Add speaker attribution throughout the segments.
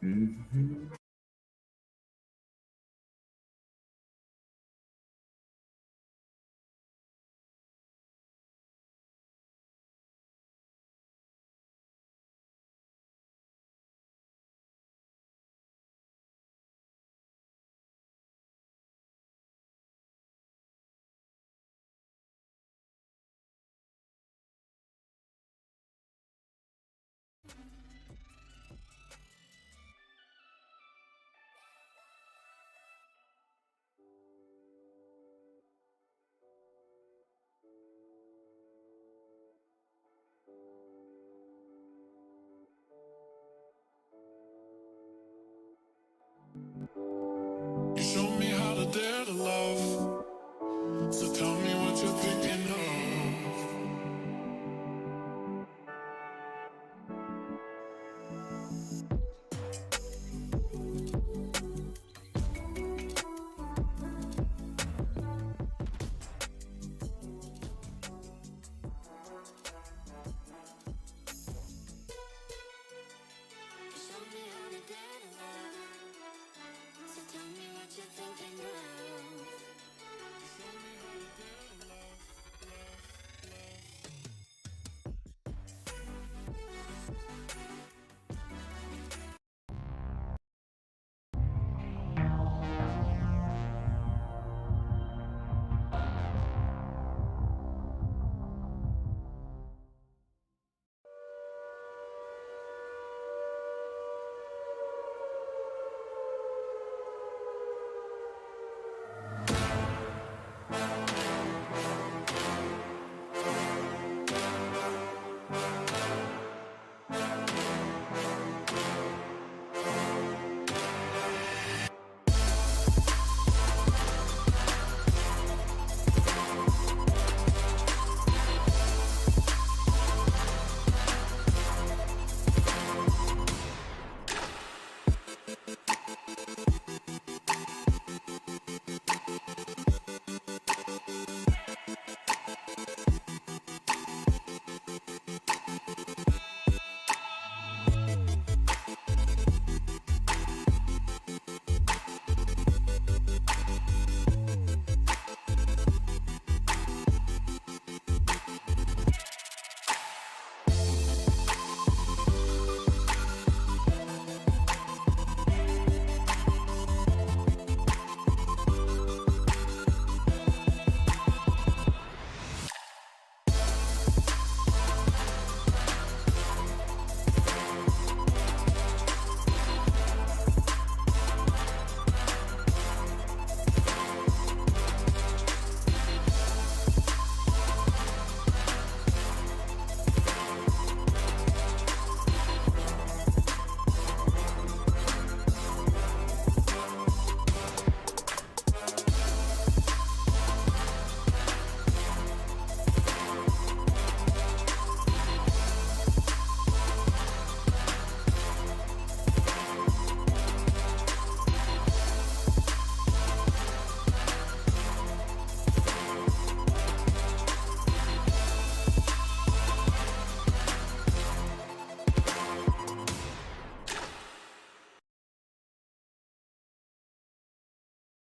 Speaker 1: Mm-hmm.
Speaker 2: You showed me how to dare to love. So tell me what you're thinking of. You showed me how to dare to love. So tell me what you're thinking of. You showed me how to dare to love, love, love.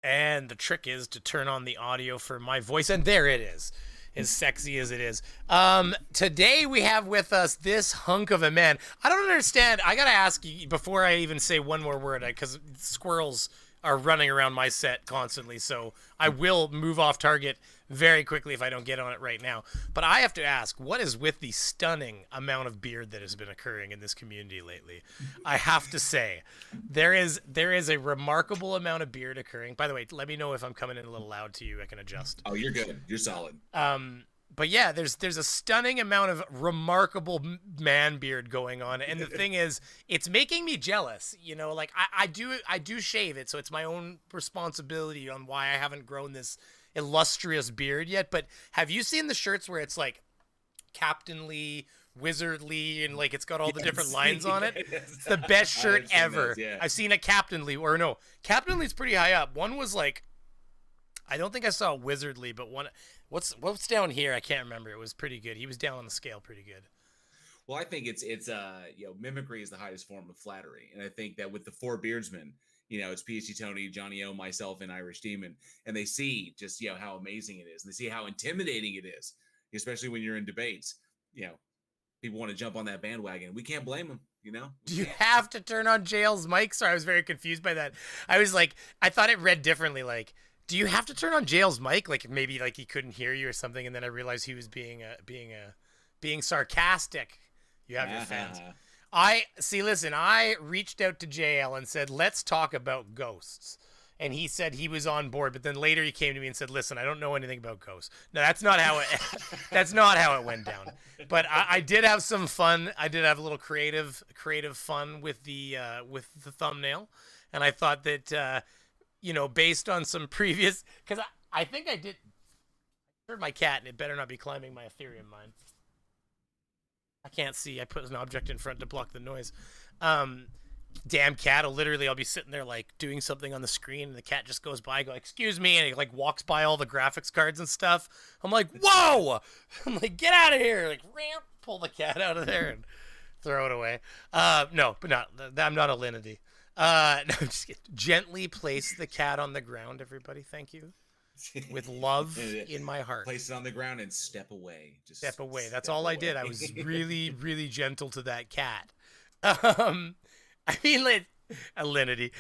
Speaker 3: And the trick is to turn on the audio for my voice, and there it is, as sexy as it is. Today we have with us this hunk of a man. I don't understand. I gotta ask you before I even say one more word, because squirrels are running around my set constantly, so I will move off target very quickly if I don't get on it right now. But I have to ask, what is with the stunning amount of beard that has been occurring in this community lately? I have to say, there is a remarkable amount of beard occurring. By the way, let me know if I'm coming in a little loud to you. I can adjust.
Speaker 1: Oh, you're good. You're solid.
Speaker 3: But yeah, there's a stunning amount of remarkable man beard going on, and the thing is, it's making me jealous. You know, like I do shave it, so it's my own responsibility on why I haven't grown this illustrious beard yet. But have you seen the shirts where it's like captainly, wizardly, and like it's got all the different lines on it? It's the best shirt ever.
Speaker 1: Those, yeah.
Speaker 3: I've seen a captainly, or no, captainly's pretty high up. One was like, I don't think I saw wizardly, but one. What's down here? I can't remember. It was pretty good. He was down on the scale pretty good.
Speaker 1: Well, I think it's mimicry is the highest form of flattery, and I think that with the four beardsmen, it's PhD Tony, Johnny O, myself, and Irish Demon, and they see just how amazing it is, and they see how intimidating it is, especially when you're in debates. People want to jump on that bandwagon. We can't blame them.
Speaker 3: Do you have to turn on JL's mic? Sorry, I was very confused by that. I was like, I thought it read differently. Like, do you have to turn on JL's mic? Like maybe like he couldn't hear you or something, and then I realized he was being sarcastic. You have your fans. I see. Listen, I reached out to JL and said, "Let's talk about ghosts." And he said he was on board, but then later he came to me and said, "Listen, I don't know anything about ghosts." No, that's not how it. That's not how it went down. But I did have some fun. I did have a little creative fun with the thumbnail, and I thought that based on some previous, because I think I did. I heard my cat, and it better not be climbing my Ethereum mine. I can't see. I put an object in front to block the noise. Damn cat! I'll be sitting there like doing something on the screen, and the cat just goes by. I go, "Excuse me," and he like walks by all the graphics cards and stuff. I'm like, "Whoa!" I'm like, "Get out of here!" Like, pull the cat out of there and throw it away. No, but not. I'm not a Linity. No, I'm just kidding. Gently place the cat on the ground, everybody. Thank you. With love in my heart.
Speaker 1: Place it on the ground and step away. Just
Speaker 3: step away. That's all I did. I was really, really gentle to that cat. I mean, like, Alinity.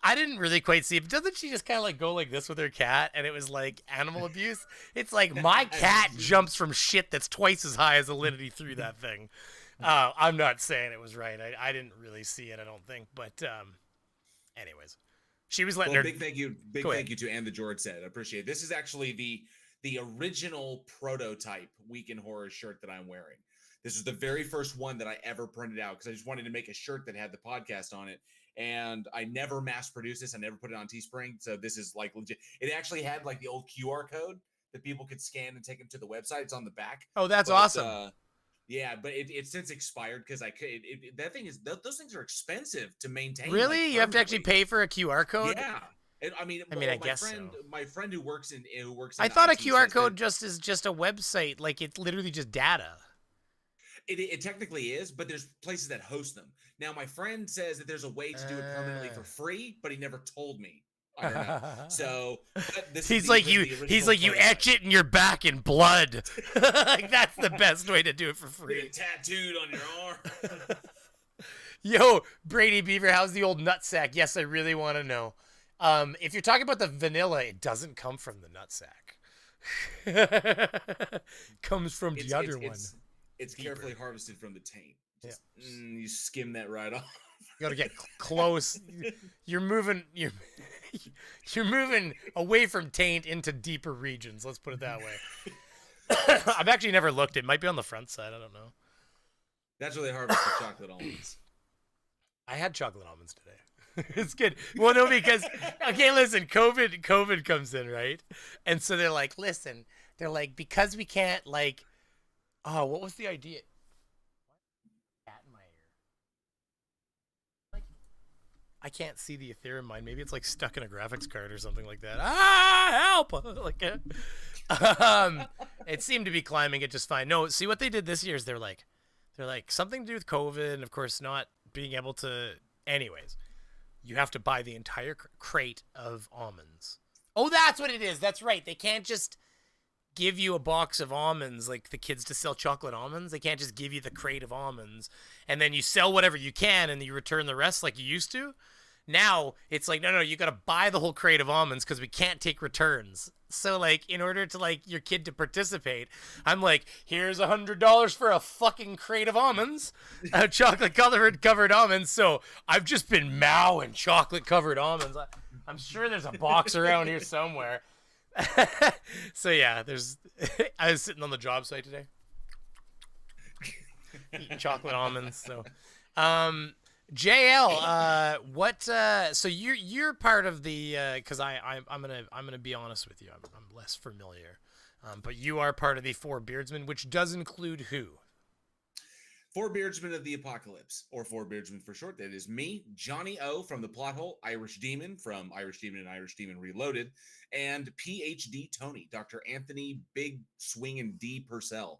Speaker 3: I didn't really quite see it, but doesn't she just kind of like go like this with her cat? And it was like animal abuse. It's like my cat jumps from shit that's twice as high as Alinity through that thing. I'm not saying it was right. I didn't really see it, I don't think. But anyways, she was letting her.
Speaker 1: Big thank you to And the George said. I appreciate it. This is actually the original prototype Week in Horror shirt that I'm wearing. This was the very first one that I ever printed out because I just wanted to make a shirt that had the podcast on it. And I never mass produced this. I never put it on Teespring. So this is like legit. It actually had like the old QR code that people could scan and take them to the website. It's on the back.
Speaker 3: Oh, that's awesome.
Speaker 1: Yeah, but it's since expired because that thing is, those things are expensive to maintain.
Speaker 3: Really? You have to actually pay for a QR code?
Speaker 1: Yeah.
Speaker 3: I guess so.
Speaker 1: My friend who works in
Speaker 3: I thought a QR code is just a website. Like it's literally just data.
Speaker 1: It technically is, but there's places that host them. Now, my friend says that there's a way to do it permanently for free, but he never told me. I don't know. So
Speaker 3: he's like you etch it in your back in blood. Like that's the best way to do it for free.
Speaker 1: Get it tattooed on your arm.
Speaker 3: Yo, Brainy Beaver, how's the old nutsack? Yes, I really want to know. If you're talking about the vanilla, it doesn't come from the nutsack. Comes from the other one.
Speaker 1: It's carefully harvested from the taint. You skim that right off.
Speaker 3: You gotta get close. You're moving away from taint into deeper regions. Let's put it that way. I've actually never looked. It might be on the front side. I don't know.
Speaker 1: That's where they harvest the chocolate almonds.
Speaker 3: I had chocolate almonds today. It's good. Well, no, because okay, listen. COVID comes in, right? And so they're like, listen. They're like, because we can't like. Oh, what was the idea? Cat in my ear. Like, I can't see the Ethereum mine. Maybe it's like stuck in a graphics card or something like that. Help! Like, it seemed to be climbing it just fine. No, see what they did this year is they're like something to do with COVID, and of course not being able to. Anyways, you have to buy the entire crate of almonds. Oh, that's what it is. That's right. They can't just give you a box of almonds like the kids to sell chocolate almonds. They can't just give you the crate of almonds and then you sell whatever you can and you return the rest like you used to. Now it's like, no, you got to buy the whole crate of almonds because we can't take returns. So like, in order to like your kid to participate, I'm like, here's $100 for a fucking crate of almonds, chocolate covered almonds. So I've just been mowing chocolate covered almonds. I'm sure there's a box around here somewhere. So yeah, I was sitting on the job site today eating chocolate almonds. So JL, so you're part of the because I'm gonna be honest with you, I'm less familiar, but you are part of the Four Beardsmen, which does include who?
Speaker 1: Four Beardsmen of the Apocalypse, or Four Beardsmen for short. That is me, Johnny O from the Plot Hole, Irish Demon from Irish Demon and Irish Demon Reloaded, and PhD Tony, Dr. Anthony Big Swingin' D Purcell.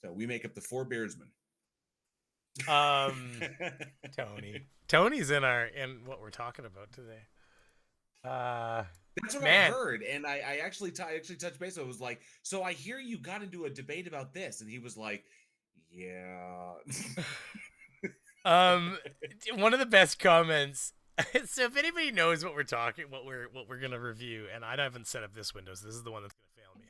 Speaker 1: So we make up the Four Beardsmen.
Speaker 3: Um, Tony's in what we're talking about today.
Speaker 1: That's what I
Speaker 3: Man,
Speaker 1: heard, and I actually touched base. I was like, so I hear you got into a debate about this, and he was like, yeah.
Speaker 3: um, one of the best comments. So if anybody knows what we're gonna review, and I haven't set up this window, so this is the one that's gonna fail me.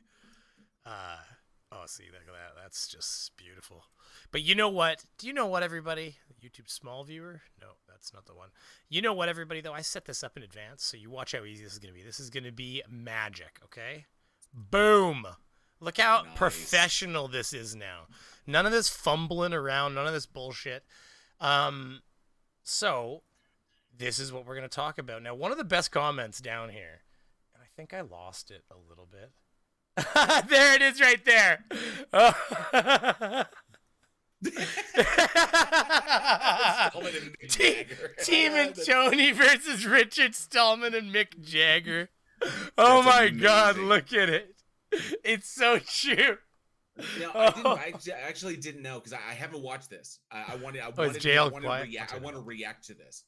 Speaker 3: Oh, see, look at that. That's just beautiful. But you know what? Do you know what, everybody? YouTube small viewer? No, that's not the one. You know what, everybody, though? I set this up in advance, so you watch how easy this is going to be. This is going to be magic, okay? Boom! Look how professional this is now. None of this fumbling around, none of this bullshit. So, this is what we're going to talk about. Now, one of the best comments down here, and I think I lost it a little bit. There it is right there. Oh. Team and Tony versus Richard Stallman and Mick Jagger. Oh my God, look at it. It's so true.
Speaker 1: No, I actually didn't know because I haven't watched this. I want to react to this.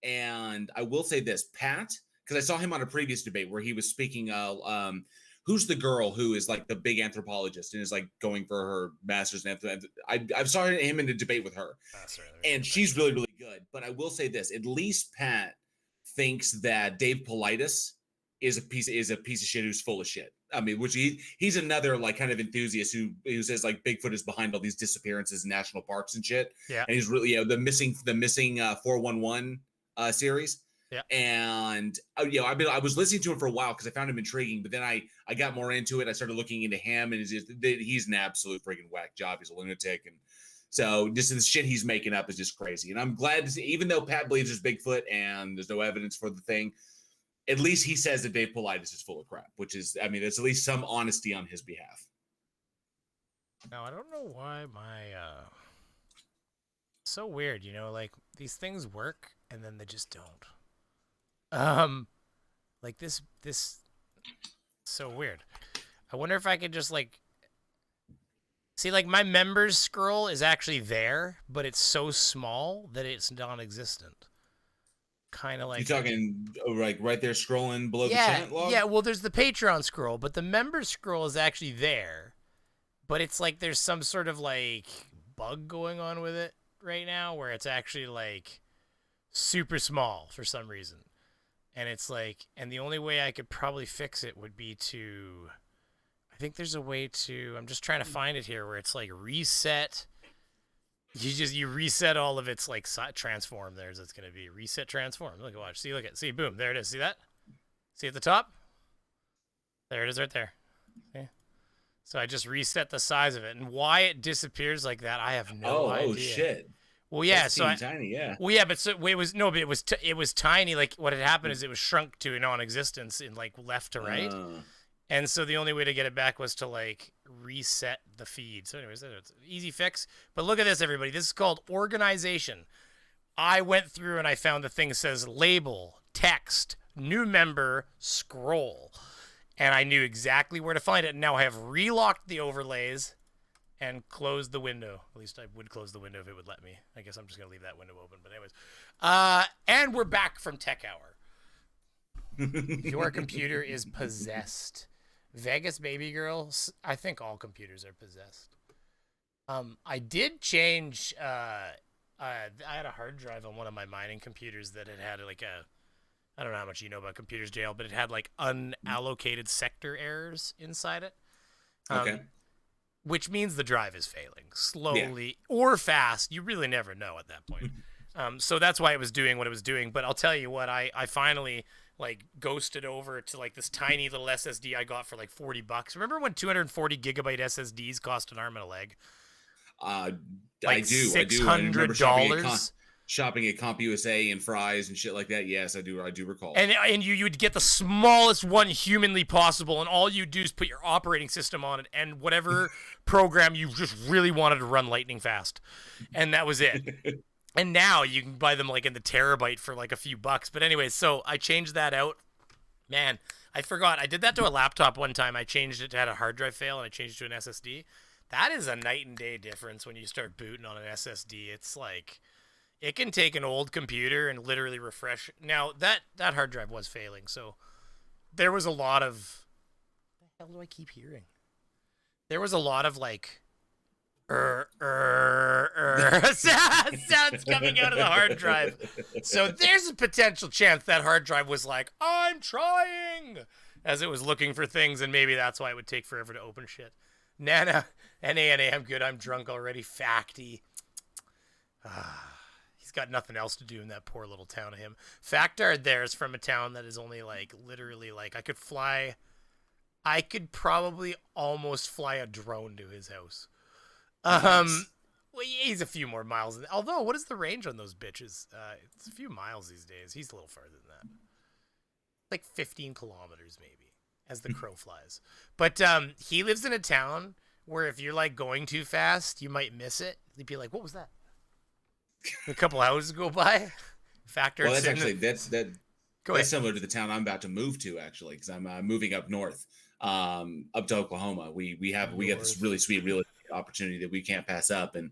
Speaker 1: And I will say this, Pat, because I saw him on a previous debate where he was speaking who's the girl who is like the big anthropologist and is like going for her master's in I saw him in a debate with her, and she's really, really good. But I will say this: at least Pat thinks that Dave Paulides is a piece of shit who's full of shit. I mean, which he's another like kind of enthusiast who says like Bigfoot is behind all these disappearances in national parks and shit.
Speaker 3: Yeah,
Speaker 1: and he's really the missing 411 series.
Speaker 3: Yeah,
Speaker 1: and I was listening to him for a while because I found him intriguing, but then I got more into it. I started looking into him, and he's an absolute freaking whack job. He's a lunatic, and so just the shit he's making up is just crazy. And I'm glad to see, even though Pat believes there's Bigfoot and there's no evidence for the thing, at least he says that Dave Paulides is full of crap, which is, I mean, there's at least some honesty on his behalf.
Speaker 3: Now I don't know why so weird, like these things work and then they just don't. Like this so weird. I wonder if I could just like see, like my members scroll is actually there, but it's so small that it's non-existent. Kind of like,
Speaker 1: you talking like right there scrolling below the chat log?
Speaker 3: Yeah, well there's the Patreon scroll, but the members scroll is actually there, but it's like there's some sort of like bug going on with it right now where it's actually like super small for some reason. And it's like, and the only way I could probably fix it would be to, I think there's a way to, I'm just trying to find it here where it's like reset. You reset all of its like transform. There's, it's going to be reset transform. Look, watch, see, boom, there it is. See that? See at the top? There it is right there. Okay. So I just reset the size of it, and why it disappears like that, I have no idea. Oh
Speaker 1: shit.
Speaker 3: Well, yeah,
Speaker 1: that's
Speaker 3: so
Speaker 1: tiny, yeah.
Speaker 3: Well, yeah, but it was tiny. Like what had happened is it was shrunk to non-existence in like left to right, and so the only way to get it back was to like reset the feed. So, anyways, it's an easy fix. But look at this, everybody. This is called organization. I went through and I found the thing that says label, text, new member, scroll, and I knew exactly where to find it. And now I have relocked the overlays and close the window. At least I would close the window if it would let me. I guess I'm just going to leave that window open. But anyways. And we're back from Tech Hour. Your computer is possessed. Vegas baby girl. I think all computers are possessed. I did change. I had a hard drive on one of my mining computers that had like I don't know how much you know about computers, Dale, but it had like unallocated sector errors inside it.
Speaker 1: Okay.
Speaker 3: Which means the drive is failing slowly or fast. You really never know at that point. So that's why it was doing what it was doing. But I'll tell you what, I finally like ghosted over to like this tiny little SSD I got for like $40. Remember when 240 gigabyte SSDs cost an arm and a leg?
Speaker 1: I do.
Speaker 3: $600.
Speaker 1: Shopping at CompUSA and Fry's and shit like that. Yes, I do recall.
Speaker 3: And you would get the smallest one humanly possible, and all you do is put your operating system on it and whatever program you just really wanted to run lightning fast, and that was it. And now you can buy them like in the terabyte for like a few bucks. But anyway, so I changed that out. Man, I forgot. I did that to a laptop one time. I changed it to had a hard drive fail, and I changed it to an SSD. That is a night and day difference when you start booting on an SSD. It's like it can take an old computer and literally refresh. Now that hard drive was failing, so there was a lot of. What the hell do I keep hearing? There was a lot of like sounds coming out of the hard drive. So there's a potential chance that hard drive was like, I'm trying, as it was looking for things, and maybe that's why it would take forever to open shit. Nana, N-A-N-A, I'm good. I'm drunk already. Facty. He's got nothing else to do in that poor little town of him. Factard there is from a town that is only like, literally like, I could probably almost fly a drone to his house.
Speaker 1: Nice.
Speaker 3: Well, he's a few more miles. Although, what is the range on those bitches? It's a few miles these days. He's a little farther than that. Like 15 kilometers, maybe, as the crow flies. But he lives in a town where if you're, like, going too fast, you might miss it. You'd be like, what was that? A couple houses go by. Factor.
Speaker 1: Well, that's actually, that's
Speaker 3: Go ahead.
Speaker 1: similar to the town I'm about to move to, actually, because I'm moving up north, up to Oklahoma. We got this really sweet real estate opportunity that we can't pass up, and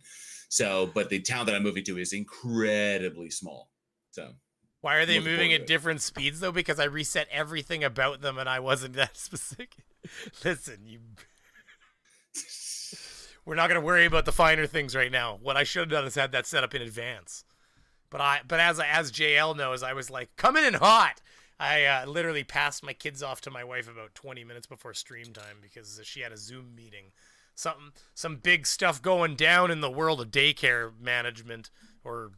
Speaker 1: so, but the town that I'm moving to is incredibly small. So,
Speaker 3: Why are they
Speaker 1: looking
Speaker 3: moving
Speaker 1: forward
Speaker 3: at
Speaker 1: to it.
Speaker 3: different speeds, though? Because I reset everything about them, and I wasn't that specific. Listen, you. We're not going to worry about the finer things right now. What I should have done is had that set up in advance. But as JL knows, I was like, coming in hot. I literally passed my kids off to my wife about 20 minutes before stream time because she had a Zoom meeting. Some big stuff going down in the world of daycare management or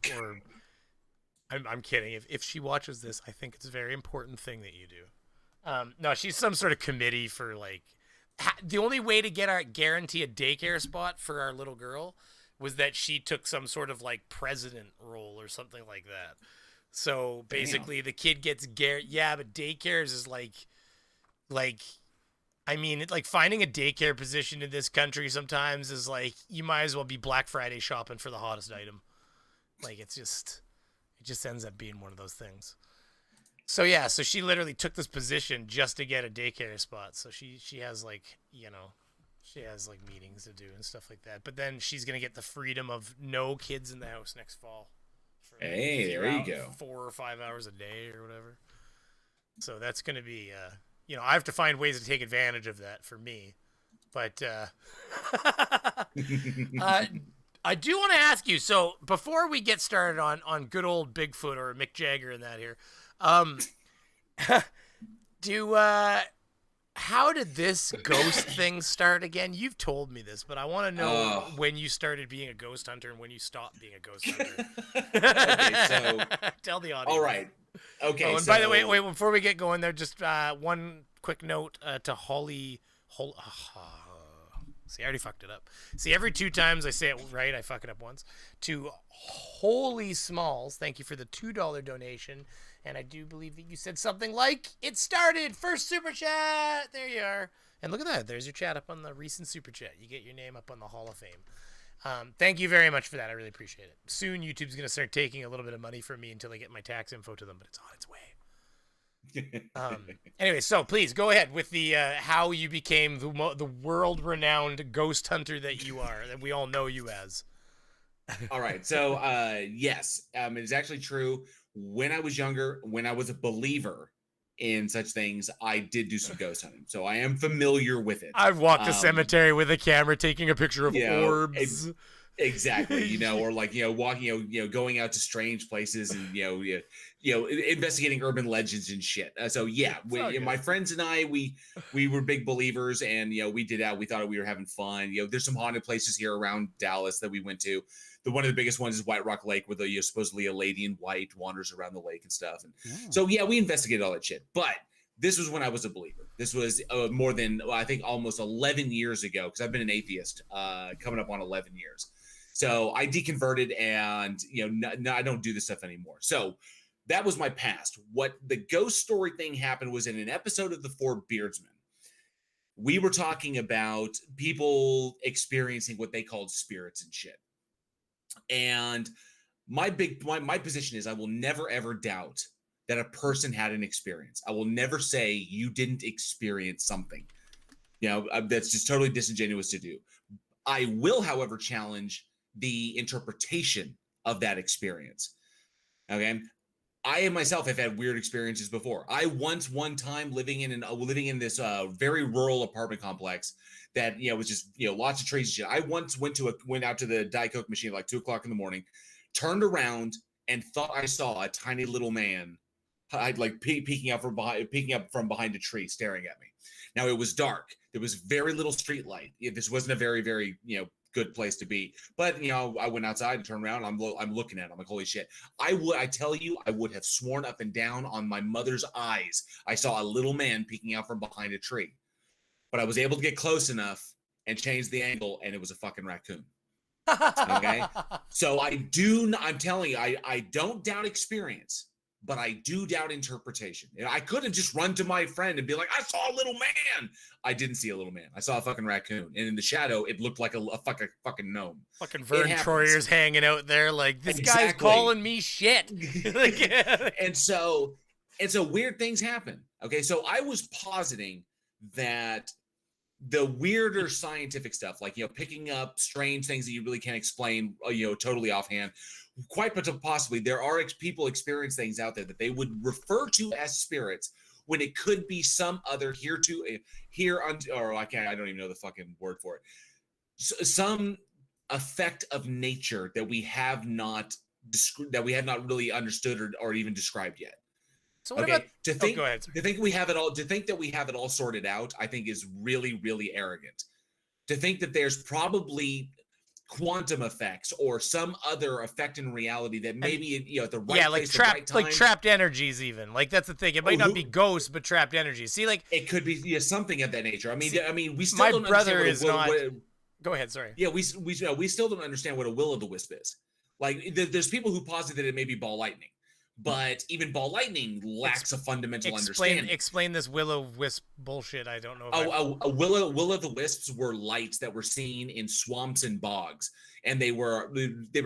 Speaker 3: I'm kidding. If she watches this, I think it's a very important thing that you do. No, she's some sort of committee for like the only way to guarantee a daycare spot for our little girl was that she took some sort of like president role or something like that. So basically the kid gets but daycares is like I mean, like finding a daycare position in this country sometimes is like you might as well be Black Friday shopping for the hottest item. Like it just ends up being one of those things. So yeah, so she literally took this position just to get a daycare spot. So she has like, she has like meetings to do and stuff like that. But then she's going to get the freedom of no kids in the house next fall.
Speaker 1: Hey, there you go.
Speaker 3: 4 or 5 hours a day or whatever. So that's going to be, I have to find ways to take advantage of that for me. But I do want to ask you, so before we get started on good old Bigfoot or Mick Jagger and that here, how did this ghost thing start again? You've told me this, but I want to know when you started being a ghost hunter and when you stopped being a ghost hunter.
Speaker 1: Okay, so
Speaker 3: tell the audience.
Speaker 1: all right. Okay.
Speaker 3: Oh, and
Speaker 1: so,
Speaker 3: by the way, wait, before we get going there, just one quick note to Holly. See, I already fucked it up. See, every 2 times I say it right, I fuck it up once. To Holy Smalls, thank you for the $2 donation. And I do believe that you said something like, it started, first super chat. There you are. And look at that. There's your chat up on the recent super chat. You get your name up on the Hall of Fame. Thank you very much for that. I really appreciate it. Soon, YouTube's going to start taking a little bit of money from me until I get my tax info to them, but it's on its way. Anyway, so please go ahead with the how you became the world-renowned ghost hunter that you are, that we all know you as.
Speaker 1: All right. So, yes, it is actually true. When I was younger, when I was a believer in such things, I did do some ghost hunting. So I am familiar with it.
Speaker 3: I've walked a cemetery with a camera taking a picture of orbs.
Speaker 1: Exactly. Or like, walking, going out to strange places and, investigating urban legends and shit. So yeah, my friends and I, we were big believers and, we did that. We thought we were having fun. There's some haunted places here around Dallas that we went to. One of the biggest ones is White Rock Lake, where supposedly a lady in white wanders around the lake and stuff. And so, yeah, we investigated all that shit. But this was when I was a believer. This was more than, I think, almost 11 years ago, because I've been an atheist coming up on 11 years. So I deconverted and, I don't do this stuff anymore. So that was my past. What the ghost story thing happened was in an episode of The Four Beardsmen. We were talking about people experiencing what they called spirits and shit. And my position is I will never, ever doubt that a person had an experience. I will never say you didn't experience something. That's just totally disingenuous to do. I will, however, challenge the interpretation of that experience. Okay. I myself have had weird experiences before. I once, one time, living in this very rural apartment complex that was just lots of trees and shit. I once went out to the Diet Coke machine at like 2:00 in the morning, turned around and thought I saw a tiny little man, I'd like peeking up from behind a tree, staring at me. Now it was dark. There was very little street light. This wasn't a very, very good place to be. But I went outside and turned around. And I'm looking at it. I'm like, holy shit! I tell you, I would have sworn up and down on my mother's eyes I saw a little man peeking out from behind a tree. But I was able to get close enough and change the angle, and it was a fucking raccoon. Okay, so I'm telling you, I don't doubt experience, but I do doubt interpretation. I couldn't just run to my friend and be like, I saw a little man. I didn't see a little man. I saw a fucking raccoon. And in the shadow, it looked like a fucking gnome.
Speaker 3: Fucking Vern Troyer's hanging out there like, this guy's calling me shit.
Speaker 1: And so weird things happen. Okay, so I was positing that the weirder scientific stuff, like picking up strange things that you really can't explain, totally offhand, quite possibly there are people experience things out there that they would refer to as spirits when it could be some other I don't even know the fucking word for it, some effect of nature that we have not really understood or even described yet.
Speaker 3: So what about
Speaker 1: to think
Speaker 3: go ahead,
Speaker 1: to think we have it all to think that we have it all sorted out, I think is really, really arrogant. To think that there's probably quantum effects or some other effect in reality that maybe at the right place, the right time,
Speaker 3: like trapped energies, even like that's the thing. It might not be ghosts, but trapped energies. See, like
Speaker 1: it could be something of that nature. I mean, we still
Speaker 3: my
Speaker 1: don't
Speaker 3: brother
Speaker 1: understand
Speaker 3: is not. Go ahead, sorry.
Speaker 1: Yeah, we still don't understand what a will-o'-the-wisp is. Like there's people who posit that it may be ball lightning. But even ball lightning lacks a fundamental understanding.
Speaker 3: Explain this will-o'-wisp bullshit. I don't know.
Speaker 1: A will-o'-the-wisps were lights that were seen in swamps and bogs, and they were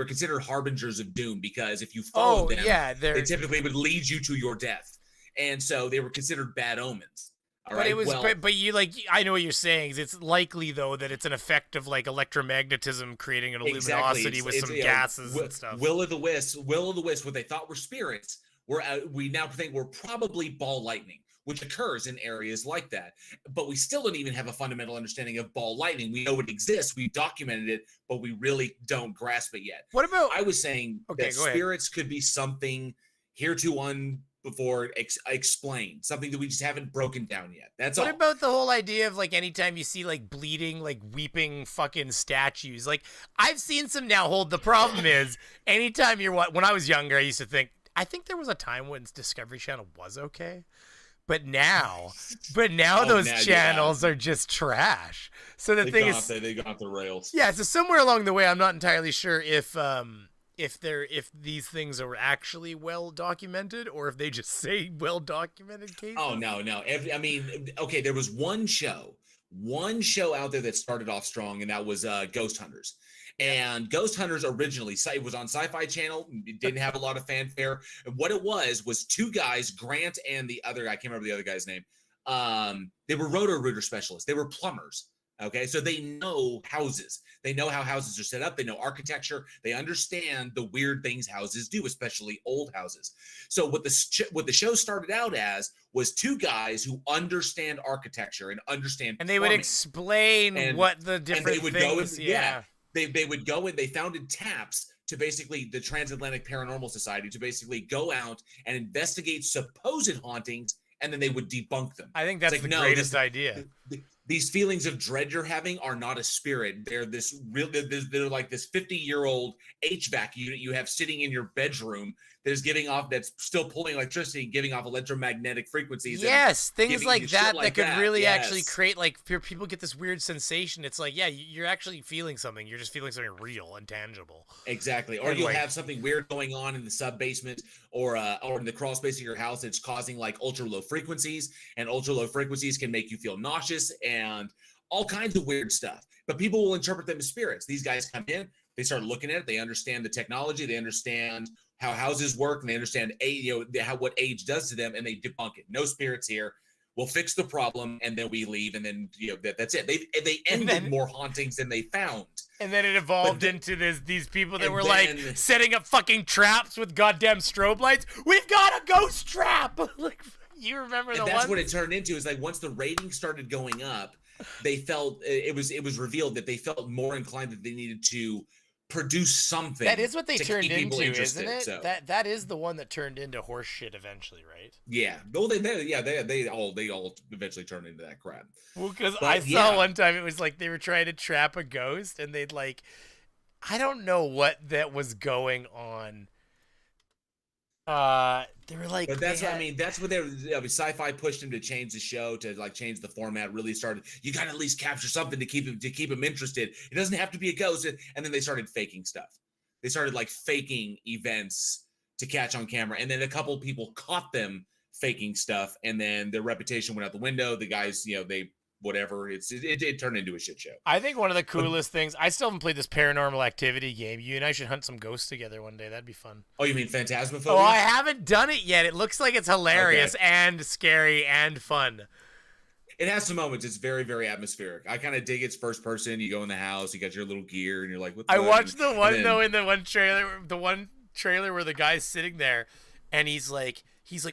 Speaker 1: considered harbingers of doom because if you followed them, they typically would lead you to your death, and so they were considered bad omens. All right?
Speaker 3: It was, but you I know what you're saying. It's likely though that it's an effect of like electromagnetism creating an luminosity with some gases and stuff.
Speaker 1: Will-o'-the-wisps, what they thought were spirits, we now think were probably ball lightning, which occurs in areas like that. But we still don't even have a fundamental understanding of ball lightning. We know it exists, we documented it, but we really don't grasp it yet.
Speaker 3: What about?
Speaker 1: I was saying that spirits could be something before explained, something that we just haven't broken down yet. That's all.
Speaker 3: What about the whole idea of like anytime you see like bleeding, like weeping fucking statues? Like I've seen some now. The problem is anytime when I was younger, I used to think, I think there was a time when Discovery Channel was okay. But now those channels are just trash. So the thing is,
Speaker 1: they got off the rails.
Speaker 3: Yeah, so somewhere along the way, I'm not entirely sure if these things are actually well documented or if they just say well documented cases.
Speaker 1: Oh no. There was one show out there that started off strong, and that was Ghost Hunters. And Ghost Hunters originally, it was on Sci-Fi Channel. It didn't have a lot of fanfare. And what it was two guys, Grant and the other, I can't remember the other guy's name. They were roto-rooter specialists. They were plumbers. Okay, so they know houses. They know how houses are set up. They know architecture. They understand the weird things houses do, especially old houses. So what the show started out as was two guys who understand architecture and understand
Speaker 3: and they plumbing. Would explain what the different things.
Speaker 1: They would go and they founded TAPS to basically the Transatlantic Paranormal Society to basically go out and investigate supposed hauntings, and then they would debunk them.
Speaker 3: I think that's the greatest idea.
Speaker 1: These feelings of dread you're having are not a spirit. They're they're like this 50-year-old HVAC unit you have sitting in your bedroom that's still pulling electricity and giving off electromagnetic frequencies.
Speaker 3: Yes, things like that could really actually create, like, people get this weird sensation. It's like, yeah, you're actually feeling something. You're just feeling something real and tangible.
Speaker 1: Exactly. Or you'll have something weird going on in the sub basement or in the crawl space of your house that's causing like ultra low frequencies, and ultra low frequencies can make you feel nauseous and all kinds of weird stuff. But people will interpret them as spirits. These guys come in, they start looking at it, they understand the technology, they understand how houses work, and they understand what age does to them, and they debunk it. No spirits here. we'll fix the problem, and then we leave, and then that's it. They ended more hauntings than they found.
Speaker 3: And then it evolved into these people that were
Speaker 1: then,
Speaker 3: like setting up fucking traps with goddamn strobe lights. We've got a ghost trap. Like, you remember the one?
Speaker 1: That's what it turned into. Is like once the ratings started going up, they felt it was revealed that they felt more inclined that they needed to produce something.
Speaker 3: That is what they turned into,
Speaker 1: isn't
Speaker 3: it?
Speaker 1: So.
Speaker 3: That is the one that turned into horse shit eventually, right?
Speaker 1: Yeah. Well, they all eventually turned into that crap.
Speaker 3: Well, because I saw one time it was like they were trying to trap a ghost, and they'd like, I don't know what that was going on. They were like,
Speaker 1: but that's what I mean. That's what sci-fi pushed him to change the show, to like change the format. Really started. You got to at least capture something to keep him interested. It doesn't have to be a ghost. And then they started faking stuff. They started like faking events to catch on camera, and then a couple people caught them faking stuff, and then their reputation went out the window. The guys, it turned into a shit show.
Speaker 3: I think one of the coolest things, I still haven't played this Paranormal Activity game. You and I should hunt some ghosts together one day. That'd be fun.
Speaker 1: Oh, you mean Phantasmophobia?
Speaker 3: Oh, I haven't done it yet. It looks like it's hilarious and scary and fun.
Speaker 1: It has some moments. It's very, very atmospheric. I kind of dig its first person. You go in the house, you got your little gear, and you're like, what the
Speaker 3: I watched the one, though, in the one trailer where the guy's sitting there, and he's like,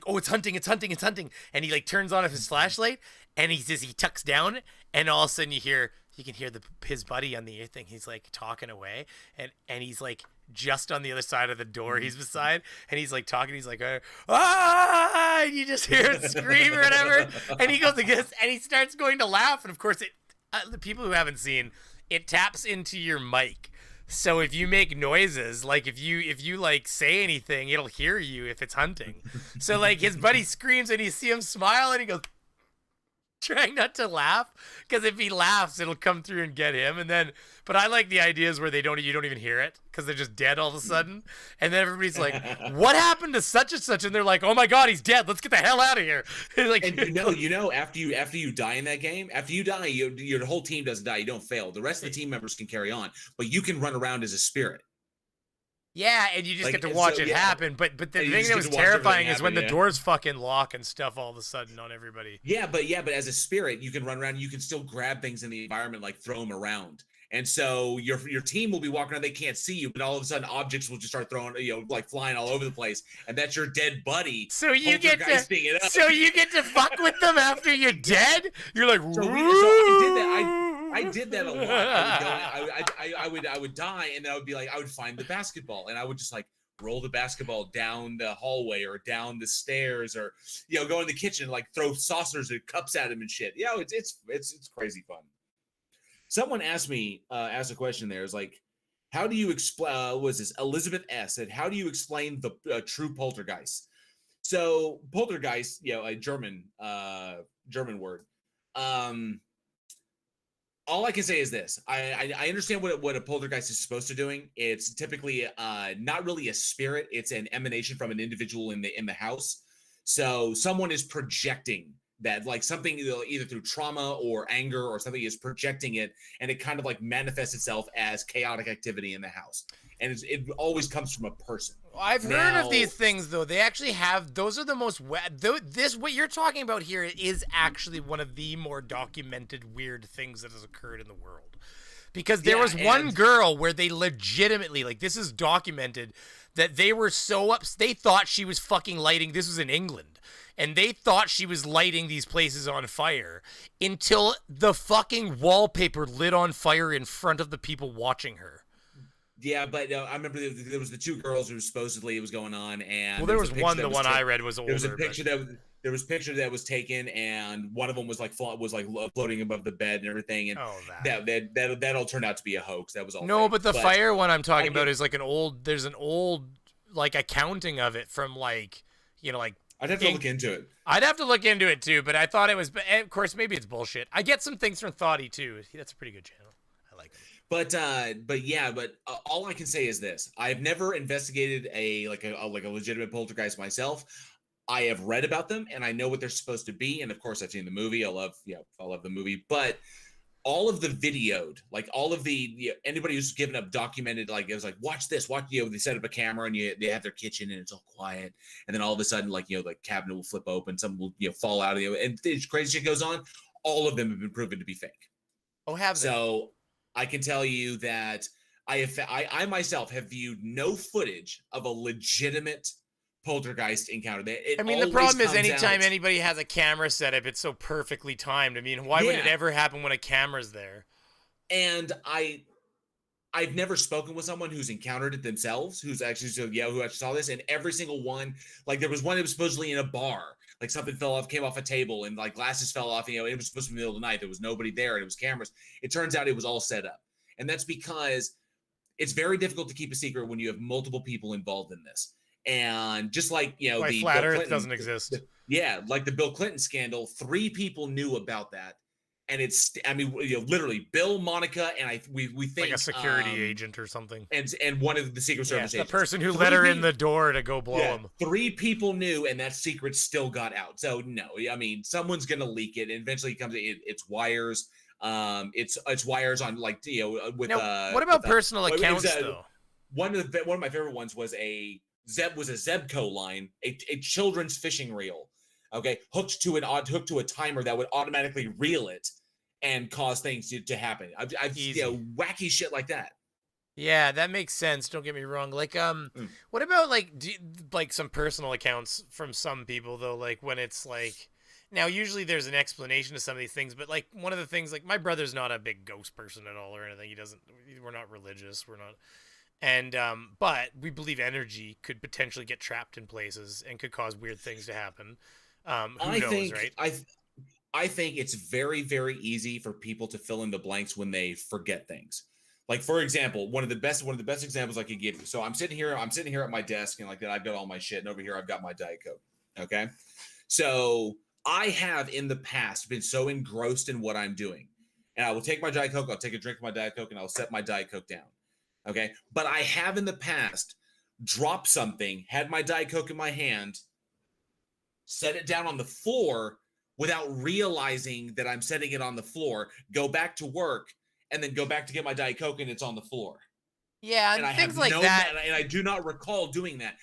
Speaker 3: oh, it's hunting. And he like turns on his flashlight, and he tucks down, and all of a sudden you can hear his buddy on the thing. He's like talking away, and he's like just on the other side of the door he's beside, and he's like talking. He's like, ah! And you just hear him scream or whatever, and he goes against, and he starts going to laugh, and of course the people who haven't seen it taps into your mic. So if you make noises, like if you like say anything, it'll hear you if it's hunting. So like his buddy screams and you see him smile and he goes, trying not to laugh, because if he laughs, it'll come through and get him. And then, but I like the ideas where you don't even hear it because they're just dead all of a sudden. And then everybody's like, "What happened to such and such?" And they're like, "Oh my God, he's dead. Let's get the hell out of here." Like,
Speaker 1: and after you die in that game, after you die, your whole team doesn't die. You don't fail. The rest of the team members can carry on, but you can run around as a spirit.
Speaker 3: Yeah, and you just get to watch it happen. But the thing that was terrifying is when the doors fucking lock and stuff all of a sudden on everybody.
Speaker 1: Yeah, but as a spirit, you can run around. You can still grab things in the environment, like throw them around. And so your team will be walking around. They can't see you, but all of a sudden objects will just start throwing, like flying all over the place. And that's your dead buddy.
Speaker 3: So you get to fuck with them after you're dead. You're like,
Speaker 1: I did that a lot. I would die, and then I would find the basketball, and I would just like roll the basketball down the hallway or down the stairs, or go in the kitchen and like throw saucers and cups at him and shit. It's crazy fun. Someone asked a question there. Is like, how do you explain? Was this Elizabeth S. said? How do you explain the true poltergeist? So poltergeist, a German word. All I can say is this: I understand what a poltergeist is supposed to doing. It's typically not really a spirit; it's an emanation from an individual in the house. So someone is projecting that, like something either through trauma or anger or something is projecting it, and it kind of like manifests itself as chaotic activity in the house. And it always comes from a person.
Speaker 3: I've heard of these things, though. They actually have, those are the most, what you're talking about here is actually one of the more documented weird things that has occurred in the world. Because there was one girl where they legitimately, like, this is documented, that they were so they thought she was fucking lighting, this was in England, and they thought she was lighting these places on fire until the fucking wallpaper lit on fire in front of the people watching her.
Speaker 1: Yeah, but I remember there was the two girls who supposedly it was going on, and
Speaker 3: there was one. The one I read was older.
Speaker 1: There was a picture that was taken, and one of them was like floating above the bed and everything, and that all turned out to be a hoax. That was all.
Speaker 3: No, but the fire one I'm talking about is like an old. There's an old like accounting of it from like like.
Speaker 1: I'd have to look into it.
Speaker 3: I'd have to look into it too, but I thought it was. Of course, maybe it's bullshit. I get some things from Thoughty too. That's a pretty good channel. I like it.
Speaker 1: But all I can say is this: I've never investigated a legitimate poltergeist myself. I have read about them and I know what they're supposed to be, and of course I've seen the movie. I love the movie, but all of the videoed, like all of the anybody who's given up documented, like it was like watch this, watch they set up a camera and they have their kitchen and it's all quiet, and then all of a sudden like the cabinet will flip open, something will fall out of and crazy shit goes on. All of them have been proven to be fake.
Speaker 3: Oh, have they?
Speaker 1: So I can tell you that I myself have viewed no footage of a legitimate poltergeist encounter.
Speaker 3: I mean, the problem is anytime anybody has a camera set up, it's so perfectly timed. I mean, why would it ever happen when a camera's there?
Speaker 1: And I've never spoken with someone who's encountered it themselves, who actually saw this, and every single one, like there was one that was supposedly in a bar, like something came off a table and like glasses fell off, it was supposed to be the middle of the night. There was nobody there and it was cameras. It turns out it was all set up. And that's because it's very difficult to keep a secret when you have multiple people involved in this. And just like,
Speaker 3: the flat Earth doesn't exist.
Speaker 1: Like the Bill Clinton scandal, 3 people knew about that. And it's, literally Bill, Monica, and we think
Speaker 3: like a security agent or something,
Speaker 1: and one of the Secret Service agents,
Speaker 3: the person who let her in the door to go blow him.
Speaker 1: 3 people knew, and that secret still got out. So no, someone's gonna leak it, and eventually it comes. It's wires. It's wires on with. Now,
Speaker 3: what about personal accounts though?
Speaker 1: One of my favorite ones was a Zebco line, a children's fishing reel. Okay, hooked to a timer that would automatically reel it and cause things to happen. I've wacky shit like that.
Speaker 3: Yeah, that makes sense. Don't get me wrong. Like, what about like some personal accounts from some people though? Like when it's like, now usually there's an explanation to some of these things, but like one of the things, like my brother's not a big ghost person at all or anything. We're not religious. We're not. And but we believe energy could potentially get trapped in places and could cause weird things to happen. Who knows, right?
Speaker 1: I think it's very, very easy for people to fill in the blanks when they forget things. Like for example, one of the best examples I could give you. So I'm sitting here at my desk and like that. I've got all my shit, and over here I've got my Diet Coke. Okay, so I have in the past been so engrossed in what I'm doing, and I will take my Diet Coke, I'll take a drink of my Diet Coke, and I'll set my Diet Coke down. Okay, but I have in the past dropped something, had my Diet Coke in my hand, set it down on the floor without realizing that I'm setting it on the floor, go back to work, and then go back to get my Diet Coke, and it's on the floor.
Speaker 3: Yeah, and things like that.
Speaker 1: And I do not recall doing that.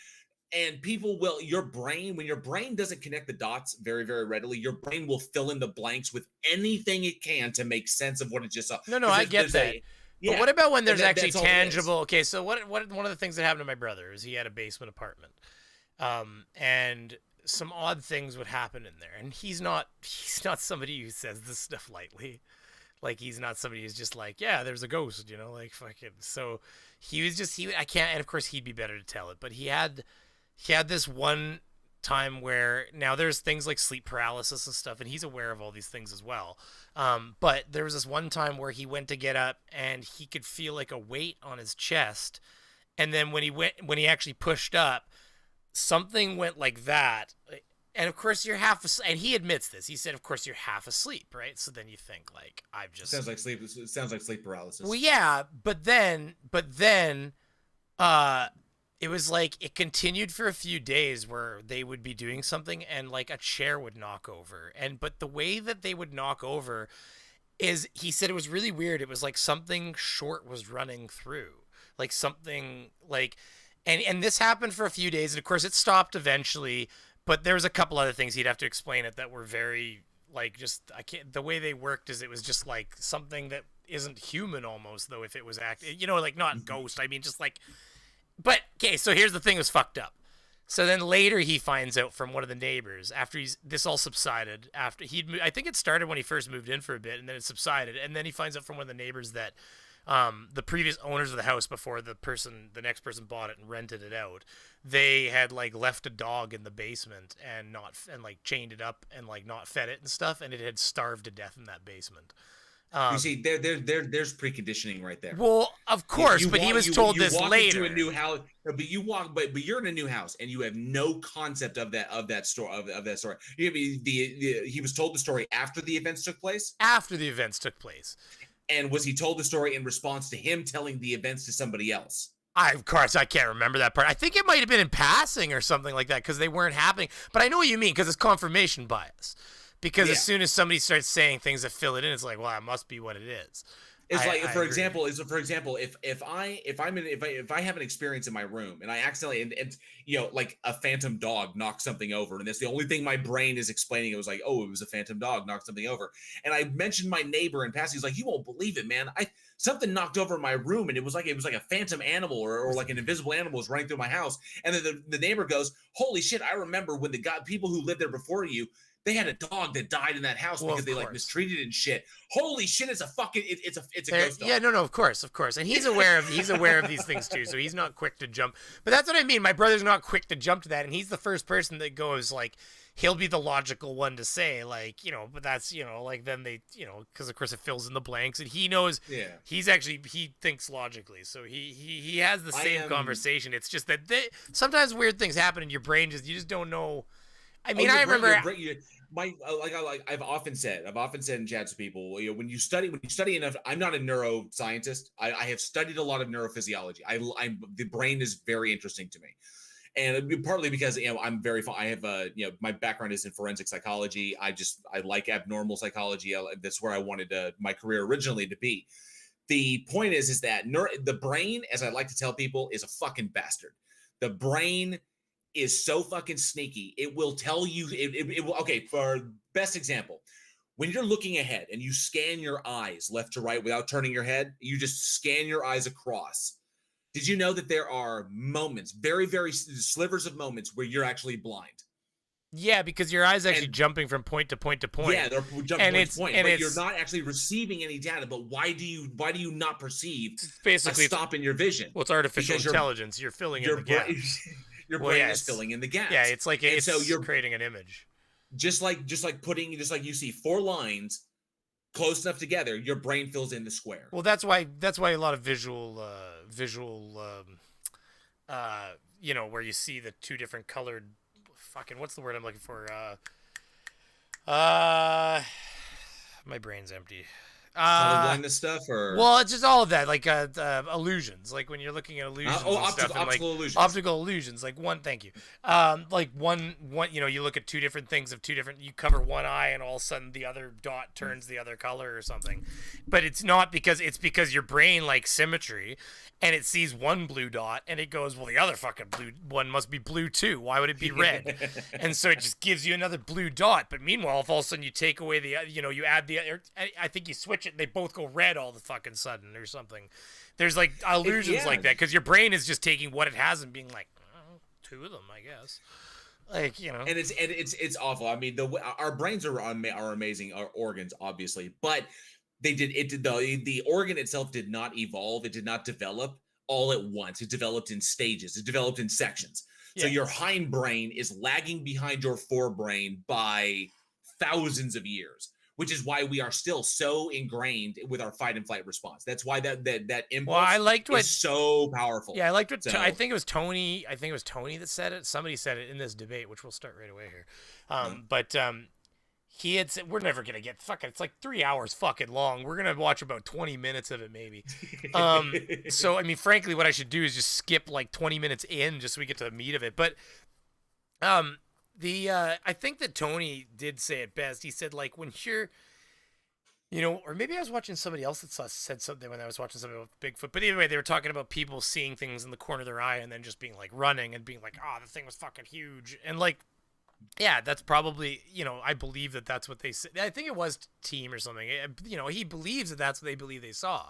Speaker 1: And people will, when your brain doesn't connect the dots very, very readily, your brain will fill in the blanks with anything it can to make sense of what it just saw.
Speaker 3: No, I get that. But what about when there's actually tangible? Okay, so what one of the things that happened to my brother is he had a basement apartment. And some odd things would happen in there, and he's not somebody who says this stuff lightly. Like he's not somebody who's just like, yeah, there's a ghost, like fucking. So I can't, and of course he'd be better to tell it, but he had this one time where, now there's things like sleep paralysis and stuff, and he's aware of all these things as well. But there was this one time where he went to get up and he could feel like a weight on his chest, and then when he actually pushed up, something went like that, and of course you're and he admits this. He said, of course you're half asleep, right? So then you think like,
Speaker 1: sounds like sleep paralysis.
Speaker 3: Well, yeah, but then it was like it continued for a few days where they would be doing something and like a chair would knock over, but the way that they would knock over is, he said it was really weird. It was like something short was running through, like something like. And this happened for a few days, and of course it stopped eventually, but there was a couple other things he'd have to explain it that were very, like, just, the way they worked is it was just like something that isn't human almost, though, if it was like not ghost, I mean, just like, but, okay, so here's the thing that was fucked up. So then later he finds out from one of the neighbors, after this all subsided, I think it started when he first moved in for a bit, and then it subsided, and then he finds out from one of the neighbors that the previous owners of the house, before the next person bought it and rented it out, they had like left a dog in the basement and like chained it up and like not fed it and stuff, and it had starved to death in that basement.
Speaker 1: You see, there's preconditioning right there.
Speaker 3: Well, of course, but he was told this later.
Speaker 1: Into a new house, but you're in a new house and you have no concept of that story. He was told the story after the events took place.
Speaker 3: After the events took place.
Speaker 1: And was he told the story in response to him telling the events to somebody else?
Speaker 3: Of course, I can't remember that part. I think it might have been in passing or something like that because they weren't happening. But I know what you mean, because it's confirmation bias. Because
Speaker 1: Yeah.
Speaker 3: as soon as somebody starts saying things that fill it in, it's like, well, that must be what it is.
Speaker 1: It's like,
Speaker 3: I
Speaker 1: for
Speaker 3: agree.
Speaker 1: example, if I have an experience in my room and I accidentally and like a phantom dog knocked something over, and that's the only thing my brain is explaining. It was like, oh, it was a phantom dog knocked something over, and I mentioned my neighbor in passing. He's like, you won't believe it, man. Something knocked over my room, and it was like a phantom animal or like an invisible animal was running through my house. And then the neighbor goes, holy shit, I remember when the people who lived there before you, they had a dog that died in that house because they like mistreated it and shit. Holy shit, it's a fucking it's a ghost dog.
Speaker 3: Yeah, no, of course. And he's aware of these things too, so he's not quick to jump. But that's what I mean. My brother's not quick to jump to that, and he's the first person that goes like, he'll be the logical one to say like, but that's, like then they, because of course it fills in the blanks, and he knows.
Speaker 1: Yeah.
Speaker 3: He thinks logically, so he has the same conversation. It's just that sometimes weird things happen in your brain, you just don't know. I mean, I remember.
Speaker 1: I've often said in chats with people, when you study enough. I'm not a neuroscientist. I have studied a lot of neurophysiology. The brain is very interesting to me, and partly because I'm very fun. I have my background is in forensic psychology. I like abnormal psychology. That's where I wanted my career originally to be. The point is that the brain, as I like to tell people, is a fucking bastard. The brain is so fucking sneaky. It will tell you. It will. Okay, for best example, when you're looking ahead and you scan your eyes left to right without turning your head, you just scan your eyes across. Did you know that there are moments, very, very slivers of moments, where you're actually blind?
Speaker 3: Yeah, because your eyes actually jumping from point to point to point.
Speaker 1: Yeah, they're jumping point to point, but you're not actually receiving any data. But why do you not perceive basically a stop in your vision?
Speaker 3: Well, it's artificial intelligence. You're filling in the gaps.
Speaker 1: Your brain is filling in the gaps.
Speaker 3: Yeah, it's like you're creating an image.
Speaker 1: Just like you see 4 lines close enough together, your brain fills in the square.
Speaker 3: Well, that's why a lot of visual, where you see the 2 different colored, fucking, what's the word I'm looking for? My brain's empty.
Speaker 1: Color blindness stuff, or
Speaker 3: well, it's just all of that, like illusions, like when you're looking at illusions, optical illusions. Optical illusions, like one. Thank you. Like one. You look at 2 different things of 2 different. You cover one eye, and all of a sudden the other dot turns the other color or something. But it's not because your brain likes symmetry, and it sees one blue dot, and it goes, well, the other fucking blue one must be blue too. Why would it be red? And so it just gives you another blue dot. But meanwhile, if all of a sudden you take away the, you add the, I think you switch it, they both go red all the fucking sudden or something. There's like illusions like that, because your brain is just taking what it has and being like, 2 of them, I guess. Like,
Speaker 1: And it's awful. I mean, our brains are amazing, our organs, obviously, but the organ itself did not evolve. It did not develop all at once. It developed in stages. It developed in sections. Yeah. So your hindbrain is lagging behind your forebrain by thousands of years, which is why we are still so ingrained with our fight and flight response. That's why that impulse is so powerful.
Speaker 3: Yeah, I liked what I think it was Tony. I think it was Tony that said it. Somebody said it in this debate, which we'll start right away here. But he had said, we're never going to get fucking, it's like 3 hours fucking long. We're going to watch about 20 minutes of it maybe. So, I mean, frankly, what I should do is just skip like 20 minutes in just so we get to the meat of it. But I think that Tony did say it best. He said, like, when you're, or maybe I was watching somebody else that said something when I was watching something about Bigfoot. But anyway, they were talking about people seeing things in the corner of their eye and then just being like running and being like, oh, the thing was fucking huge. And like, yeah, that's probably, I believe that that's what they said. I think it was Team or something. He believes that that's what they believe they saw.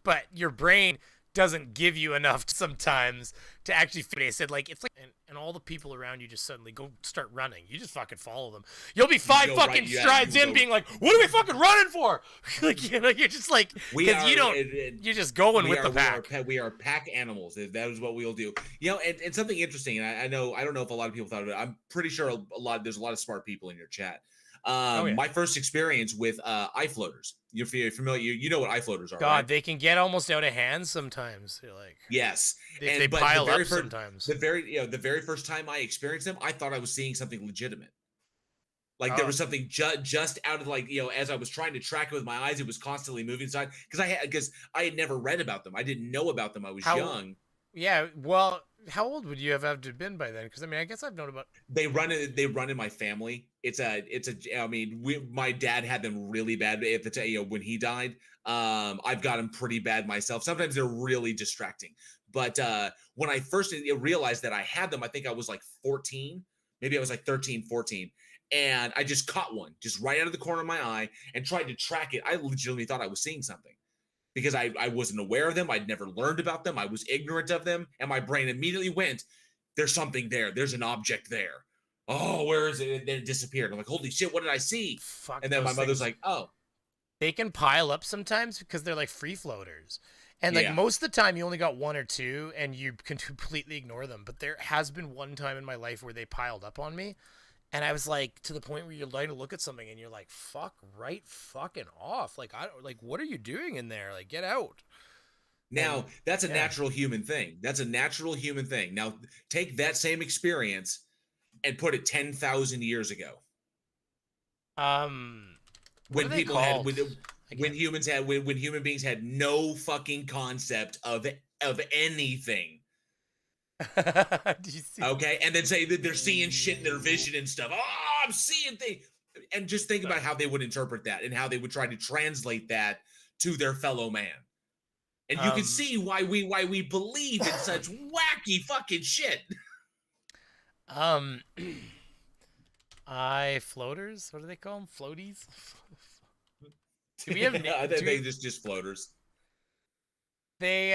Speaker 3: But your brain doesn't give you enough sometimes to actually fit. I said, like, it's like, and all the people around you just suddenly go start running. You just fucking follow them. You'll be 5 fucking strides in being like, what are we fucking running for? Like, you're just like, because you're just going with the pack.
Speaker 1: We are pack animals. That is what we'll do. And something interesting, and I don't know if a lot of people thought of it. I'm pretty sure there's a lot of smart people in your chat. My first experience with eye floaters. You're familiar. You know what eye floaters are.
Speaker 3: God,
Speaker 1: right?
Speaker 3: They can get almost out of hand sometimes. They're like,
Speaker 1: yes,
Speaker 3: they pile up sometimes.
Speaker 1: The very first time I experienced them, I thought I was seeing something legitimate. Like there was something just out of as I was trying to track it with my eyes, it was constantly moving inside because I had never read about them. I didn't know about them. I was young.
Speaker 3: Yeah, well, how old would you have to been by then? Because I mean, I guess I've known about.
Speaker 1: They run in my family. I mean, my dad had them really bad at the time, when he died. I've got them pretty bad myself. Sometimes they're really distracting. But when I first realized that I had them, I think I was like 14. Maybe I was like 13, 14. And I just caught one just right out of the corner of my eye and tried to track it. I legitimately thought I was seeing something because I wasn't aware of them. I'd never learned about them. I was ignorant of them. And my brain immediately went, there's something there. There's an object there. Oh, where is it? And then it disappeared. I'm like, holy shit, what did I see?
Speaker 3: Fuck.
Speaker 1: And then my mother's like, oh.
Speaker 3: They can pile up sometimes because they're like free floaters. And like most of the time you only got one or two and you can completely ignore them. But there has been one time in my life where they piled up on me. And I was like, to the point where you're like to look at something and you're like, fuck right fucking off. Like, I don't like, what are you doing in there? Like, get out.
Speaker 1: Now, that's a natural human thing. That's a natural human thing. Now, take that same experience and put it 10,000 years ago. When people had, when human beings had no fucking concept of anything.
Speaker 3: Do you see?
Speaker 1: Okay, and then say that they're seeing shit in their vision and stuff. Oh, I'm seeing things. And just think about how they would interpret that and how they would try to translate that to their fellow man. And you can see why we believe in such wacky fucking shit.
Speaker 3: Eye floaters? What do they call them? Floaties? Do we have
Speaker 1: I think they just floaters.
Speaker 3: They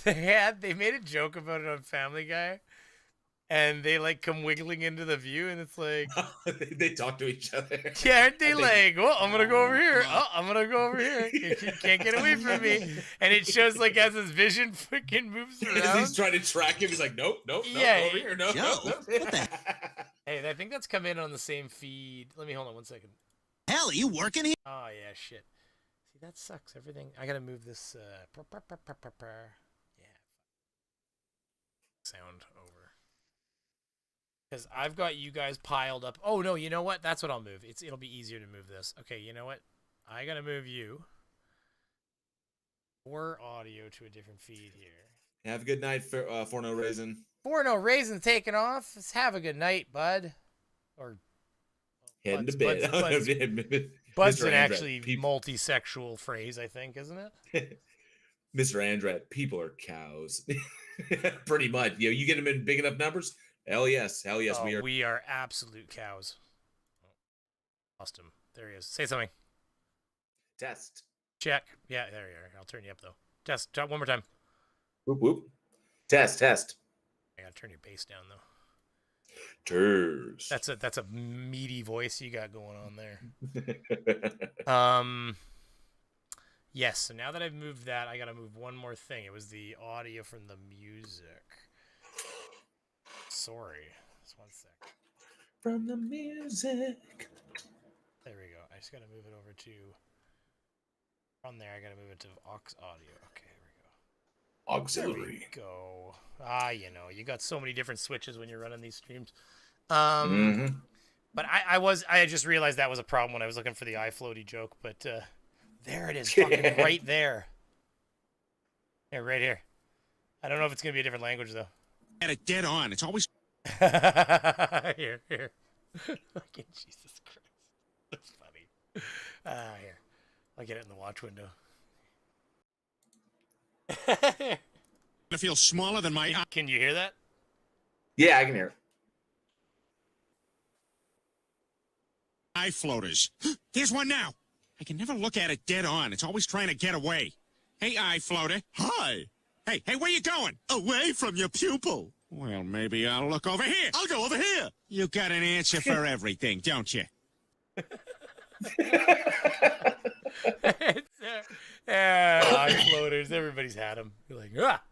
Speaker 3: made a joke about it on Family Guy, and they like come wiggling into the view, and it's like
Speaker 1: they talk to each other.
Speaker 3: Yeah, aren't they like, well, I'm gonna go over here. Oh, I'm gonna go over here. You can't get away from me. And it shows like as his vision freaking moves around.
Speaker 1: As he's trying to track him, he's like, nope,
Speaker 3: yeah,
Speaker 1: over here, no.
Speaker 4: What the
Speaker 3: Hey, I think that's come in on the same feed. Let me hold on 1 second.
Speaker 4: hell are you working here?
Speaker 3: Oh yeah, shit. See, that sucks. Everything. I gotta move this. Yeah. Sound over. Because I've got you guys piled up. Oh no, you know what? That's what I'll move. It'll be easier to move this. Okay, you know what? I gotta move you. Or audio to a different feed here.
Speaker 1: Have a good night, for no raisin.
Speaker 3: For no raisin taking off. Let's have a good night, bud. Or
Speaker 1: heading to bed.
Speaker 3: Bud's an actually multi-sexual phrase, I think, isn't it?
Speaker 1: Mr. Andrat, people are cows. Pretty much. You get them in big enough numbers? Hell yes.
Speaker 3: Oh, we are absolute cows. Oh, lost him. There he is. Say something.
Speaker 1: Test.
Speaker 3: Check. Yeah, there you are. I'll turn you up, though. Test. One more time.
Speaker 1: Whoop, whoop. Test.
Speaker 3: I gotta turn your bass down, though.
Speaker 1: Test.
Speaker 3: That's a meaty voice you got going on there. Yes, so now that I've moved that, I gotta move one more thing. It was the audio from the music. Sorry. Just 1 sec.
Speaker 1: From the music.
Speaker 3: There we go. I just gotta move it over to... From there, I gotta move it to aux audio. Okay, there we go.
Speaker 1: Auxiliary.
Speaker 3: There we go. You got so many different switches when you're running these streams. But I just realized that was a problem when I was looking for the iFloaty joke, but there it is, fucking right there. Yeah, right here. I don't know if it's gonna be a different language though.
Speaker 4: At it dead on. It's always
Speaker 3: Here. Fucking Jesus Christ. That's funny. Here. I'll get it in the watch window.
Speaker 4: gonna feel smaller than my
Speaker 3: Can you hear that?
Speaker 1: Yeah, I can hear it.
Speaker 4: eye floaters. Here's one now. I can never look at it dead on. It's always trying to get away. Hey, eye floater. Hi. Hey, where you going? Away from your pupil. Well, maybe I'll look over here. I'll go over here. You got an answer for everything, don't you?
Speaker 3: Eye floaters. Everybody's had them. You're like, ah.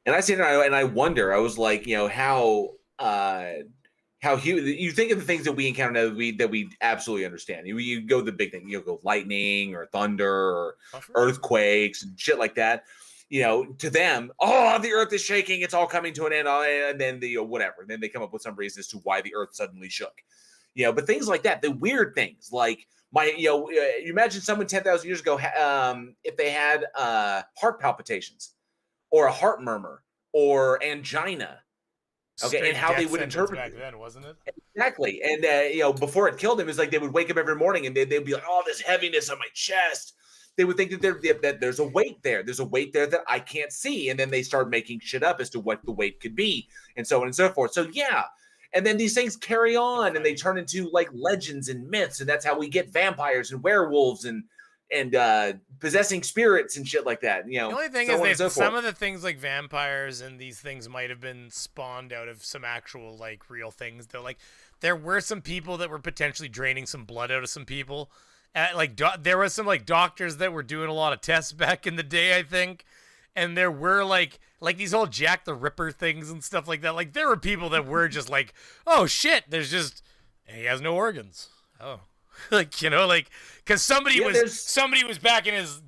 Speaker 1: And I sit there and I wonder. I was like, how you think of the things that we encounter that we absolutely understand. You go the big thing. You go lightning or thunder or earthquakes and shit like that. To them, the earth is shaking. It's all coming to an end. And then whatever. And then they come up with some reason as to why the earth suddenly shook. But things like that, the weird things like you imagine someone 10,000 years ago, if they had heart palpitations or a heart murmur or angina. Okay,
Speaker 3: Straight
Speaker 1: and how they
Speaker 3: death
Speaker 1: would
Speaker 3: sentence
Speaker 1: interpret
Speaker 3: back
Speaker 1: it.
Speaker 3: then, wasn't it?
Speaker 1: Exactly. And, before it killed him, it's like they would wake up every morning and they'd be like, oh, this heaviness on my chest. They would think that there's a weight there. There's a weight there that I can't see. And then they start making shit up as to what the weight could be and so on and so forth. So, yeah. And then these things carry on and they turn into like legends and myths. And that's how we get vampires and werewolves and possessing spirits and shit like that. You know,
Speaker 3: The only thing
Speaker 1: so on and
Speaker 3: is
Speaker 1: so
Speaker 3: some
Speaker 1: forth.
Speaker 3: of the things like vampires and these things might have been spawned out of some actual like real things. Though, like there were some people that were potentially draining some blood out of some people. There was some like doctors that were doing a lot of tests back in the day, I think. And there were like these whole Jack the Ripper things and stuff like that. Like there were people that were just like, oh shit, he has no organs. Oh. Like, you know, like because somebody was back in his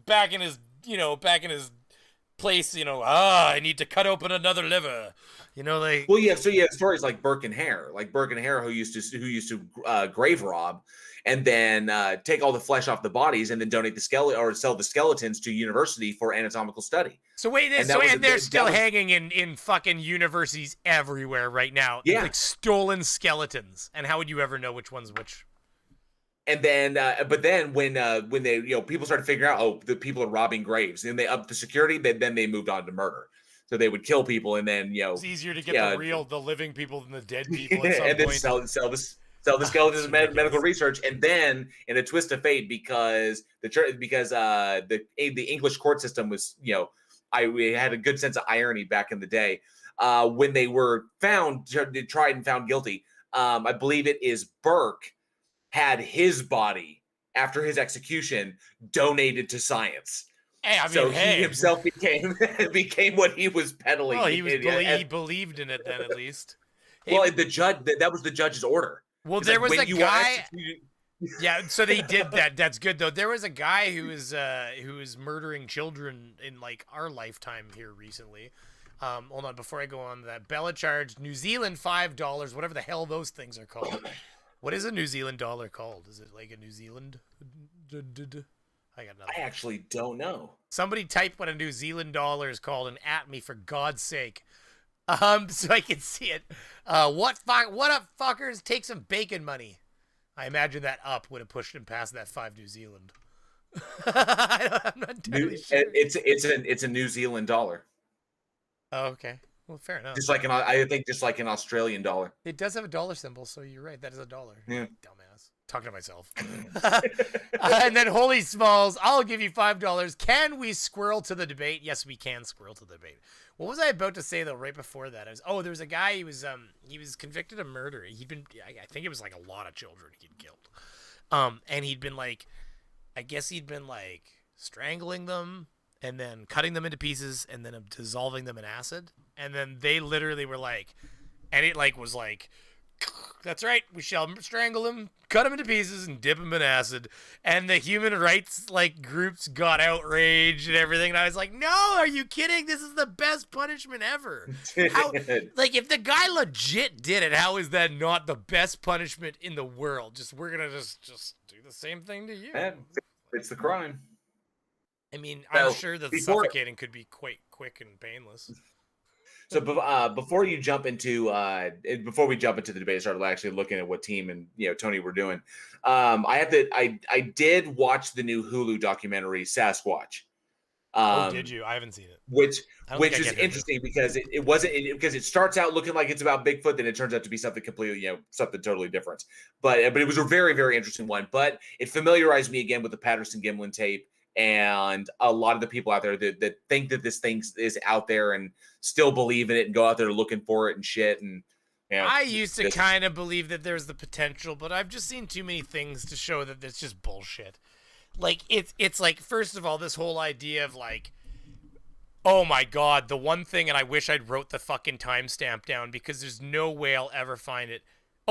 Speaker 3: place, you know, I need to cut open another liver. You know, like
Speaker 1: Well, you have stories like Burke and Hare, who used to grave rob, and then take all the flesh off the bodies, and then donate the skeleton or sell the skeletons to university for anatomical study.
Speaker 3: So wait, they're still hanging in fucking universities everywhere right now.
Speaker 1: Yeah,
Speaker 3: like stolen skeletons. And how would you ever know which one's which?
Speaker 1: And then, but then when they people started figuring out, oh, the people are robbing graves, and they upped the security, then they moved on to murder. So they would kill people, and then
Speaker 3: it's easier to get the living people than the dead people. At some
Speaker 1: and then
Speaker 3: point.
Speaker 1: sell the skeletons in medical research, and then in a twist of fate, because the English court system was we had a good sense of irony back in the day when they were tried and found guilty. I believe it is Burke had his body after his execution donated to science. He himself became what he was peddling.
Speaker 3: Well, he believed in it then, at least.
Speaker 1: Well, the judge that was the judge's order.
Speaker 3: Well, there was a guy. Yeah, so they did that. That's good though. There was a guy who was murdering children in like our lifetime here recently. Hold on, before I go on to that, Bella charged New Zealand $5, whatever the hell those things are called. What is a New Zealand dollar called? Is it like a New Zealand? I got nothing.
Speaker 1: I actually don't know.
Speaker 3: Somebody type what a New Zealand dollar is called and at me for God's sake. So I can see it. What up, fuckers? Take some bacon money. I imagine that up would have pushed him past that 5 New Zealand. I'm not entirely sure.
Speaker 1: It's a New Zealand dollar.
Speaker 3: Oh, okay. Well, fair enough.
Speaker 1: I think just like an Australian dollar.
Speaker 3: It does have a dollar symbol, so you're right. That is a dollar.
Speaker 1: Yeah.
Speaker 3: Dumbass. Talking to myself. And then Holy Smalls, I'll give you $5. Can we squirrel to the debate? Yes, we can squirrel to the debate. What was I about to say though? Right before that, there was a guy. He was convicted of murder. I think it was like a lot of children he'd killed. And he'd been like strangling them and then cutting them into pieces and then dissolving them in acid. And then they literally were like, and it like was like, that's right, we shall strangle him, cut him into pieces, and dip him in acid. And the human rights like groups got outraged and everything. And I was like, no, are you kidding? This is the best punishment ever. How, like, if the guy legit did it, how is that not the best punishment in the world? We're gonna just do the same thing to you.
Speaker 1: It's the crime.
Speaker 3: I mean, I'm sure that suffocating could be quite quick and painless.
Speaker 1: So before we jump into the debate, started actually looking at what team and Tony were doing. I did watch the new Hulu documentary Sasquatch.
Speaker 3: Did you? I haven't seen it.
Speaker 1: Which is interesting because because it starts out looking like it's about Bigfoot, then it turns out to be something completely something totally different. But it was a very, very interesting one. But it familiarized me again with the Patterson Gimlin tape. And a lot of the people out there that think that this thing is out there and still believe in it and go out there looking for it and shit. And
Speaker 3: I used to kind of believe that there's the potential, but I've just seen too many things to show that it's just bullshit. Like it's like, first of all, this whole idea of like, oh my God, the one thing, and I wish I'd wrote the fucking timestamp down because there's no way I'll ever find it.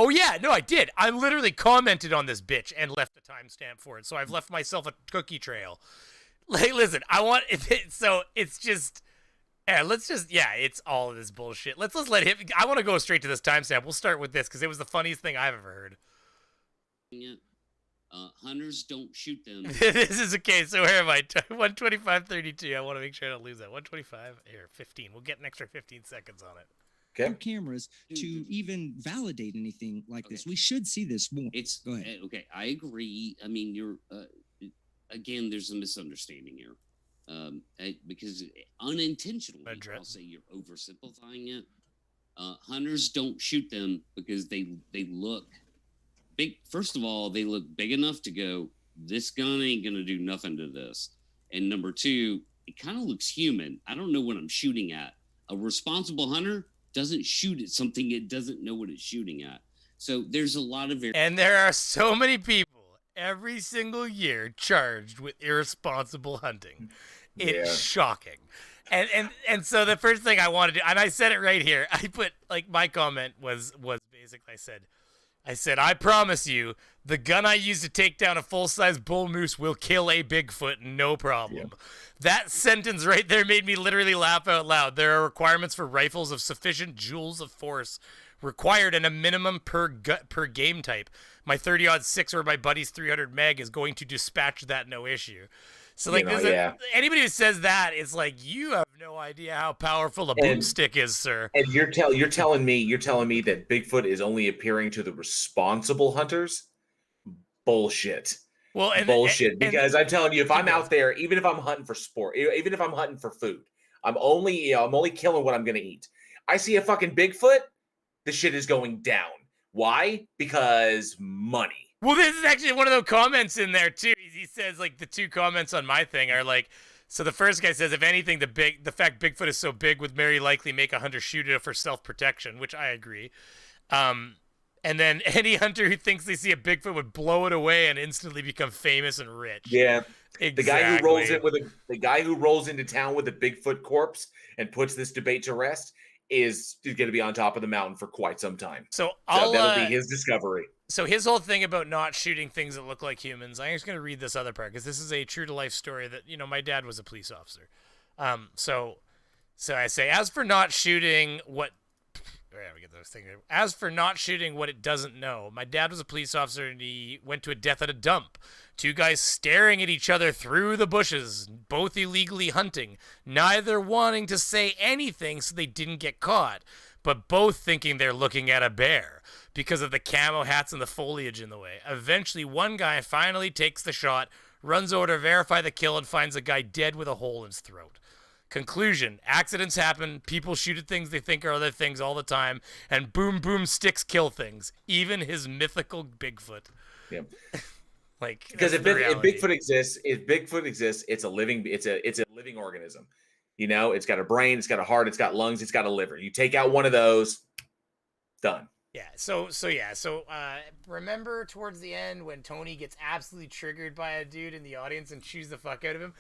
Speaker 3: Oh yeah, no, I did. I literally commented on this bitch and left a timestamp for it. So I've left myself a cookie trail. Like, listen, it's just, it's all of this bullshit. Let's let him. I want to go straight to this timestamp. We'll start with this because it was the funniest thing I've ever heard.
Speaker 5: Yeah. Hunters don't shoot them.
Speaker 3: This is okay. So where am I? 125.32. I want to make sure I don't lose that. 125 here, 15. We'll get an extra 15 seconds on it.
Speaker 1: Okay.
Speaker 6: Cameras to even validate anything like this. We should see this more.
Speaker 5: It's
Speaker 6: Go ahead.
Speaker 5: okay. I agree. I mean, you're again. There's a misunderstanding here, because unintentionally, I'll say you're oversimplifying it. Hunters don't shoot them because they look big. First of all, they look big enough to go, this gun ain't gonna do nothing to this. And number two, it kind of looks human. I don't know what I'm shooting at. A responsible hunter doesn't shoot at something it doesn't know what it's shooting at. So there's a lot of
Speaker 3: and there are so many people every single year charged with irresponsible hunting. It's shocking. And so the first thing I wanted to do, and I said it right here, I put, like, my comment was basically, I said, I promise you, the gun I use to take down a full-size bull moose will kill a Bigfoot, no problem. Yeah. That sentence right there made me literally laugh out loud. There are requirements for rifles of sufficient joules of force required and a minimum per game type. My 30-06 or my buddy's 300 meg is going to dispatch that no issue. So, like, anybody who says that is like, you have no idea how powerful a boomstick is, sir.
Speaker 1: And you're telling me that Bigfoot is only appearing to the responsible hunters? Bullshit.
Speaker 3: Well,
Speaker 1: bullshit. Because I'm telling you, if I'm out there, even if I'm hunting for sport, even if I'm hunting for food, I'm only killing what I'm gonna eat. I see a fucking Bigfoot, the shit is going down. Why? Because money.
Speaker 3: Well, this is actually one of the comments in there too. He says, like, the two comments on my thing are like, so the first guy says, if anything, the fact Bigfoot is so big would very likely make a hunter shoot it for self-protection, which I agree. And then any hunter who thinks they see a Bigfoot would blow it away and instantly become famous and rich.
Speaker 1: Yeah.
Speaker 3: Exactly.
Speaker 1: The guy who rolls into town with a Bigfoot corpse and puts this debate to rest is going to be on top of the mountain for quite some time.
Speaker 3: So
Speaker 1: that'll be his discovery.
Speaker 3: So his whole thing about not shooting things that look like humans, I'm just going to read this other part because this is a true-to-life story that, my dad was a police officer. So I say, as for not shooting what it doesn't know, my dad was a police officer and he went to a death at a dump. Two guys staring at each other through the bushes, both illegally hunting, neither wanting to say anything so they didn't get caught, but both thinking they're looking at a bear because of the camo hats and the foliage in the way. Eventually, one guy finally takes the shot, runs over to verify the kill, and finds a guy dead with a hole in his throat. Conclusion: accidents happen, people shoot at things they think are other things all the time, and boom, boom, sticks kill things, even his mythical Bigfoot.
Speaker 1: Yeah.
Speaker 3: Like,
Speaker 1: because if Bigfoot exists, it's a living organism. It's got a brain, it's got a heart, it's got lungs, it's got a liver. You take out one of those, done.
Speaker 3: Yeah. So remember towards the end when Tony gets absolutely triggered by a dude in the audience and chews the fuck out of him?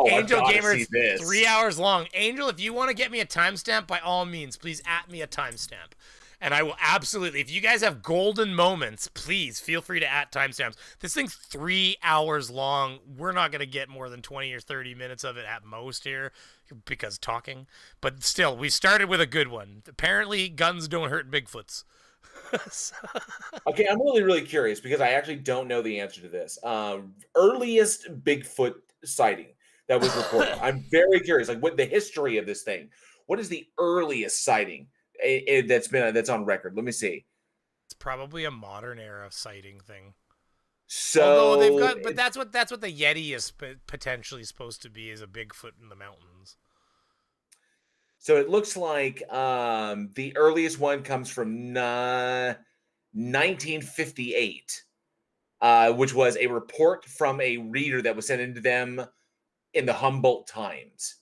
Speaker 3: Angel Gamer's 3 hours long. Angel, if you want to get me a timestamp, by all means, please at me a timestamp. And I will absolutely, if you guys have golden moments, please feel free to at timestamps. This thing's 3 hours long. We're not going to get more than 20 or 30 minutes of it at most here because talking. But still, we started with a good one. Apparently, guns don't hurt Bigfoots.
Speaker 1: Okay, I'm really, really curious because I actually don't know the answer to this. Earliest Bigfoot sighting that was reported. I'm very curious, like, what the history of this thing. What is the earliest sighting that's on record? Let me see.
Speaker 3: It's probably a modern era sighting thing.
Speaker 1: So
Speaker 3: but that's what the Yeti is potentially supposed to be, is a Bigfoot in the mountains.
Speaker 1: So it looks like the earliest one comes from 1958, which was a report from a reader that was sent into them in the Humboldt Times,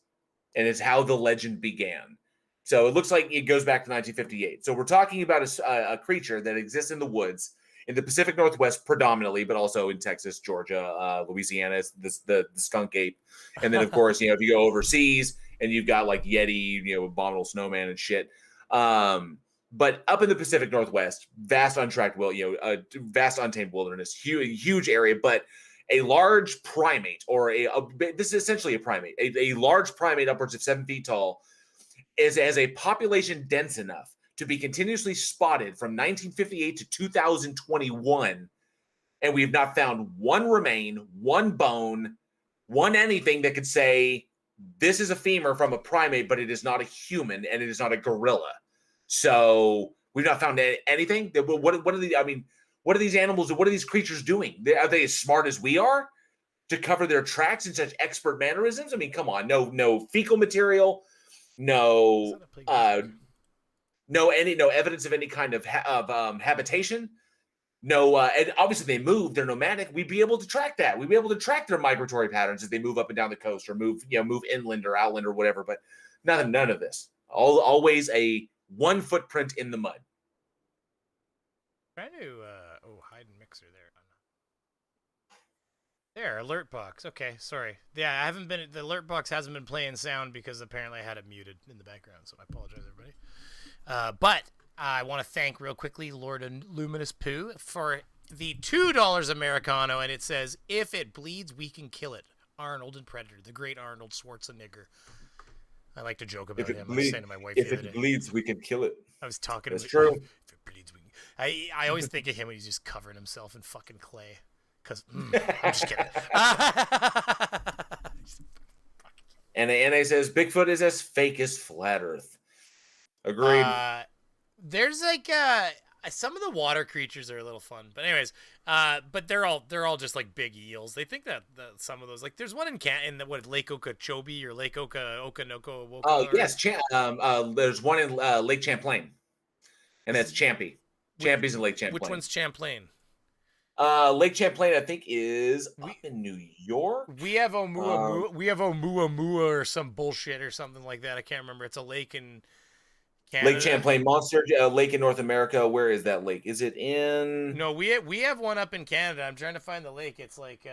Speaker 1: and it's how the legend began. So it looks like it goes back to 1958. So we're talking about a creature that exists in the woods in the Pacific Northwest predominantly, but also in Texas, Georgia, Louisiana, the skunk ape. And then, of course, if you go overseas and you've got like Yeti, abominable snowman and shit. But up in the Pacific Northwest, vast untracked, vast untamed wilderness, huge area, but a large primate, or this is essentially a primate, a large primate upwards of 7 feet tall, is as a population dense enough to be continuously spotted from 1958 to 2021 and we've not found one remain, one bone, one anything that could say this is a femur from a primate, but it is not a human and it is not a gorilla. So we've not found anything. What are the? I mean, what are these animals? What are these creatures doing? Are they as smart as we are to cover their tracks in such expert mannerisms? I mean, come on, no fecal material, no evidence of any kind of habitation. No, and obviously they move. They're nomadic. We'd be able to track that. We'd be able to track their migratory patterns as they move up and down the coast, or move inland or outland or whatever. But none of this. Always a one footprint in the mud.
Speaker 3: Trying to hide and mixer there. Alert box. Okay, sorry. Yeah, I haven't been. The alert box hasn't been playing sound because apparently I had it muted in the background. So I apologize, everybody. But I want to thank real quickly Lord Luminous Poo for the $2 Americano, and it says, "If it bleeds, we can kill it." Arnold and Predator, the great Arnold Schwarzenegger. I like to joke about him. I was saying to my wife
Speaker 1: if
Speaker 3: the other
Speaker 1: it
Speaker 3: day.
Speaker 1: bleeds, we can kill it.
Speaker 3: I was talking.
Speaker 1: That's true.
Speaker 3: If it bleeds, we can... I always think of him when he's just covering himself in fucking clay. Cause I'm just kidding.
Speaker 1: And NA says Bigfoot is as fake as flat Earth. Agreed.
Speaker 3: There's like some of the water creatures are a little fun, but anyways, but they're all just like big eels. They think that some of those, like there's one in Lake Okeechobee or Lake Okanoko.
Speaker 1: Oh yes, there's one in Lake Champlain, and that's Champy. Champy's in Lake Champlain.
Speaker 3: Which one's Champlain?
Speaker 1: Lake Champlain, I think, is up in New York.
Speaker 3: We have Oumuamua or some bullshit or something like that. I can't remember. It's a lake in Canada.
Speaker 1: Lake Champlain, Monster Lake in North America. Where is that lake? Is it in?
Speaker 3: No, we have one up in Canada. I'm trying to find the lake. It's like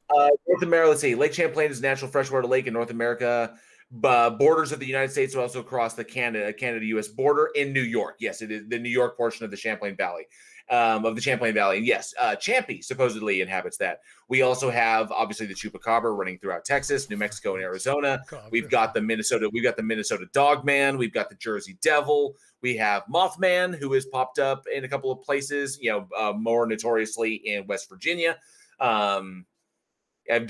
Speaker 1: North America. Let's see. Lake Champlain is a natural freshwater lake in North America. Borders of the United States will also cross the Canada-U.S. border in New York. Yes, it is the New York portion of the Champlain Valley. Of the Champlain Valley. And yes, Champy supposedly inhabits that. We also have obviously the Chupacabra running throughout Texas, New Mexico, and Arizona. We've got the Minnesota Dogman. We've got the Jersey Devil. We have Mothman, who has popped up in a couple of places, more notoriously in West Virginia. And, of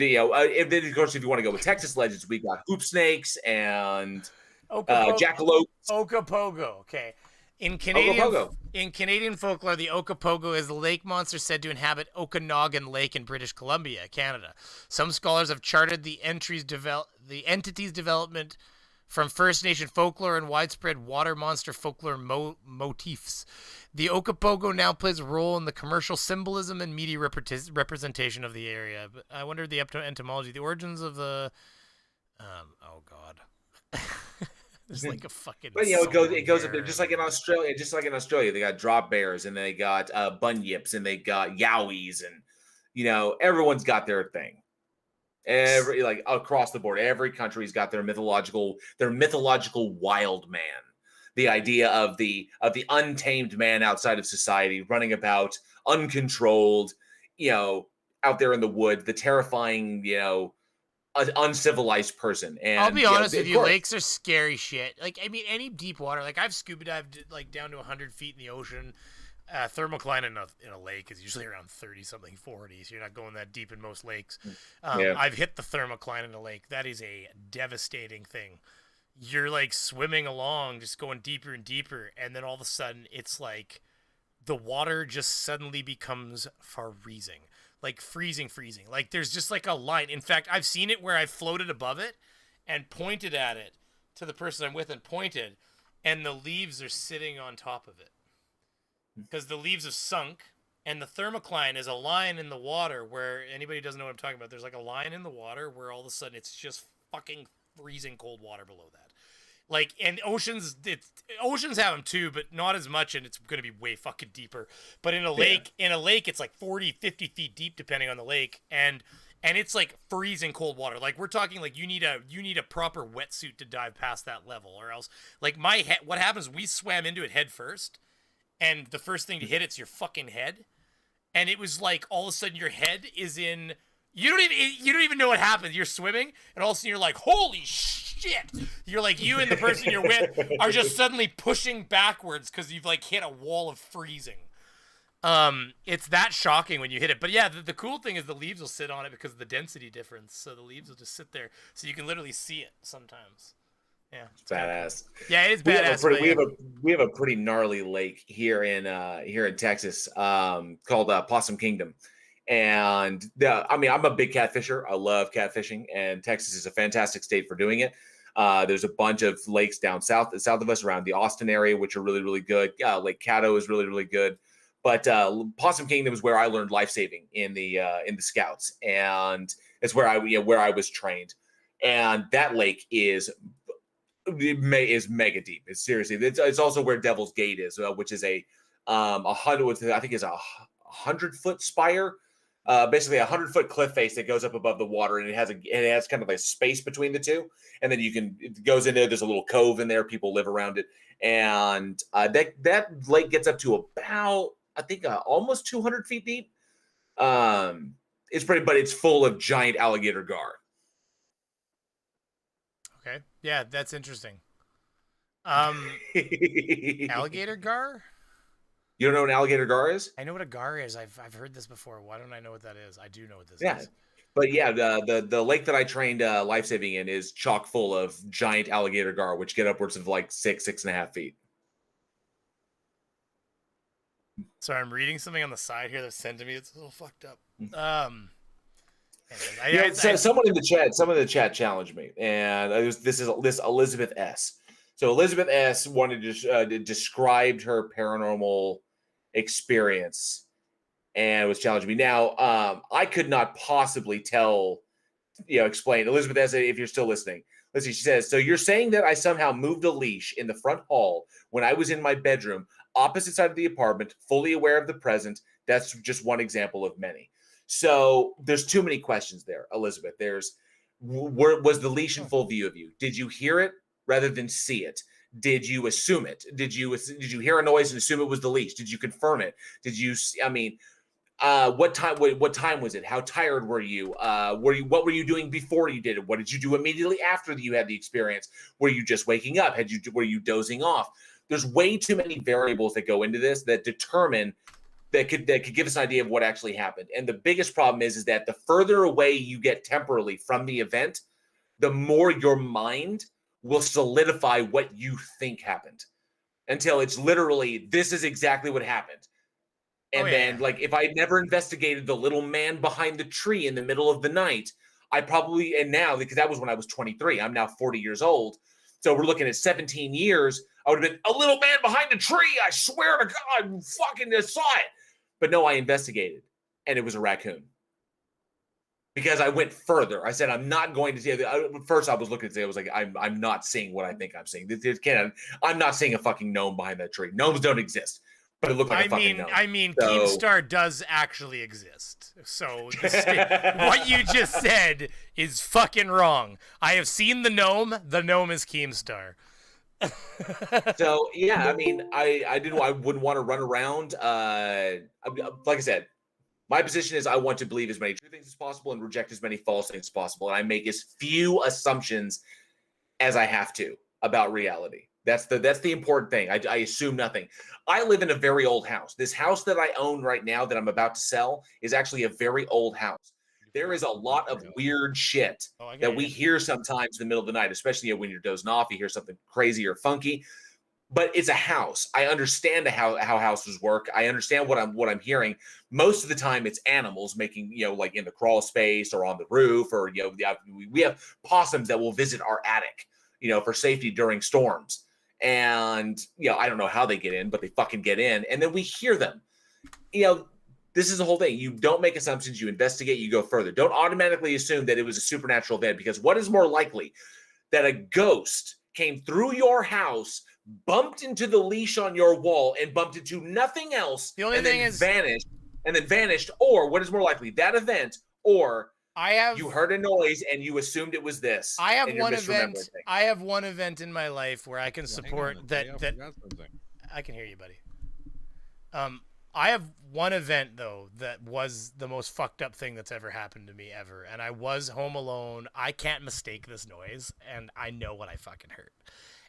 Speaker 1: course, if you want to go with Texas legends, we got hoop snakes and jackalopes.
Speaker 3: Okapogo. Okay. In Canadian folklore, the Okapogo is the lake monster said to inhabit Okanagan Lake in British Columbia, Canada. Some scholars have charted the entity's development from First Nation folklore and widespread water monster folklore motifs. The Okapogo now plays a role in the commercial symbolism and media representation of the area. But I wonder the entomology, the origins of the... oh, God. There's like a fucking.
Speaker 1: But it goes up there just like in Australia. They got drop bears and they got bunyips and they got yowies and everyone's got their thing. Like across the board, every country's got their mythological wild man. The idea of the untamed man outside of society, running about uncontrolled, out there in the woods, the terrifying, uncivilized person. And
Speaker 3: I'll be honest with you, lakes are scary shit. Like, I mean, any deep water, like I've scuba dived like down to 100 feet in the ocean. Thermocline in a lake is usually around 30 something 40, so you're not going that deep in most lakes. I've hit the thermocline in a lake. That is a devastating thing. You're like swimming along, just going deeper and deeper, and then all of a sudden it's like the water just suddenly becomes freezing. Like freezing. Like there's just like a line. In fact, I've seen it where I've floated above it and pointed at it to the person I'm with and pointed, and the leaves are sitting on top of it. Because the leaves have sunk, and the thermocline is a line in the water where anybody doesn't know what I'm talking about. There's like a line in the water where all of a sudden it's just fucking freezing cold water below that. Like, and oceans have them too, but not as much, and it's going to be way fucking deeper. But in a lake, it's like 40, 50 feet deep, depending on the lake, and it's like freezing cold water. Like, we're talking like you need a proper wetsuit to dive past that level, or else, like what happens? We swam into it head first, and the first thing to hit it's your fucking head, and it was like all of a sudden your head is in. You don't even know what happened. You're swimming, and all of a sudden you're like, holy shit! You're like, you and the person you're with are just suddenly pushing backwards because you've like hit a wall of freezing. It's that shocking when you hit it. But yeah, the cool thing is the leaves will sit on it because of the density difference. So the leaves will just sit there, so you can literally see it sometimes. Yeah,
Speaker 1: it's badass.
Speaker 3: Yeah, it is badass.
Speaker 1: We have a pretty gnarly lake here in Texas, called Possum Kingdom, and I'm a big catfisher. I love catfishing, and Texas is a fantastic state for doing it. There's a bunch of lakes down south of us around the Austin area, which are really, really good. Lake Caddo is really, really good. But Possum Kingdom is where I learned life saving in the Scouts, and it's where I was trained. And that lake is mega deep. It's seriously. It's also where Devil's Gate is, which is a 100-foot spire. Basically a 100-foot cliff face that goes up above the water, and it has kind of a space between the two, and then it goes in there. There's a little cove in there. People live around it, and that lake gets up to about, I think, almost 200 feet deep. It's pretty, but it's full of giant alligator gar.
Speaker 3: Okay, yeah, that's interesting. Alligator gar?
Speaker 1: You don't know what an alligator gar is?
Speaker 3: I know what a gar is. I've heard this before. Why don't I know what that is? I do know what this is.
Speaker 1: But yeah, the lake that I trained lifesaving in is chock full of giant alligator gar, which get upwards of like 6.5 feet.
Speaker 3: Sorry, I'm reading something on the side here that's sent to me. It's a little fucked up.
Speaker 1: Someone in the chat challenged me, and this Elizabeth S. So Elizabeth S. wanted to describe her paranormal experience and was challenging me. Now, I could not possibly explain. Elizabeth S., if you're still listening, let's see. She says, so you're saying that I somehow moved a leash in the front hall when I was in my bedroom, opposite side of the apartment, fully aware of the present. That's just one example of many. So there's too many questions there, Elizabeth. Was the leash in full view of you? Did you hear it rather than see it? Did you assume it? Did you hear a noise and assume it was the leash? Did you confirm it? What time was it? How tired were you? What were you doing before you did it? What did you do immediately after you had the experience? Were you just waking up? Were you dozing off? There's way too many variables that go into this that determine that could give us an idea of what actually happened. And the biggest problem is that the further away you get temporally from the event, the more your mind will solidify what you think happened, until it's literally, this is exactly what happened. And then, like, if I never investigated the little man behind the tree in the middle of the night, now, because that was when I was 23, I'm now 40 years old. So we're looking at 17 years. I would have been a little man behind the tree. I swear to God, I fucking saw it. But no, I investigated, and it was a raccoon. Because I went further. I said, I'm not going to see it. First, I was looking at it. I was like, I'm not seeing what I think I'm seeing. I'm not seeing a fucking gnome behind that tree. Gnomes don't exist. But it looked like a fucking gnome.
Speaker 3: Keemstar does actually exist. So what you just said is fucking wrong. I have seen the gnome. The gnome is Keemstar.
Speaker 1: So yeah, I wouldn't want to run around. Like I said, my position is I want to believe as many true things as possible and reject as many false things as possible, and I make as few assumptions as I have to about reality. That's the important thing. I assume nothing. I live in a very old house. This house that I own right now that I'm about to sell is actually a very old house. There is a lot of weird shit that we hear sometimes in the middle of the night, especially when you're dozing off, you hear something crazy or funky. But it's a house. I understand how houses work. I understand what I'm hearing. Most of the time, it's animals making, like in the crawl space or on the roof, or we have possums that will visit our attic, for safety during storms. And I don't know how they get in, but they fucking get in, and then we hear them. This is the whole thing. You don't make assumptions. You investigate. You go further. Don't automatically assume that it was a supernatural event, because what is more likely? That a ghost came through your house, bumped into the leash on your wall, and bumped into nothing else, vanished. Or what is more likely? That event, or you heard a noise and you assumed it was this.
Speaker 3: I have one event in my life where I can support that. I can hear you, buddy. I have one event, though, that was the most fucked up thing that's ever happened to me ever. And I was home alone. I can't mistake this noise, and I know what I fucking heard.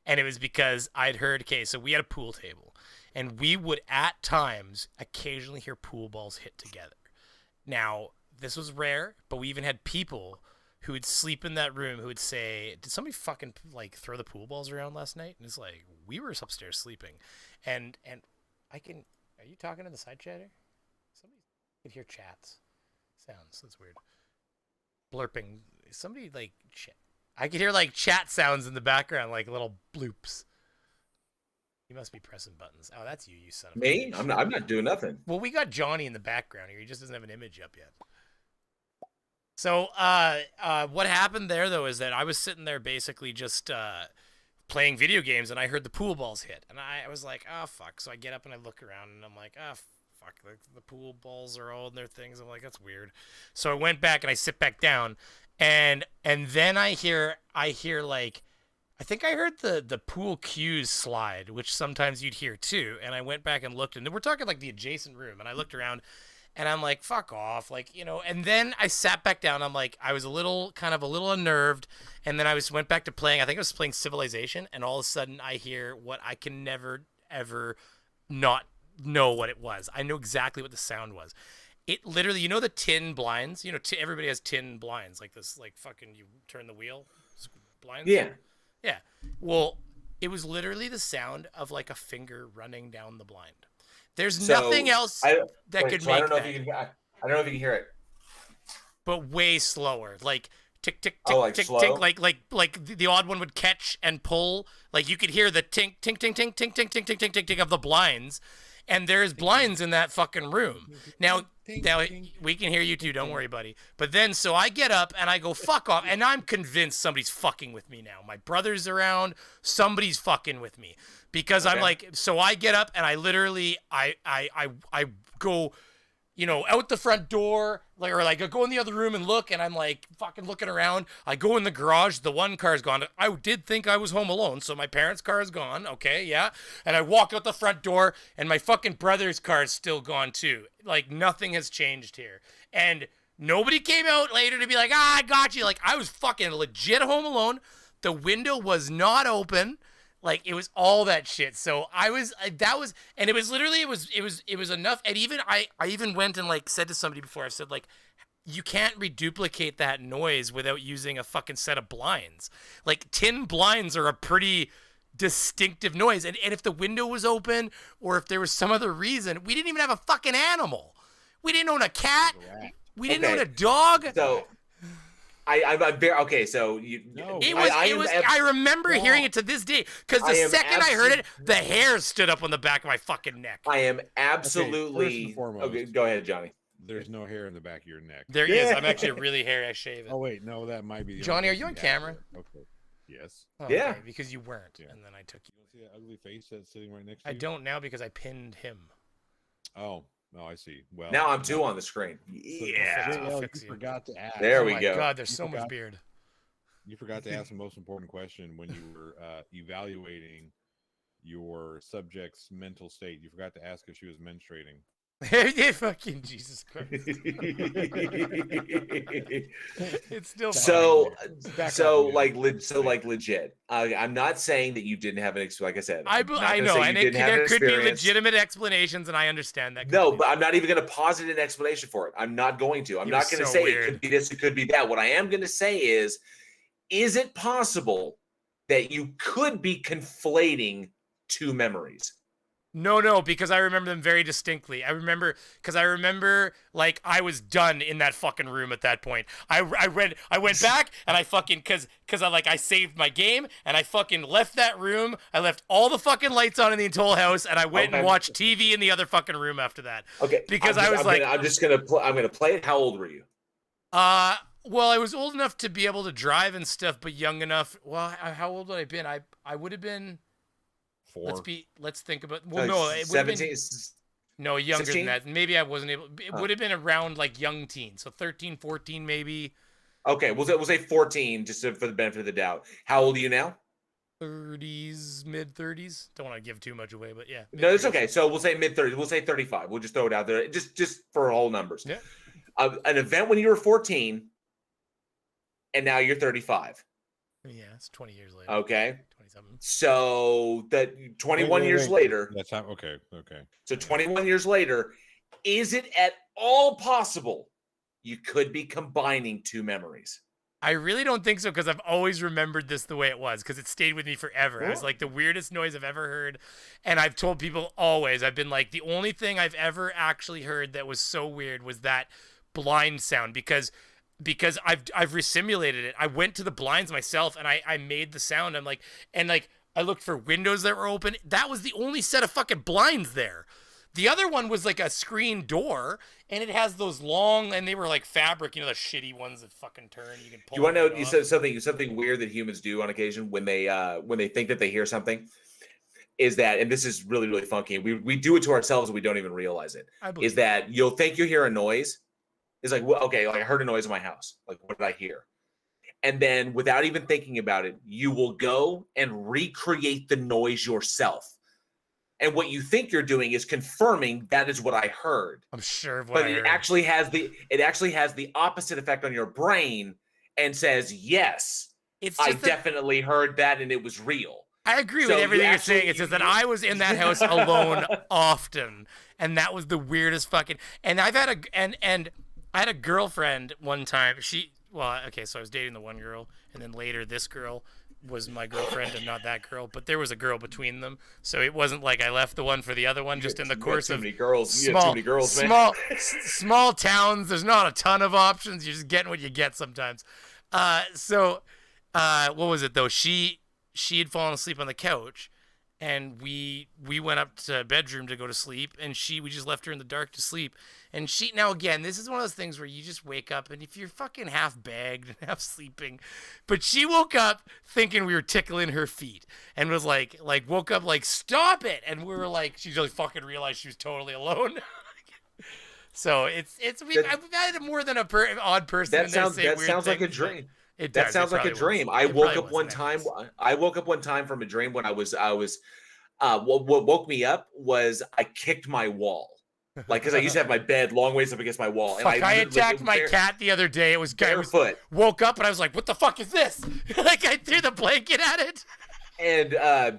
Speaker 3: And it was because I'd heard, so we had a pool table. and we would at times occasionally hear pool balls hit together. Now, this was rare, but we even had people who would sleep in that room who would say, did somebody fucking like throw the pool balls around last night? And it's like, we were upstairs sleeping. And I can, are you talking to the side chatter? Somebody could hear chats. Sounds, that's weird. Blurping. Somebody like, I could hear like chat sounds in the background, like little bloops. You must be pressing buttons. Oh, that's you, you son of a
Speaker 1: Me?
Speaker 3: bitch.
Speaker 1: I'm not doing nothing.
Speaker 3: Well, we got Johnny in the background here. He just doesn't have an image up yet. So, what happened there, though, is that I was sitting there basically just playing video games, and I heard the pool balls hit. And I was like, oh, fuck. So I get up and I look around, and I'm like, oh, fuck. The pool balls are all in their things. I'm like, that's weird. So I went back, and I sit back down, and then I hear like, I think I heard the pool cues slide, which sometimes you'd hear too. And I went back and looked, and we're talking like the adjacent room. And I looked around, and I'm like, fuck off, like, you know. And then I sat back down. I'm like, I was a little unnerved. And then I went back to playing. I think I was playing Civilization, and all of a sudden I hear what I can never ever not know what it was. I know exactly what the sound was. It literally, you know, the tin blinds. You know, everybody has tin blinds like this, like fucking you turn the wheel blinds.
Speaker 1: Yeah.
Speaker 3: Yeah. Well, it was literally the sound of like a finger running down the blind. There's nothing else that could make
Speaker 1: I don't know
Speaker 3: that.
Speaker 1: if you can. I don't know if you can hear it.
Speaker 3: But way slower, like tick tick tick
Speaker 1: like
Speaker 3: tick
Speaker 1: slow?
Speaker 3: tick, like the odd one would catch and pull. Like you could hear the tink tink tink tink tink tink tink tink tink tink tink of the blinds, and there's blinds in that fucking room. Now we can hear you too. Don't worry, buddy. But then so I get up and I go fuck off, and I'm convinced somebody's fucking with me now. My brother's around. Somebody's fucking with me because I'm like. So I get up and I literally I go, you know, out the front door, like, or like I go in the other room and look, and I'm like fucking looking around. I go in the garage, the one car's gone. I did think I was home alone, so my parents' car is gone. Okay, yeah. And I walk out the front door, and my fucking brother's car is still gone too. Like nothing has changed here. And nobody came out later to be like, I got you. Like I was fucking legit home alone. The window was not open. Like it was all that shit. So I was, and it was literally, it was enough. And even I even went and like said to somebody before, I said like, you can't reduplicate that noise without using a fucking set of blinds. Like tin blinds are a pretty distinctive noise. And if the window was open or if there was some other reason, we didn't even have a fucking animal. We didn't own a cat. We didn't own a dog.
Speaker 1: So I'm very okay. So you,
Speaker 3: I remember hearing it to this day because the second I heard it, the hair stood up on the back of my fucking neck.
Speaker 1: I am absolutely.
Speaker 7: First and foremost,
Speaker 1: okay, go ahead, Johnny.
Speaker 7: There's no hair in the back of your neck.
Speaker 3: There is. I'm actually really hairy. I shave it.
Speaker 7: Oh wait, no, that might be.
Speaker 3: Johnny, are you on camera?
Speaker 7: Okay. Yes.
Speaker 3: Oh,
Speaker 1: Yeah.
Speaker 3: okay, because you weren't, and then I took you.
Speaker 7: You don't see that ugly face that's sitting right next to
Speaker 3: I
Speaker 7: you?
Speaker 3: don't now because I pinned him.
Speaker 7: Oh, no, I see. Well,
Speaker 1: Now I'm two on the screen.
Speaker 7: So-
Speaker 1: Yeah.
Speaker 7: JL,
Speaker 3: I'll
Speaker 7: you
Speaker 3: fix you.
Speaker 7: forgot to ask.
Speaker 1: There
Speaker 3: Oh
Speaker 1: we
Speaker 3: my
Speaker 1: go.
Speaker 3: God, there's
Speaker 7: You
Speaker 3: so much
Speaker 7: forgot-
Speaker 3: beard.
Speaker 7: You forgot to ask the most important question when you were evaluating your subject's mental state. You forgot to ask if she was menstruating.
Speaker 3: Fucking Jesus Christ. It's still
Speaker 1: So
Speaker 7: Back
Speaker 1: so
Speaker 7: up
Speaker 1: like
Speaker 7: again.
Speaker 1: legit. I'm not saying that you didn't have an experience. Like I said,
Speaker 3: I
Speaker 1: I'm not
Speaker 3: know,
Speaker 1: gonna say
Speaker 3: and
Speaker 1: you didn't have
Speaker 3: there
Speaker 1: an
Speaker 3: could be
Speaker 1: experience.
Speaker 3: legitimate explanations, and I understand that.
Speaker 1: No,
Speaker 3: completely.
Speaker 1: but I'm not even going to posit an explanation for it. I'm not going to. I'm
Speaker 3: You're
Speaker 1: not going to
Speaker 3: so
Speaker 1: say
Speaker 3: weird.
Speaker 1: it could be this, it could be that. What I am going to say is it possible that you could be conflating two memories?
Speaker 3: No, because I remember them very distinctly. I remember like I was done in that fucking room at that point. I went back and I fucking cause I saved my game and I fucking left that room. I left all the fucking lights on in the whole house and I went and watched TV in the other fucking room after that.
Speaker 1: Okay,
Speaker 3: Because
Speaker 1: I'm gonna play it. How old were you?
Speaker 3: Well, I was old enough to be able to drive and stuff, but young enough. Well, how old would I have been? I would have been.
Speaker 7: 4.
Speaker 3: Let's think about. Well, no, it would have
Speaker 1: 17.
Speaker 3: been. No, younger
Speaker 1: 16?
Speaker 3: than that. Maybe I wasn't able. It would have been around like young teen, so 13, 14 maybe.
Speaker 1: Okay, we'll say 14, just for the benefit of the doubt. How old are you now?
Speaker 3: 30s, mid 30s. Don't want to give too much away, but yeah.
Speaker 1: No, it's okay. So we'll say mid 30s. We'll say 35. We'll just throw it out there, just for whole numbers.
Speaker 3: Yeah.
Speaker 1: An event when you were 14, and now you're 35.
Speaker 3: Yeah, it's 20 years later.
Speaker 1: Okay.
Speaker 3: 20-something.
Speaker 1: So that 21 years later.
Speaker 7: That's time. Okay. Okay.
Speaker 1: So 21 years later, is it at all possible you could be combining two memories?
Speaker 3: I really don't think so, because I've always remembered this the way it was, because it stayed with me forever. I was like, the weirdest noise I've ever heard. And I've told people always, I've been like, the only thing I've ever actually heard that was so weird was that blind sound, because I've resimulated it. I went to the blinds myself and I made the sound. I'm like, and like, I looked for windows that were open. That was the only set of fucking blinds there. The other one was like a screen door, and it has those long, and they were like fabric, you know, the shitty ones that fucking turn. You can pull.
Speaker 1: You want to know? You said something weird that humans do on occasion when they think that they hear something. Is that, and this is really, really funky, and we do it to ourselves and we don't even realize it. Is that you'll think you hear a noise. It's like, well, okay, like I heard a noise in my house. Like, what did I hear? And then without even thinking about it, you will go and recreate the noise yourself. And what you think you're doing is confirming that is what I heard.
Speaker 3: I'm sure of what
Speaker 1: but
Speaker 3: I
Speaker 1: it
Speaker 3: heard.
Speaker 1: actually has the opposite effect on your brain and says, yes, I definitely heard that and it was real.
Speaker 3: I agree with everything you're saying. It's just that I was in that house alone often, and that was the weirdest fucking. And I've had and I had a girlfriend one time. So I was dating the one girl, and then later this girl was my girlfriend and not that girl, but there was a girl between them, so it wasn't like I left the one for the other one. Just in the course of small towns, there's not a ton of options. You're just getting what you get sometimes. What was it though? She had fallen asleep on the couch, and we went up to bedroom to go to sleep, and we just left her in the dark to sleep. And now again, this is one of those things where you just wake up, and if you're fucking half bagged and half sleeping, but she woke up thinking we were tickling her feet, and was like woke up like, stop it, and we were like, she really fucking realized she was totally alone. So we've had more than odd person.
Speaker 1: That sounds like a dream. That sounds like a dream. I woke up one time from a dream when I was what woke me up was I kicked my wall. Like, because I used to have my bed long ways up against my wall. And
Speaker 3: I attacked my cat the other day. It was
Speaker 1: barefoot.
Speaker 3: Woke up and I was like, what the fuck is this? Like, I threw the blanket at it.
Speaker 1: And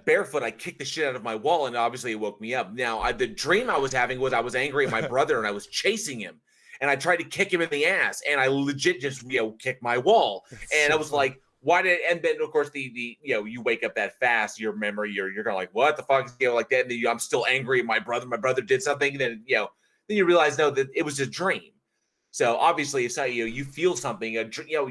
Speaker 1: barefoot, I kicked the shit out of my wall, and obviously it woke me up. Now, the dream I was having was I was angry at my brother, and I was chasing him. And I tried to kick him in the ass, and I legit just kicked my wall. And I was like, why did? And then of course you wake up that fast, your memory, you're kind of like, what the fuck, like that. And then I'm still angry at my brother. My brother did something. And then then you realize no, that it was a dream. So obviously, if you feel something,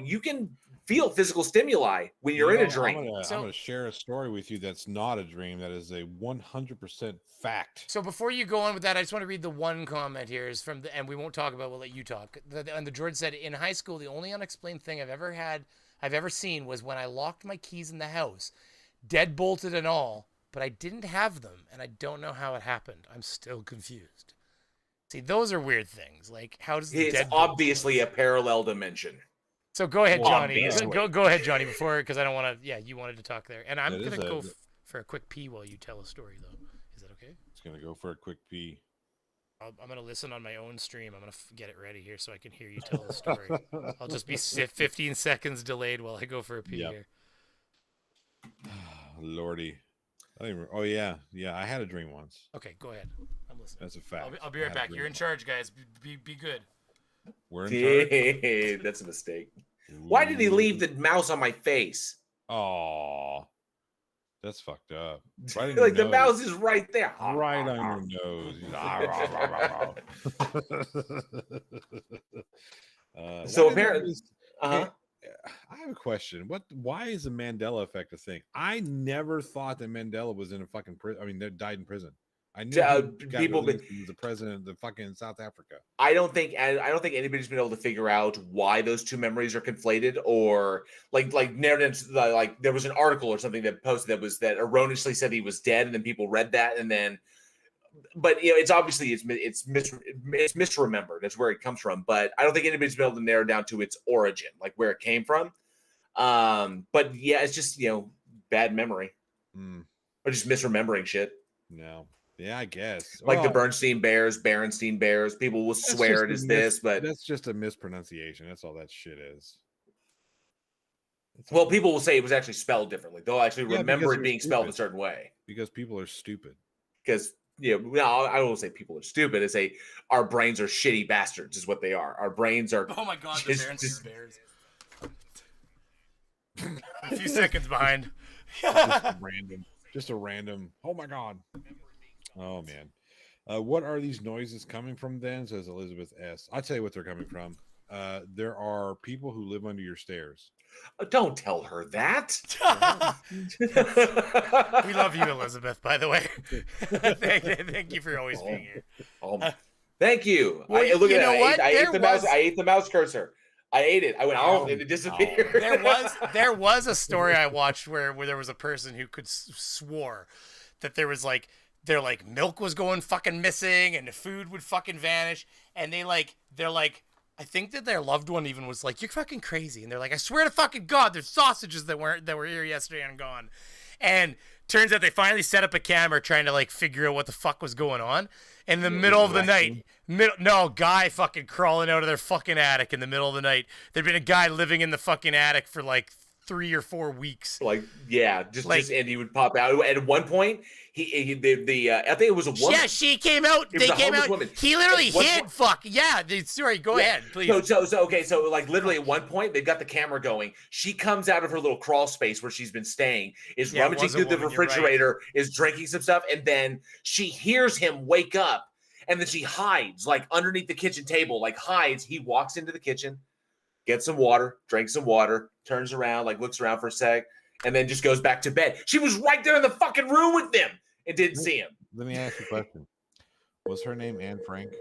Speaker 1: you can feel physical stimuli when you're in a dream.
Speaker 7: I'm gonna share a story with you that's not a dream. That is a 100% fact.
Speaker 3: So before you go on with that, I just want to read the one comment here. Is from and we won't talk about. We'll let you talk. And the George said, in high school, the only unexplained thing I've ever seen was when I locked my keys in the house, dead bolted and all, but I didn't have them, and I don't know how it happened. I'm still confused. See, those are weird things. Like, how does
Speaker 1: it's obviously a parallel dimension.
Speaker 3: So go ahead, Johnny. Go ahead, Johnny. Because I don't want to. Yeah, you wanted to talk there, and I'm gonna go for a quick pee while you tell a story, though. Is that okay?
Speaker 7: It's gonna go for a quick pee.
Speaker 3: I'm gonna listen on my own stream. I'm gonna get it ready here so I can hear you tell the story. I'll just be 15 seconds delayed while I go for a pee here.
Speaker 7: Lordy. Oh yeah. I had a dream once.
Speaker 3: Okay, go ahead. I'm listening.
Speaker 7: That's a fact.
Speaker 3: I'll be right back. You're in charge, guys. Be good.
Speaker 7: We're in charge.
Speaker 1: That's a mistake. Why did he leave the mouse on my face?
Speaker 7: Oh, that's fucked up. Right
Speaker 1: like the mouse is right there.
Speaker 7: Right on your nose.
Speaker 1: So apparently,
Speaker 7: I have a question. Why is the Mandela effect a thing? I never thought that Mandela was in a fucking prison. I mean, they died in prison. I knew people was the president of fucking South Africa.
Speaker 1: I don't think anybody's been able to figure out why those two memories are conflated, or like narratives. Like there was an article or something that posted that erroneously said he was dead, and then people read that, and then. But it's obviously it's misremembered. That's where it comes from. But I don't think anybody's been able to narrow down to its origin, like where it came from. But yeah, it's just bad memory, or just misremembering shit.
Speaker 7: No. Yeah, I guess.
Speaker 1: Like the Bernstein Bears, Berenstein Bears. People will swear it is this, but
Speaker 7: that's just a mispronunciation. That's all that shit is.
Speaker 1: Well, people will say it was actually spelled differently. They'll actually remember it being spelled a certain way.
Speaker 7: Because people are stupid.
Speaker 1: Because no, I won't say people are stupid. I say our brains are shitty bastards. Is what they are. Our brains are.
Speaker 3: Oh my god, the Bears. A few seconds behind.
Speaker 7: Just a random. Oh my god. Oh man. What are these noises coming from then? Says Elizabeth S. I'll tell you what they're coming from. There are people who live under your stairs.
Speaker 1: Don't tell her that.
Speaker 3: We love you, Elizabeth, by the way. thank you for always being here.
Speaker 1: Thank you.
Speaker 3: Well,
Speaker 1: look at
Speaker 3: that.
Speaker 1: What? I ate the mouse cursor. I ate it. I went, and it disappeared.
Speaker 3: There was a story I watched where there was a person who could swore that there was their milk was going fucking missing and the food would fucking vanish, and they're like I think that their loved one even was like, "You're fucking crazy," and they're like, "I swear to fucking God, there's sausages that were here yesterday and gone," and turns out they finally set up a camera trying to figure out what the fuck was going on. In the middle of the night, guy fucking crawling out of their fucking attic in the middle of the night. There'd been a guy living in the fucking attic for 3 or 4 weeks.
Speaker 1: Just and he would pop out. At one point, I think it was a woman.
Speaker 3: Yeah, she came out. They came out. Woman. He literally hid. Sorry, go ahead, please.
Speaker 1: So literally at one point they've got the camera going. She comes out of her little crawl space where she's been staying, is rummaging through the refrigerator, is drinking some stuff, and then she hears him wake up, and then she hides underneath the kitchen table, hides. He walks into the kitchen, gets some water, drinks some water, turns around, looks around for a sec, and then just goes back to bed. She was right there in the fucking room with them and didn't see him.
Speaker 7: Let me ask you a question. Was her name Anne Frank?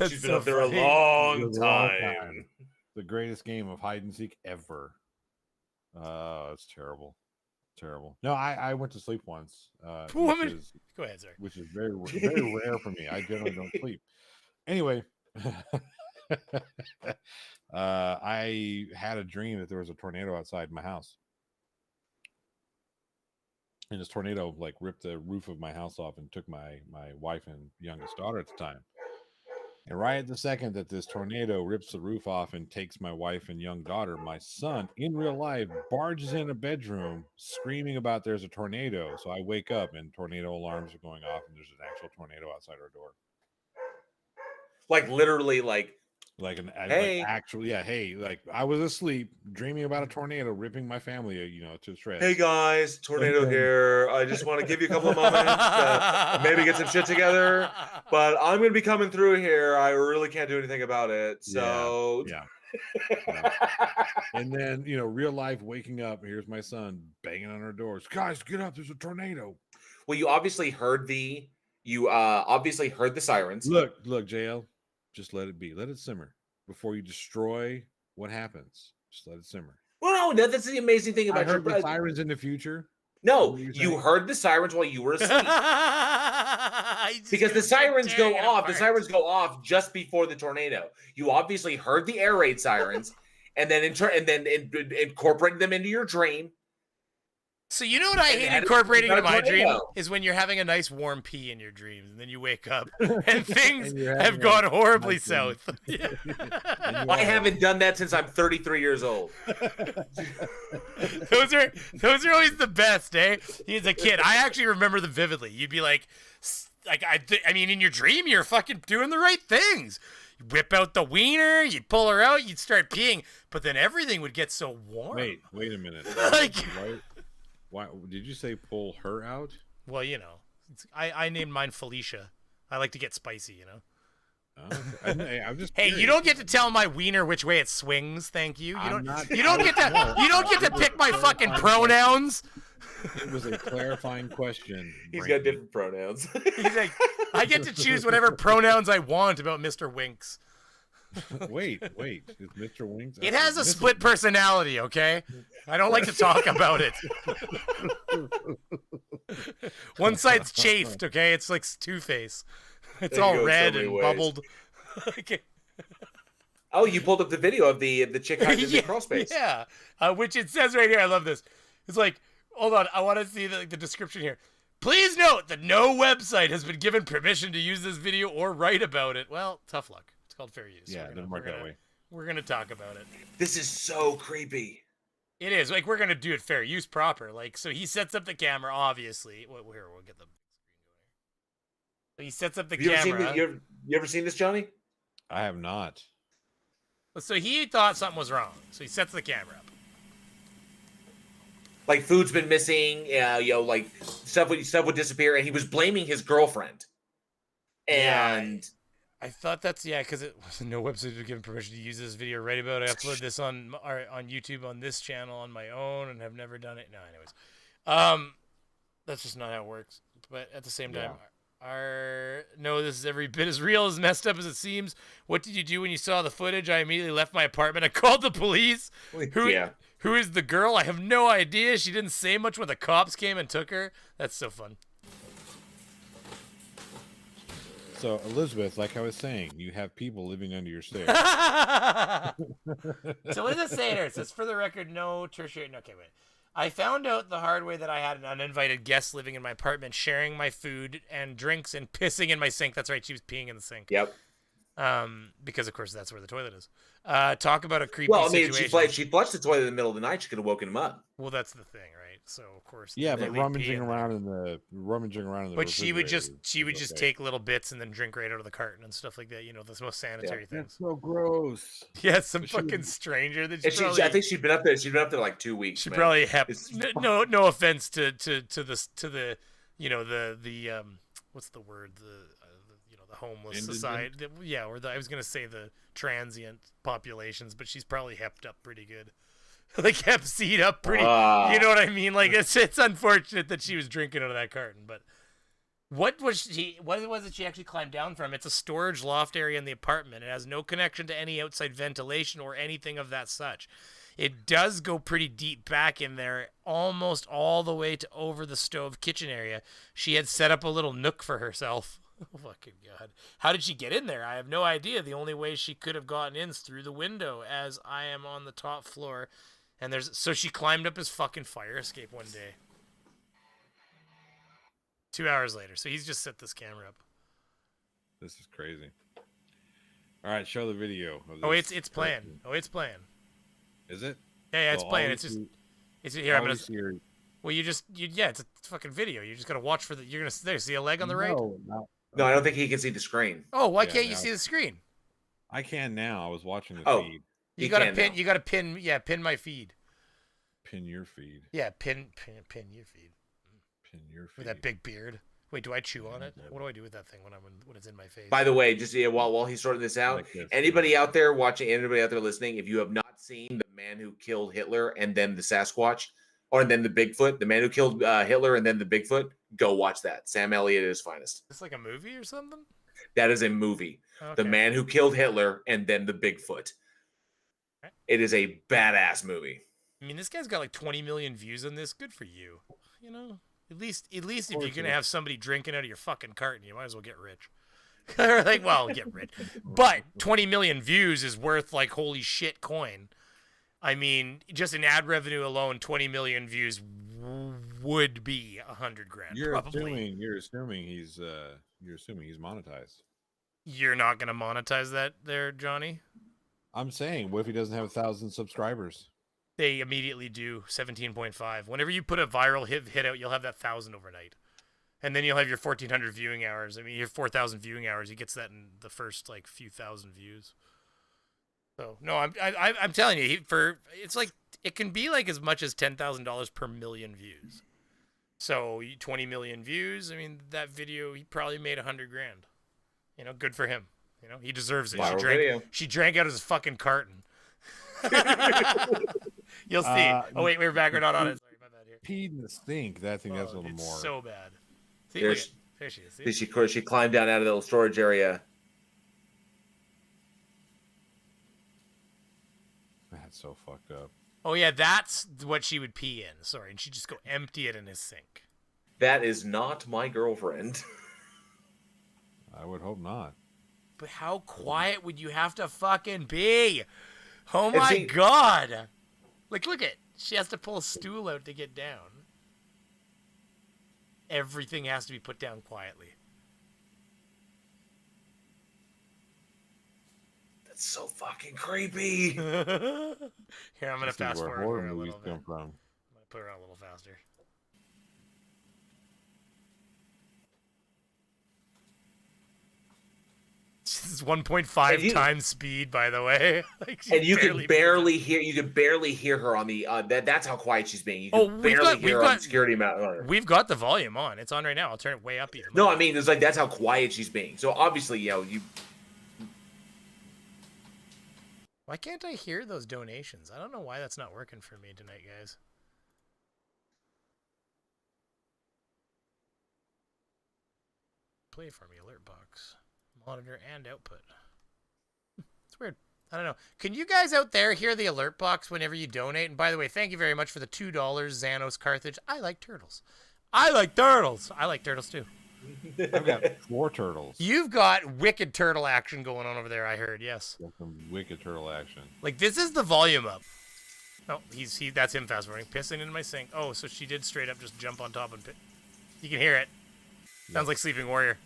Speaker 1: She's been up there a long time.
Speaker 7: The greatest game of hide and seek ever. It's terrible. Terrible. No, I went to sleep once.
Speaker 3: Go ahead, sir.
Speaker 7: Which is very, very rare for me. I generally don't sleep. Anyway, I had a dream that there was a tornado outside my house. And this tornado ripped the roof of my house off and took my wife and youngest daughter at the time. And right at the second that this tornado rips the roof off and takes my wife and young daughter, my son in real life barges in a bedroom screaming about there's a tornado. So I wake up and tornado alarms are going off and there's an actual tornado outside our door.
Speaker 1: Literally
Speaker 7: hey, I was asleep dreaming about a tornado ripping my family to shreds.
Speaker 1: Hey guys, tornado here. I just want to give you a couple of moments, maybe get some shit together, but I'm gonna be coming through here. I really can't do anything about it. So
Speaker 7: yeah. And then real life waking up, here's my son banging on our doors. Guys, get up, there's a tornado.
Speaker 1: Well, you obviously heard the sirens.
Speaker 7: Look, JL. Just let it be. Let it simmer before you destroy what happens. Just let it simmer.
Speaker 1: Well, no, that's the amazing thing about
Speaker 7: the sirens in the future.
Speaker 1: No, you heard the sirens while you were asleep. Because the sirens go off. The sirens go off just before the tornado. You obviously heard the air raid sirens, and then incorporated them into your dream.
Speaker 3: So you know what I hate incorporating into my dream is when you're having a nice warm pee in your dreams and then you wake up and things have gone horribly south.
Speaker 1: I haven't done that since I'm 33 years old.
Speaker 3: Those are always the best, eh? As a kid, I actually remember them vividly. You'd be I mean, in your dream, you're fucking doing the right things. You whip out the wiener, you'd pull her out, you'd start peeing, but then everything would get so warm.
Speaker 7: Wait a minute. Why did you say pull her out?
Speaker 3: Well, I named mine Felicia. I like to get spicy,
Speaker 7: I'm just
Speaker 3: Hey, you don't get to tell my wiener which way it swings. Thank you. You don't get to pick my fucking pronouns.
Speaker 7: It was a clarifying question.
Speaker 1: He's got different pronouns.
Speaker 3: He's like, I get to choose whatever pronouns I want about Mr. Winks.
Speaker 7: Wait. Is Mr. Winks?
Speaker 3: It has a split personality, okay? I don't like to talk about it. One side's chafed, okay? It's like Two-Face. It's all red and bubbled. Okay.
Speaker 1: Oh, you pulled up the video of the chick hiding in the crawl space.
Speaker 3: Yeah, which it says right here. I love this. It's hold on. I want to see the description here. Please note that no website has been given permission to use this video or write about it. Well, tough luck. It's called fair use.
Speaker 7: Yeah, it doesn't work that way.
Speaker 3: We're gonna talk about it.
Speaker 1: This is so creepy.
Speaker 3: It is like we're gonna do it fair use proper. Like so, he sets up the camera. Obviously, we'll get the screen going. So he sets up the camera.
Speaker 1: You ever seen this, Johnny?
Speaker 7: I have not.
Speaker 3: So he thought something was wrong. So he sets the camera up.
Speaker 1: Like food's been missing. Like stuff would disappear, and he was blaming his girlfriend. And
Speaker 3: I thought that's because it was no website was given permission to use this video right about. I upload this on YouTube on this channel on my own and have never done it. No, anyways, that's just not how it works. But at the same time, this is every bit as real as messed up as it seems. What did you do when you saw the footage? I immediately left my apartment. I called the police. Who is the girl? I have no idea. She didn't say much when the cops came and took her. That's so fun.
Speaker 7: So, Elizabeth, like I was saying, you have people living under your stairs.
Speaker 3: So what does it say there? It says, for the record, no tertiary... Okay, wait. I found out the hard way that I had an uninvited guest living in my apartment, sharing my food and drinks and pissing in my sink. That's right, she was peeing in the sink.
Speaker 1: Yep.
Speaker 3: Because, of course, that's where the toilet is. Talk about a creepy situation.
Speaker 1: She flushed the toilet in the middle of the night. She could have woken him up.
Speaker 3: Well, that's the thing, right? So, of course...
Speaker 7: Yeah, but rummaging around in the
Speaker 3: But she would just take little bits and then drink right out of the carton and stuff like that. You know, the most sanitary things.
Speaker 7: That's so gross.
Speaker 3: Yeah, some fucking stranger that
Speaker 1: I think she'd been up there. She'd been up there like 2 weeks.
Speaker 3: She probably no offense to the what's the word, the homeless
Speaker 7: Indigent?
Speaker 3: society. Yeah, I was gonna say the transient populations, but she's probably hepped up pretty good. Like hep seed up pretty. You know what I mean? Like it's unfortunate that she was drinking out of that carton, but what was it she actually climbed down from? It's a storage loft area in the apartment. It has no connection to any outside ventilation or anything of that such. It does go pretty deep back in there, almost all the way to over the stove kitchen area. She had set up a little nook for herself. Oh, fucking God. How did she get in there? I have no idea. The only way she could have gotten in is through the window, as I am on the top floor. And so she climbed up his fucking fire escape one day. 2 hours later. So he's just set this camera up.
Speaker 7: This is crazy. All right, show the video.
Speaker 3: It's playing. Oh, it's playing.
Speaker 7: Is it?
Speaker 3: Yeah, it's playing. It's here. I'm gonna. Well, it's a fucking video. You just gotta watch for the. You're gonna see a leg on the right.
Speaker 1: No, I don't think he can see the screen.
Speaker 3: Oh, why can't you see the screen?
Speaker 7: I can now. I was watching the feed.
Speaker 3: You gotta pin. Now. You gotta pin. Yeah, pin my feed.
Speaker 7: Pin your feed.
Speaker 3: Yeah, pin your feed.
Speaker 7: Pin your feed.
Speaker 3: With that big beard. Wait, do I chew on it? What do I do with that thing when it's in my face?
Speaker 1: By the way, just while he's sorting this out, anybody out there watching, anybody out there listening, if you have not seen The Man Who Killed Hitler and then the Sasquatch, or then the Bigfoot, The Man Who Killed Hitler and then the Bigfoot, go watch that. Sam Elliott at his finest.
Speaker 3: It's like a movie or something?
Speaker 1: That is a movie. Okay. The Man Who Killed Hitler and then the Bigfoot. Okay. It is a badass movie.
Speaker 3: I mean, this guy's got like 20 million views on this. Good for you. You know? At least if you're going to have somebody drinking out of your fucking carton, you might as well get rich. Get rich. But 20 million views is worth like holy shit coin. I mean, just in ad revenue alone, 20 million views would be $100,000.
Speaker 7: You're assuming he's monetized.
Speaker 3: You're not going to monetize that there, Johnny?
Speaker 7: I'm saying, what if he doesn't have 1,000 subscribers?
Speaker 3: They immediately do 17.5. Whenever you put a viral hit out, you'll have that 1,000 overnight. And then you'll have your 1,400 viewing hours. I mean, your 4,000 viewing hours. He gets that in the first like few thousand views. So no, I'm telling you, it's like it can be like as much as $10,000 per million views. So 20 million views. I mean, that video he probably made $100,000. You know, good for him. You know, he deserves it. She drank out of his fucking carton. You'll see. Oh wait, we're back. We're not on it. Sorry, my bad here.
Speaker 7: Peed in the stink. That's a little more.
Speaker 3: So bad. See,
Speaker 1: there she is. See? She climbed down out of the little storage area.
Speaker 7: That's so fucked up.
Speaker 3: Oh yeah, that's what she would pee in. Sorry, and she'd just go empty it in his sink.
Speaker 1: That is not my girlfriend.
Speaker 7: I would hope not.
Speaker 3: But how quiet would you have to fucking be? Oh my God. Like, look at, she has to pull a stool out to get down. Everything has to be put down quietly.
Speaker 1: That's so fucking creepy.
Speaker 3: Here, I'm gonna
Speaker 7: This is
Speaker 3: fast
Speaker 7: where
Speaker 3: forward
Speaker 7: horror
Speaker 3: her a
Speaker 7: movies
Speaker 3: little bit.
Speaker 7: come from.
Speaker 3: I'm gonna put her on a little faster. This is 1.5 times speed, by the way. Like,
Speaker 1: and you can barely hear her on the that's how quiet she's being. You can barely hear her on the security mount.
Speaker 3: We've got the volume on. It's on right now. I'll turn it way up even.
Speaker 1: No, I mean it's like that's how quiet she's being. So obviously, you
Speaker 3: Why can't I hear those donations? I don't know why that's not working for me tonight, guys. Play for me, alert box. Monitor and output. It's weird. I don't know. Can you guys out there hear the alert box whenever you donate? And by the way, thank you very much for the $2 Xanos cartridge. I like turtles. I like turtles. I like turtles too.
Speaker 7: I've got 4 turtles.
Speaker 3: You've got wicked turtle action going on over there, I heard. Yes.
Speaker 7: Got some wicked turtle action.
Speaker 3: Like, this is the volume up. Oh, that's him fast forwarding. Pissing into my sink. Oh, so she did straight up just jump on top and you can hear it. Sounds like Sleeping Warrior.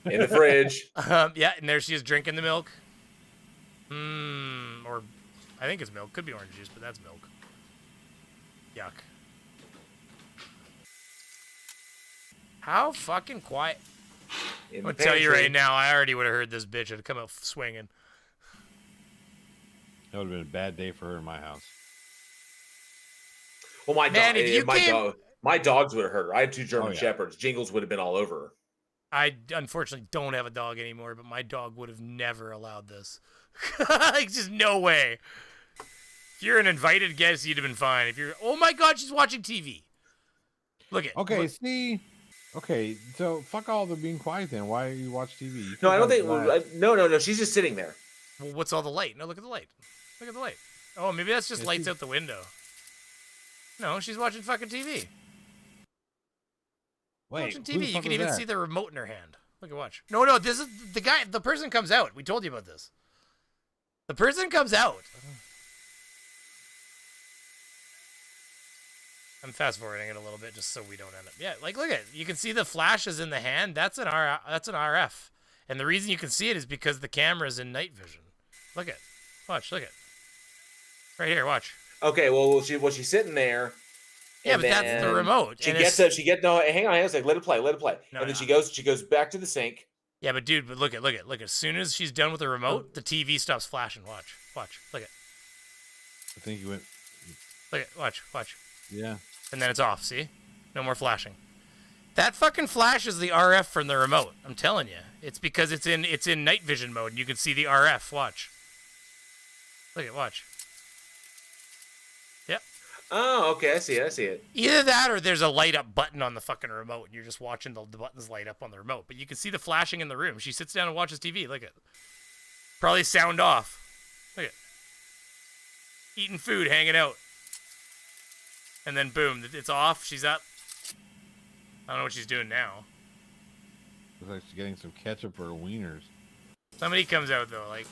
Speaker 1: In the fridge.
Speaker 3: Yeah, and there she is drinking the milk. Or I think it's milk. Could be orange juice, but that's milk. Yuck. How fucking quiet. I'm gonna tell you right now, I already would have heard this bitch had come out swinging.
Speaker 7: That would have been a bad day for her in my house.
Speaker 1: Well, my dogs would have hurt her. I had 2 German Shepherds. Jingles would have been all over her.
Speaker 3: I unfortunately don't have a dog anymore, but my dog would have never allowed this. Like, just no way. If you're an invited guest, you'd have been fine. If you're, oh my God, she's watching TV. Look at.
Speaker 7: Okay,
Speaker 3: look.
Speaker 7: see. Okay, so fuck all the being quiet then. Why you watch TV?
Speaker 1: No, I don't think. No. She's just sitting there.
Speaker 3: Well, what's all the light? No, look at the light. Look at the light. Oh, maybe that's just lights out the window. No, she's watching fucking TV.
Speaker 7: Wait,
Speaker 3: watching TV. You can even see the remote in her hand. Look at watch. No, this is the guy. The person comes out. We told you about this. The person comes out. I'm fast forwarding it a little bit just so we don't end up. Yeah, like look at it. You can see the flashes in the hand. That's an RF. And the reason you can see it is because the camera's in night vision. Look at. Watch, look at. Right here, watch.
Speaker 1: Okay, well she's sitting there.
Speaker 3: Yeah, but that's the remote.
Speaker 1: Hang on a second, let it play. No, and then she goes back to the sink.
Speaker 3: Yeah, but dude, look at. As soon as she's done with the remote, the TV stops flashing. Watch. Look at.
Speaker 7: I think you went.
Speaker 3: Look at. Watch.
Speaker 7: Yeah.
Speaker 3: And then it's off. See? No more flashing. That fucking flashes the RF from the remote. I'm telling you, it's because it's in night vision mode. And you can see the RF. Watch. Look at. Watch. Yep.
Speaker 1: Oh, okay. I see it.
Speaker 3: Either that or there's a light up button on the fucking remote and you're just watching the buttons light up on the remote. But you can see the flashing in the room. She sits down and watches TV. Look at. Probably sound off. Look at. Eating food, hanging out. And then boom, it's off. She's up. I don't know what she's doing now.
Speaker 7: Looks like she's getting some ketchup for her wieners.
Speaker 3: Somebody comes out though, like.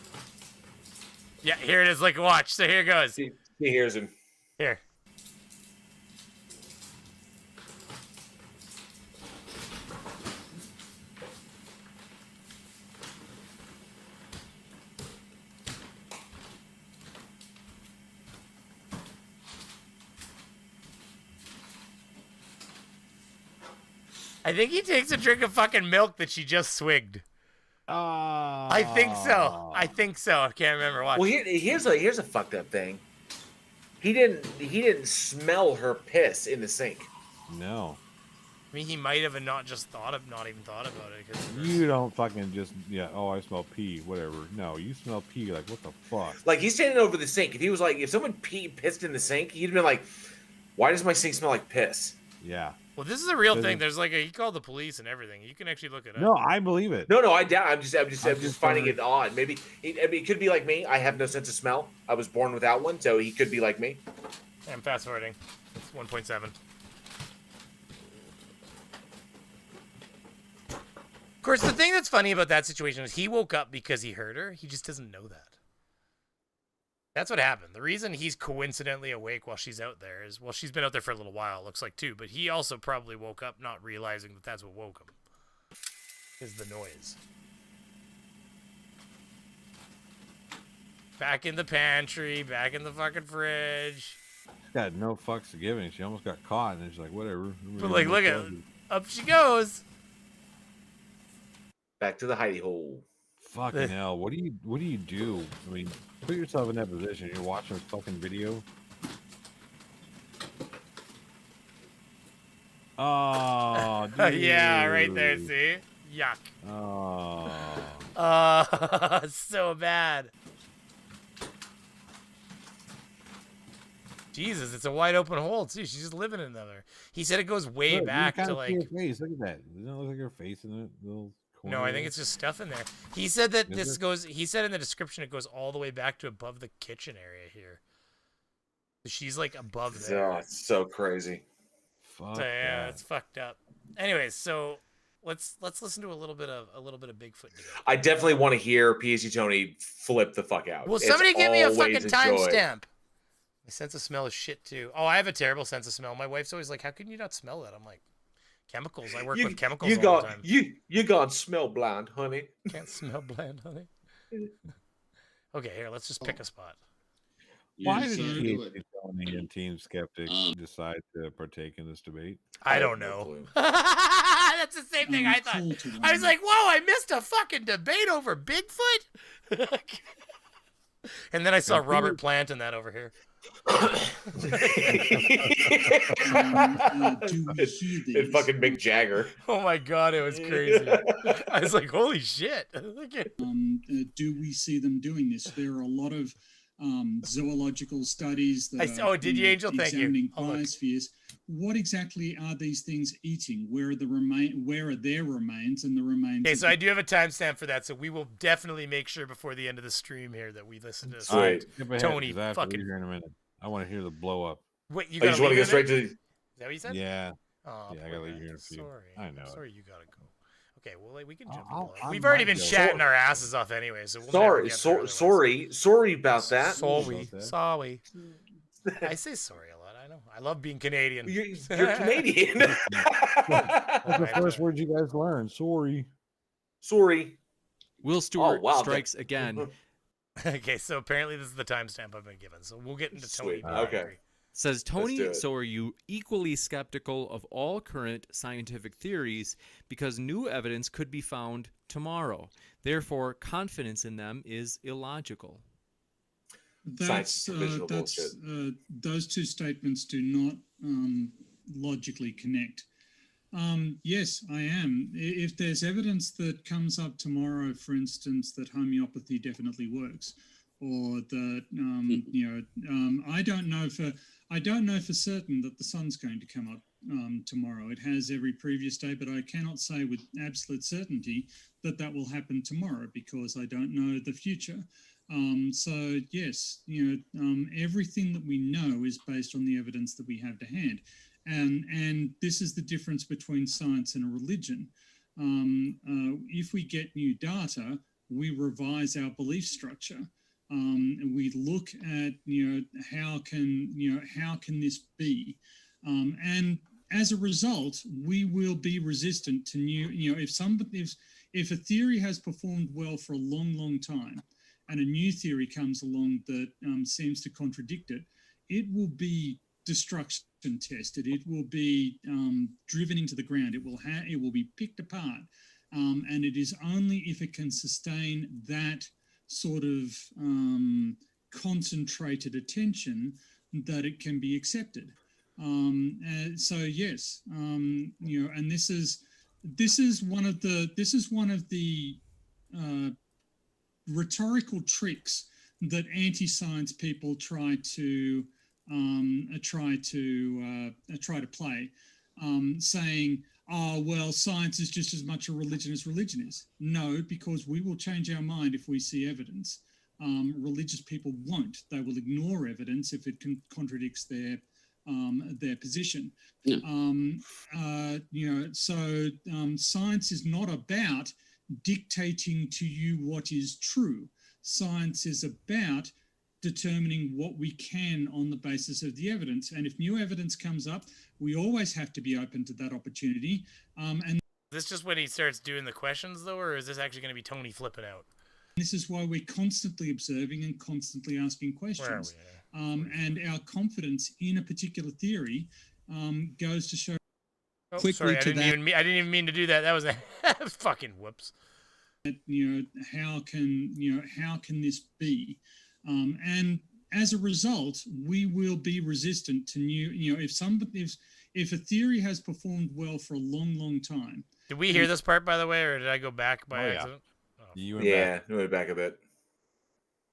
Speaker 3: Yeah, here it is. Like, watch. So here it goes.
Speaker 1: She hears him.
Speaker 3: Here. I think he takes a drink of fucking milk that she just swigged. I think so. I can't remember. Watch.
Speaker 1: Well, here's a fucked up thing. He didn't smell her piss in the sink.
Speaker 7: No.
Speaker 3: I mean, he might have not even thought about it.
Speaker 7: You don't fucking just I smell pee, whatever. No, you smell pee. Like what the fuck?
Speaker 1: Like he's standing over the sink. If he was like, if someone pissed in the sink, he'd been like, why does my sink smell like piss?
Speaker 7: Yeah.
Speaker 3: Well, this is a real thing. There's he called the police and everything. You can actually look it up.
Speaker 7: No, I believe it.
Speaker 1: No, I doubt. I'm just finding it odd. Maybe it could be like me. I have no sense of smell. I was born without one, so he could be like me.
Speaker 3: I'm fast forwarding. It's 1.7. Of course, the thing that's funny about that situation is he woke up because he heard her. He just doesn't know that. That's what happened. The reason he's coincidentally awake while she's out there is, well, she's been out there for a little while, it looks like, too. But he also probably woke up not realizing that that's what woke him. Is the noise. Back in the pantry, back in the fucking fridge.
Speaker 7: Got no fucks given. She almost got caught, and then she's like, whatever.
Speaker 3: But like, look at, up she goes.
Speaker 1: Back to the hidey hole.
Speaker 7: Fucking hell! What do you do? I mean, put yourself in that position. You're watching a fucking video. Oh, dude.
Speaker 3: Yeah, right there. See? Yuck.
Speaker 7: Oh.
Speaker 3: So bad. Jesus, it's a wide open hole too. She's just living in there. He said it goes way back to like.
Speaker 7: Her face. Look at that. Doesn't it look like her face in the little corner?
Speaker 3: No, I think it's just stuff in there. He said that this goes. He said in the description it goes all the way back to above the kitchen area here. She's like above there.
Speaker 1: Oh, it's so crazy.
Speaker 7: Fuck
Speaker 3: So, yeah,
Speaker 7: that.
Speaker 3: it's fucked up. Anyways, so let's listen to a little bit of Bigfoot.
Speaker 1: I definitely want to hear PSG Tony flip the fuck out.
Speaker 3: Well, somebody give me a fucking timestamp. My sense of smell is shit too. Oh, I have a terrible sense of smell. My wife's always like, "How can you not smell that?" I'm like, "Chemicals. I work with chemicals all the time."
Speaker 1: You got smell blind, honey.
Speaker 3: Can't smell bland, honey. Okay, here, let's just pick a spot.
Speaker 7: Why did Tony and Team Skeptic decide to partake in this debate?
Speaker 3: I don't know. That's the same thing I thought. I was like, "Whoa, I missed a fucking debate over Bigfoot." And then I saw Robert Plant in that over here.
Speaker 1: And fucking Mick Jagger.
Speaker 3: Oh my god, it was crazy. I was like, holy shit.
Speaker 8: Do we see them doing this? There are a lot of zoological studies that are
Speaker 3: did you, Angel? Thank you.
Speaker 8: examining biospheres. What exactly are these things eating? Where are their remains and the remains?
Speaker 3: Okay, so I do have a timestamp for that, so we will definitely make sure before the end of the stream here that we listen to Tony fucking.
Speaker 7: Here in a minute. I want to hear the blow up.
Speaker 3: Wait, you
Speaker 1: just want to get straight to.
Speaker 3: Is that what you said?
Speaker 7: Yeah.
Speaker 3: Oh,
Speaker 7: yeah, I gotta leave you here in a few.
Speaker 3: Sorry.
Speaker 7: I know.
Speaker 3: Sorry, you gotta go. Okay, well, like, we can jump. We've already been chatting our asses off anyway, so we'll
Speaker 1: sorry about that.
Speaker 3: Sorry. I say sorry a lot. I know. I love being Canadian.
Speaker 1: You're Canadian.
Speaker 7: That's the first word you guys learned. Sorry.
Speaker 9: Will Stewart strikes again.
Speaker 3: Okay, so apparently this is the timestamp I've been given. So we'll get into Tony.
Speaker 1: Okay.
Speaker 9: Says Tony, so are you equally skeptical of all current scientific theories because new evidence could be found tomorrow? Therefore, confidence in them is illogical.
Speaker 8: Those two statements do not logically connect. Yes, I am. If there's evidence that comes up tomorrow, for instance, that homeopathy definitely works, or that I don't know for certain that the sun's going to come up tomorrow. It has every previous day, but I cannot say with absolute certainty that that will happen tomorrow because I don't know the future. So yes, everything that we know is based on the evidence that we have to hand. And this is the difference between science and a religion. If we get new data, we revise our belief structure. We look at how can this be, and as a result, we will be resistant to new. If a theory has performed well for a long time, and a new theory comes along that seems to contradict it, it will be destruction tested. It will be driven into the ground. It will be picked apart, and it is only if it can sustain that sort of concentrated attention that it can be accepted. So yes, and this is one of the rhetorical tricks that anti-science people try to play, saying, "Oh, well, science is just as much a religion as religion is." No, because we will change our mind if we see evidence. Religious people won't. They will ignore evidence if it contradicts their position. So science is not about dictating to you what is true. Science is about determining what we can on the basis of the evidence. And if new evidence comes up, we always have to be open to that opportunity. And
Speaker 3: is this just when he starts doing the questions, though, or is this actually going to be Tony flipping out?
Speaker 8: This is why we're constantly observing and constantly asking questions. And our confidence in a particular theory goes to show.
Speaker 3: Oh, sorry, I didn't even mean to do that. That was a fucking whoops.
Speaker 8: How can this be? And as a result, we will be resistant to new. If a theory has performed well for a long time.
Speaker 3: Did we hear this part, by the way, or did I go back by accident?
Speaker 1: Oh. You went back a bit.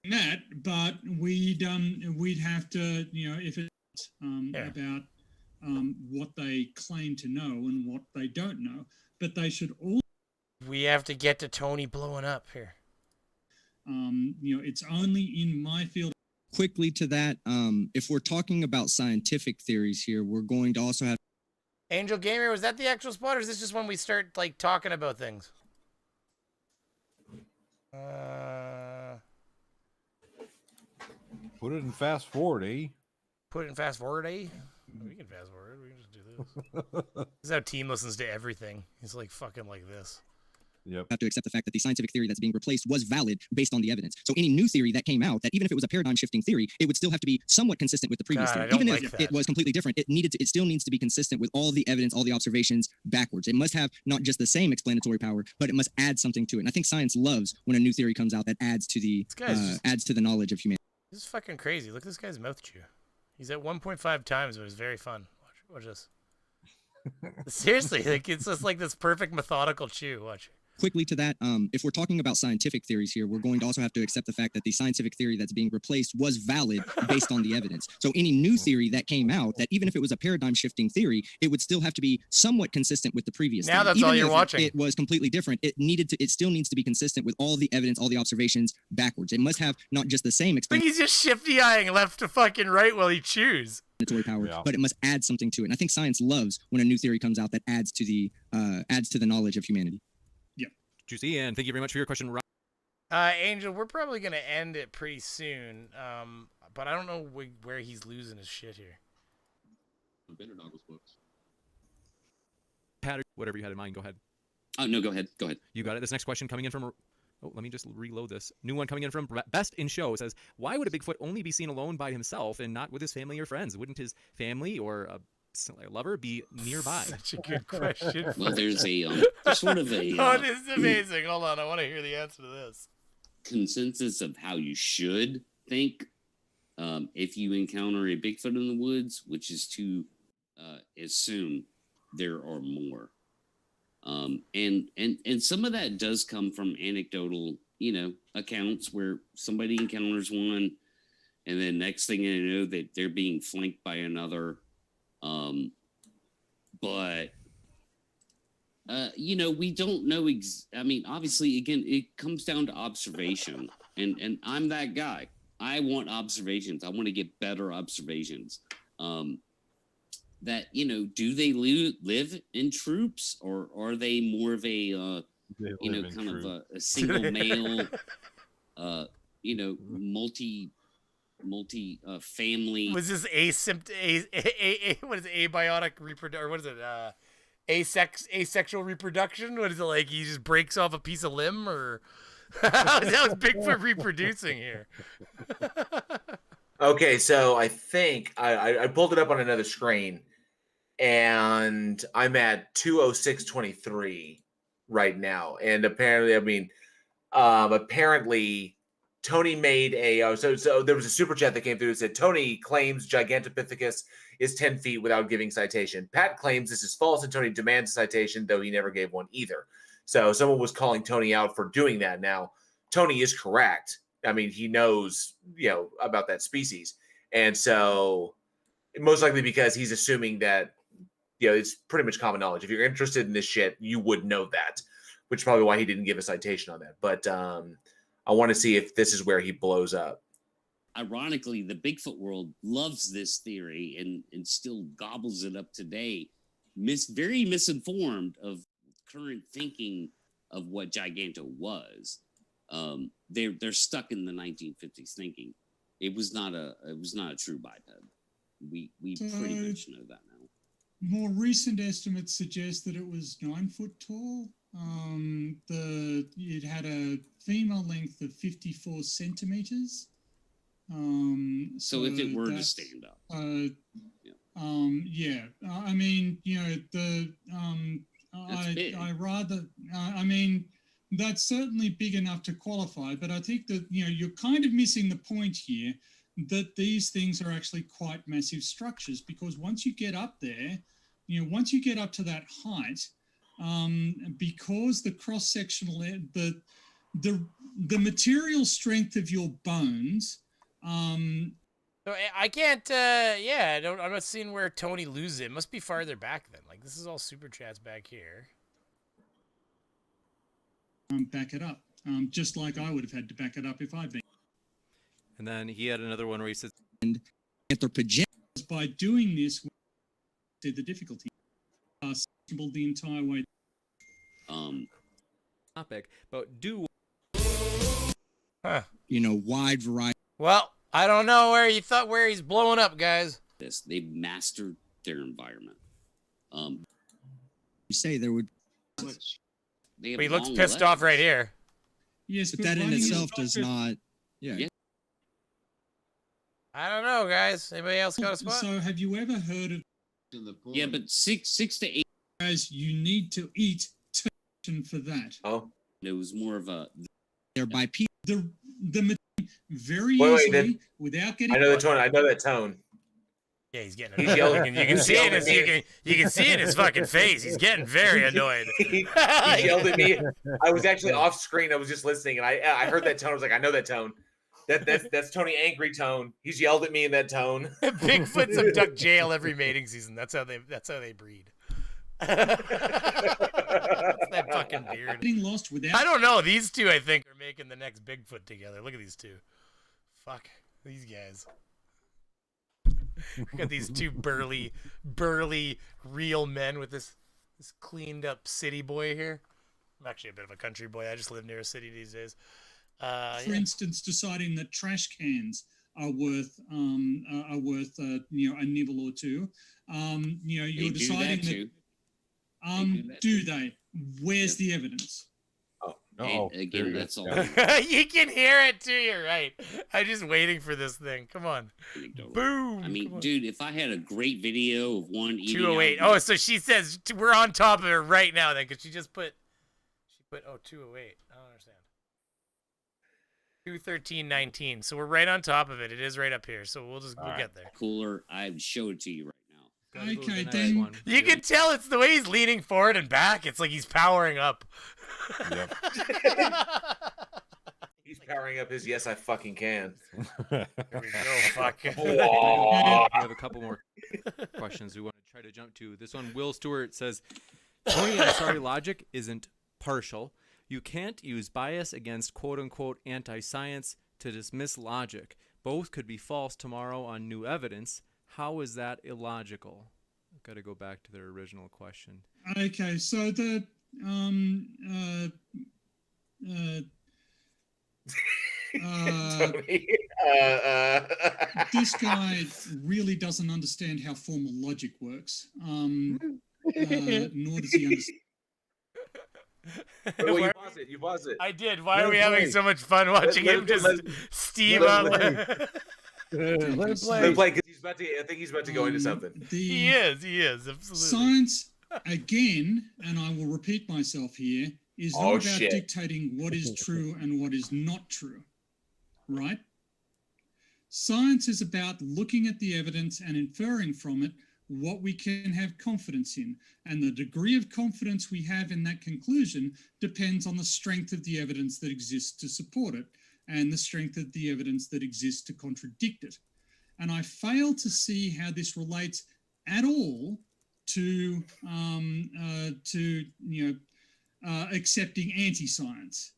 Speaker 8: That, but we'd have to, if it's about what they claim to know and what they don't know, but they should all.
Speaker 3: We have to get to Tony blowing up here.
Speaker 8: It's only in my field.
Speaker 6: Quickly to that, if we're talking about scientific theories here, we're going to also have.
Speaker 3: Angel Gamer, was that the actual spot, or is this just when we start like talking about things?
Speaker 7: Put it in fast forward, eh?
Speaker 3: Put it in fast forward, eh? We can fast forward. We can just do this. This is how Team listens to everything. He's like fucking like this.
Speaker 6: Yep. Have to accept the fact that the scientific theory that's being replaced was valid based on the evidence. So any new theory that came out, that even if it was a paradigm-shifting theory, it would still have to be somewhat consistent with the previous theory. Even if it was completely different, it still needs to be consistent with all the evidence, all the observations backwards. It must have not just the same explanatory power, but it must add something to it. And I think science loves when a new theory comes out that adds to the knowledge of humanity.
Speaker 3: This is fucking crazy. Look at this guy's mouth chew. He's at 1.5 times, but it's very fun. Watch this. Seriously, like it's just like this perfect methodical chew. Watch.
Speaker 6: Quickly to that, if we're talking about scientific theories here, we're going to also have to accept the fact that the scientific theory that's being replaced was valid based on the evidence. So any new theory that came out, that even if it was a paradigm-shifting theory, it would still have to be somewhat consistent with the previous
Speaker 3: now
Speaker 6: theory.
Speaker 3: That's
Speaker 6: even
Speaker 3: all you're
Speaker 6: if
Speaker 3: watching.
Speaker 6: It was completely different. It still needs to be consistent with all the evidence, all the observations backwards. It must have not just the same
Speaker 3: explanation. He's just shifty-eyeing left to fucking right while he chews.
Speaker 6: Power, but it must add something to it. And I think science loves when a new theory comes out that adds to the knowledge of humanity.
Speaker 9: Juicy, and thank you very much for your question, Rob.
Speaker 3: Angel, we're probably going to end it pretty soon, but I don't know where he's losing his shit here.
Speaker 5: Better Doggles books.
Speaker 9: Pat, whatever you had in mind, go ahead.
Speaker 5: Oh, no, go ahead. Go ahead.
Speaker 9: You got it. This next question coming in from... Oh, let me just reload this. New one coming in from Best in Show. It says, why would a Bigfoot only be seen alone by himself and not with his family or friends? Wouldn't his family or a lover be nearby?
Speaker 3: Such a good question.
Speaker 5: Well, there's sort of a
Speaker 3: oh, this is amazing. Hold on, I want to hear the answer to this.
Speaker 5: Consensus of how you should think if you encounter a Bigfoot in the woods, which is to assume there are more. And some of that does come from anecdotal, accounts where somebody encounters one, and then next thing you know that they're being flanked by another. But we don't know. Obviously, again, it comes down to observation, and I'm that guy. I want observations. I want to get better observations. That do they live in troops, or are they more of a kind of a single male, multi family?
Speaker 3: Was this what is it, abiotic reproduction, or what is it, asexual reproduction? What is it, like he just breaks off a piece of limb, or how is Bigfoot reproducing here?
Speaker 1: Okay, so I think I pulled it up on another screen, and I'm at 206.23 right now, and apparently, apparently Tony made a so there was a super chat that came through that said Tony claims Gigantopithecus is 10 feet without giving citation. Pat claims this is false, and Tony demands a citation, though he never gave one either. So someone was calling Tony out for doing that. Now Tony is correct. I mean, he knows about that species, and so most likely because he's assuming that it's pretty much common knowledge. If you're interested in this shit, you would know that, which is probably why he didn't give a citation on that. But I want to see if this is where he blows up.
Speaker 5: Ironically, the Bigfoot world loves this theory and still gobbles it up today. Very misinformed of current thinking of what Giganto was. They're stuck in the 1950s thinking. It was not a true biped. We pretty much know that now.
Speaker 8: More recent estimates suggest that it was 9 foot tall. it had a female length of 54 centimeters.
Speaker 5: So if it were to stand up,
Speaker 8: yeah. I mean, you know, I mean, that's certainly big enough to qualify, but I think that, you know, you're kind of missing the point here that these things are actually quite massive structures, because once you get up there, you know, once you get up to that height, because the cross-sectional, the material strength of your bones,
Speaker 3: so I can't, yeah, I'm not seeing where Tony loses it. It must be farther back then. Like, this is all super chats back here.
Speaker 8: Back it up, just like I would have had to back it up if I'd been.
Speaker 9: And then he had another one where he says,
Speaker 6: and anthropogenic.
Speaker 8: By doing this, the difficulty the entire way.
Speaker 9: Topic, but do.
Speaker 6: You know, wide variety.
Speaker 3: Well, I don't know where he's blowing up, guys.
Speaker 5: They've mastered their environment.
Speaker 6: You say there would.
Speaker 3: He looks pissed off right here.
Speaker 8: Yes,
Speaker 6: but that in itself does not. Yeah.
Speaker 3: I don't know, guys. Anybody else got a spot?
Speaker 8: So, have you ever heard of?
Speaker 5: Yeah, but six to 8.
Speaker 8: Guys, you need to eat for that.
Speaker 1: Oh,
Speaker 5: it was more of a.
Speaker 6: They're by people.
Speaker 8: The very easily without getting.
Speaker 1: I know the tone. I know that tone.
Speaker 3: Yeah, he's getting. He's yelling. You can see it. You can see it in his fucking face. He's getting very annoyed.
Speaker 1: He yelled at me. I was actually off screen. I was just listening, and I heard that tone. I was like, I know that tone. That's Tony angry tone. He's yelled at me in that tone.
Speaker 3: Bigfoot's abduct jail every mating season. That's how they breed. That's that fucking beard.
Speaker 8: Getting lost without.
Speaker 3: I don't know. These two, I think, are making the next Bigfoot together. Look at these two. Fuck these guys. Look at these two burly, real men with this cleaned up city boy here. I'm actually a bit of a country boy. I just live near a city these days.
Speaker 8: For instance, deciding that trash cans are worth you know, a nibble or two. You know, you're deciding that. Do they? Where's the evidence?
Speaker 1: Oh,
Speaker 5: again, that's all.
Speaker 3: You can hear it too. You're right. I'm just waiting for this thing. Come on. Boom.
Speaker 5: I mean, dude, if I had a great video of one eating
Speaker 3: 208. Oh, so she says we're on top of it right now then, because she put 208. I don't understand. 213.19. So we're right on top of it. It is right up here. So we'll get there.
Speaker 5: Cooler. I show it to you right now.
Speaker 8: Okay, then
Speaker 3: you can tell it's the way he's leaning forward and back. It's like he's powering up.
Speaker 7: Yep.
Speaker 1: He's powering up his yes, I fucking can.
Speaker 3: There we go. Fuck.
Speaker 9: I have a couple more questions we want to try to jump to. This one, Will Stewart says, Tony, I'm sorry, logic isn't partial. You can't use bias against quote-unquote anti-science to dismiss logic. Both could be false tomorrow on new evidence. How is that illogical? I've got to go back to their original question.
Speaker 8: Okay, so the this guy really doesn't understand how formal logic works. Nor does he understand.
Speaker 1: Well, you pause it.
Speaker 3: I did. Why are we having so much fun watching him just steam up?
Speaker 7: Let him
Speaker 1: play because I think he's about to go into something.
Speaker 3: He is, absolutely.
Speaker 8: Science, again, and I will repeat myself here, is not about dictating what is true and what is not true, right? Science is about looking at the evidence and inferring from it what we can have confidence in. And the degree of confidence we have in that conclusion depends on the strength of the evidence that exists to support it and the strength of the evidence that exists to contradict it. And I fail to see how this relates at all to accepting anti-science.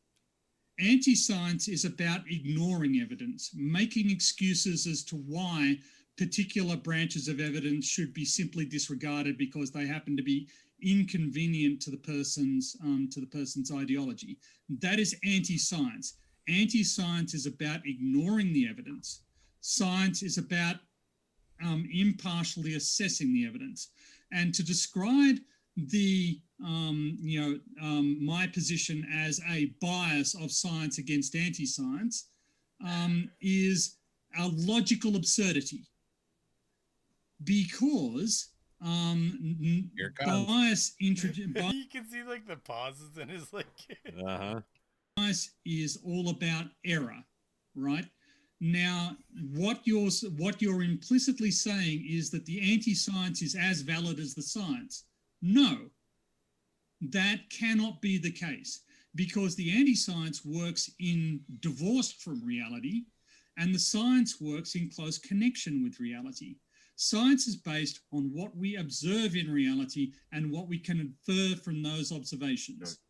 Speaker 8: Anti-science is about ignoring evidence, making excuses as to why particular branches of evidence should be simply disregarded because they happen to be inconvenient to the person's ideology. That is anti-science. Anti-science is about ignoring the evidence. Science is about impartially assessing the evidence. And to describe the my position as a bias of science against anti-science is a logical absurdity, because bias introduced.
Speaker 3: You can see like the pauses in his like.
Speaker 8: Bias is all about error, right? Now, what you're implicitly saying is that the anti-science is as valid as the science. No, that cannot be the case, because the anti-science works in divorced from reality, and the science works in close connection with reality. Science is based on what we observe in reality and what we can infer from those observations,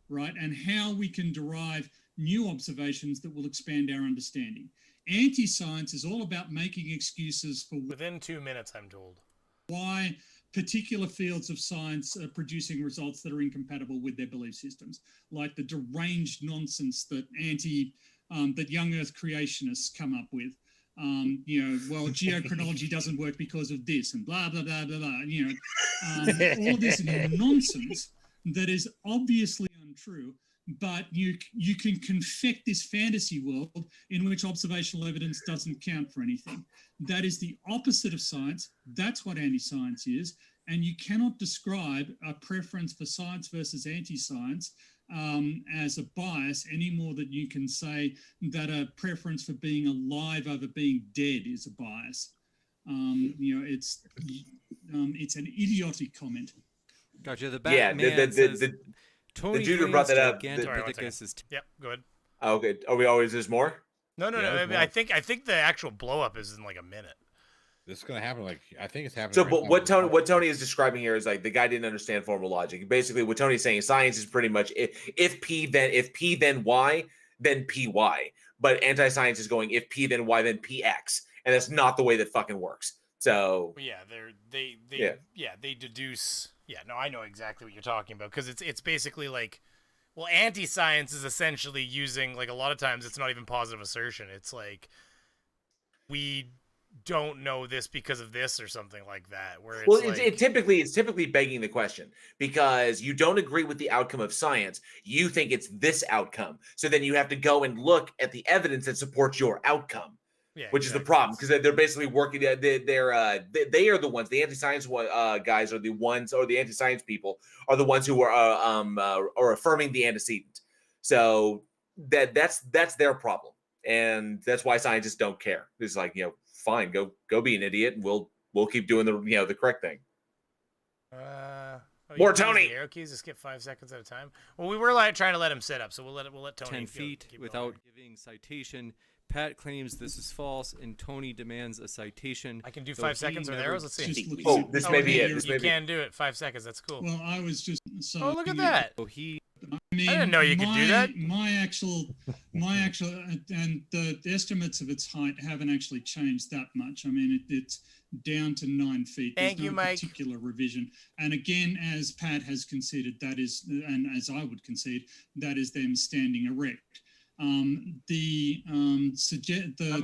Speaker 8: right? And how we can derive new observations that will expand our understanding. Anti-science is all about making excuses for
Speaker 3: within 2 minutes, I'm told,
Speaker 8: why particular fields of science are producing results that are incompatible with their belief systems, like the deranged nonsense that that young Earth creationists come up with. Well, geochronology doesn't work because of this, and blah blah blah blah blah. All this nonsense that is obviously untrue. But you can confect this fantasy world in which observational evidence doesn't count for anything. That is the opposite of science. That's what anti-science is. And you cannot describe a preference for science versus anti-science as a bias any more than you can say that a preference for being alive over being dead is a bias. It's an idiotic comment.
Speaker 9: Gotcha. The Batman says, Tony
Speaker 1: the dude who brought that up.
Speaker 3: Yep, go ahead.
Speaker 1: Oh, okay. Are we always? There's more?
Speaker 3: No. I think the actual blow up is in like a minute.
Speaker 7: This is gonna happen. I think it's happening.
Speaker 1: So, but what Tony is describing here is like the guy didn't understand formal logic. Basically, what Tony's saying, science is pretty much if P then Y then PY. But anti-science is going if P then Y then PX, and that's not the way that fucking works. So
Speaker 3: yeah, they deduce. Yeah, no, I know exactly what you're talking about, because it's basically like, well, anti-science is essentially using, like, a lot of times it's not even positive assertion. It's like, we don't know this because of this or something like that. Where it's
Speaker 1: typically begging the question, because you don't agree with the outcome of science. You think it's this outcome, so then you have to go and look at the evidence that supports your outcome. Yeah, which is the problem, because they're basically working. They are the ones. The anti-science guys are the ones, or the anti-science people are the ones who are affirming the antecedent. So that's their problem, and that's why scientists don't care. It's like, fine, go be an idiot, and we'll keep doing the correct thing. More Tony.
Speaker 3: Arrow keys to skip 5 seconds at a time. Well, we were trying to let him sit up, so we'll let Tony
Speaker 9: 10 feet without giving citation. Pat claims this is false, and Tony demands a citation.
Speaker 3: I can do 5 seconds with arrows. Let's see.
Speaker 1: This may be it.
Speaker 3: You can do it. 5 seconds. That's cool.
Speaker 8: Well, I was just.
Speaker 3: Oh, look at that.
Speaker 9: So
Speaker 3: I didn't know you could do that.
Speaker 8: My actual, and the estimates of its height haven't actually changed that much. I mean, it's down to 9 feet.
Speaker 3: Thank you, Mike.
Speaker 8: Particular revision. And again, as Pat has conceded, that is, and as I would concede, that is them standing erect. I'm
Speaker 3: a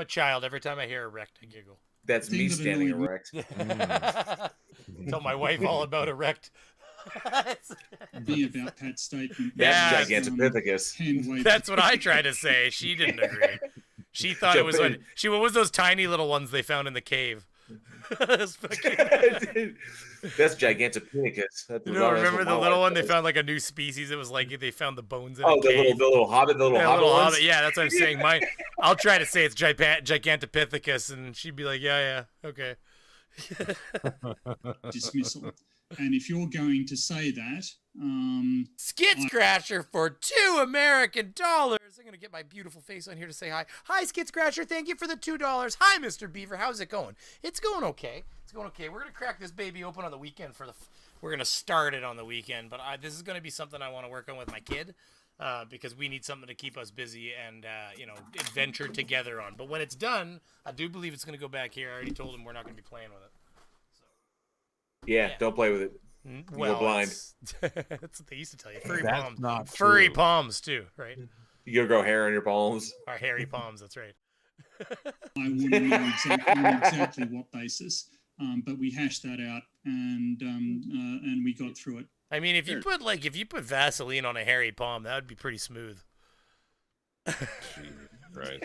Speaker 3: child. Every time I hear erect, I giggle.
Speaker 1: That's me standing erect.
Speaker 3: Tell my wife all about erect.
Speaker 8: Be about Pat's statement.
Speaker 1: That's Gigantopithecus.
Speaker 3: That's what I tried to say. She didn't agree. She thought it was what was those tiny little ones they found in the cave?
Speaker 1: That's Gigantopithecus.
Speaker 3: Remember the little one they found, like a new species? It was like they found the bones in a
Speaker 1: cave.
Speaker 3: The
Speaker 1: little hobbit ones?
Speaker 3: Yeah, that's what I'm saying. I'll try to say it's Gigantopithecus, and she'd be like, yeah, okay.
Speaker 8: Dismissal. And if you're going to say that,
Speaker 3: Skid Scratcher for $2 American. I'm gonna get my beautiful face on here to say hi. Hi, Skid Scratcher. Thank you for the $2. Hi, Mr. Beaver. How's it going? It's going okay. We're gonna crack this baby open on the weekend we're gonna start it on the weekend. But this is gonna be something I want to work on with my kid, because we need something to keep us busy and adventure together on. But when it's done, I do believe it's gonna go back here. I already told him we're not gonna be playing with it.
Speaker 1: Yeah, don't play with it.
Speaker 3: Well,
Speaker 1: You're blind.
Speaker 3: That's what they used to tell you. Furry palms too, right?
Speaker 1: You'll grow hair on your palms.
Speaker 3: Or hairy palms, that's right.
Speaker 8: I wouldn't know exactly what basis, but we hashed that out, and we got through it.
Speaker 3: I mean, if you put Vaseline on a hairy palm, that would be pretty smooth.
Speaker 7: Right.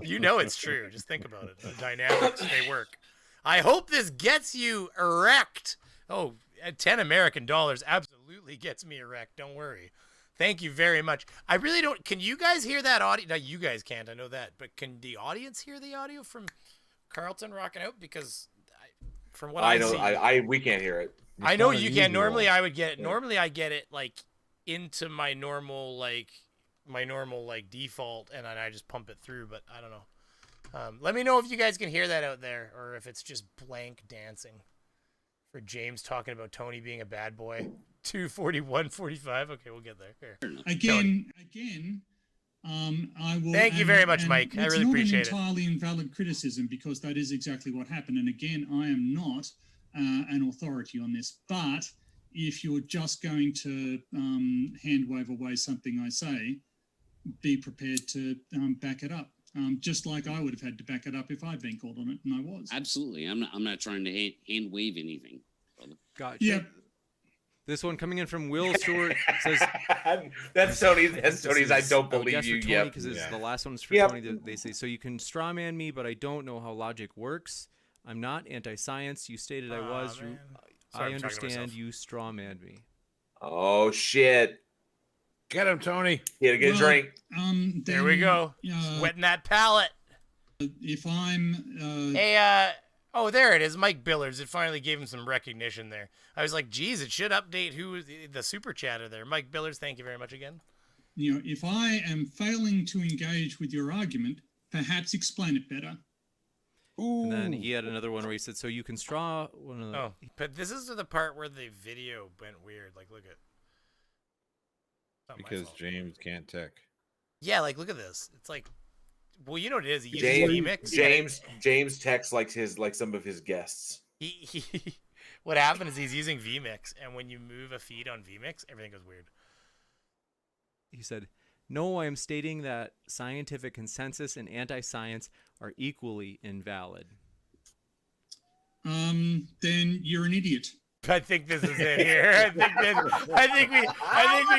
Speaker 3: You know it's true. Just think about it. The dynamics, they work. I hope this gets you erect. Oh, $10 American absolutely gets me erect. Don't worry. Thank you very much. I really don't. Can you guys hear that audio? No, you guys can't. I know that. But can the audience hear the audio from Carlton rocking out? Because from what I know,
Speaker 1: we can't hear it.
Speaker 3: I know you can. Normally, I would get it. Normally, I get it like into my normal default, and then I just pump it through. But I don't know. Let me know if you guys can hear that out there, or if it's just blank dancing. For James talking about Tony being a bad boy. 241.45. Okay, we'll get there. Here.
Speaker 8: Again, I will.
Speaker 3: Thank you very much, Mike. I really appreciate it.
Speaker 8: It's not an entirely invalid criticism, because that is exactly what happened. And again, I am not an authority on this, but if you're just going to hand wave away something I say, be prepared to back it up. Just like I would have had to back it up if I'd been called on it, and I was.
Speaker 5: Absolutely. I'm not trying to hand wave anything, brother.
Speaker 9: Gotcha.
Speaker 8: Yep.
Speaker 9: This one coming in from Will Stewart says,
Speaker 1: "That's Tony's. That's Tony's. I don't believe you."
Speaker 9: Yeah, because the last one's for Tony. They say, so you can strawman me, but I don't know how logic works. I'm not anti-science. You stated I was.
Speaker 3: Sorry,
Speaker 9: I understand you strawmanned me.
Speaker 1: Oh shit!
Speaker 7: Get him, Tony.
Speaker 1: Get a good drink.
Speaker 3: There we go. Wetting that palate.
Speaker 8: If I'm.
Speaker 3: Hey, oh, there it is. Mike Billers. It finally gave him some recognition there. I was like, geez, it should update who the super chatter there. Mike Billers, thank you very much again.
Speaker 8: If I am failing to engage with your argument, perhaps explain it better.
Speaker 9: Ooh. And then he had another one where he said, so you can straw one of the...
Speaker 3: Oh, but this is the part where the video went weird. Like, look at...
Speaker 7: Because James can't tech.
Speaker 3: Yeah, like, look at this. It's like... Well, you know what it is. He uses vMix.
Speaker 1: James texts like some of his guests.
Speaker 3: What happened is he's using vMix, and when you move a feed on vMix, everything goes weird.
Speaker 9: He said, no, I am stating that scientific consensus and anti-science are equally invalid.
Speaker 8: Then you're an idiot.
Speaker 3: I think this is it here. I think we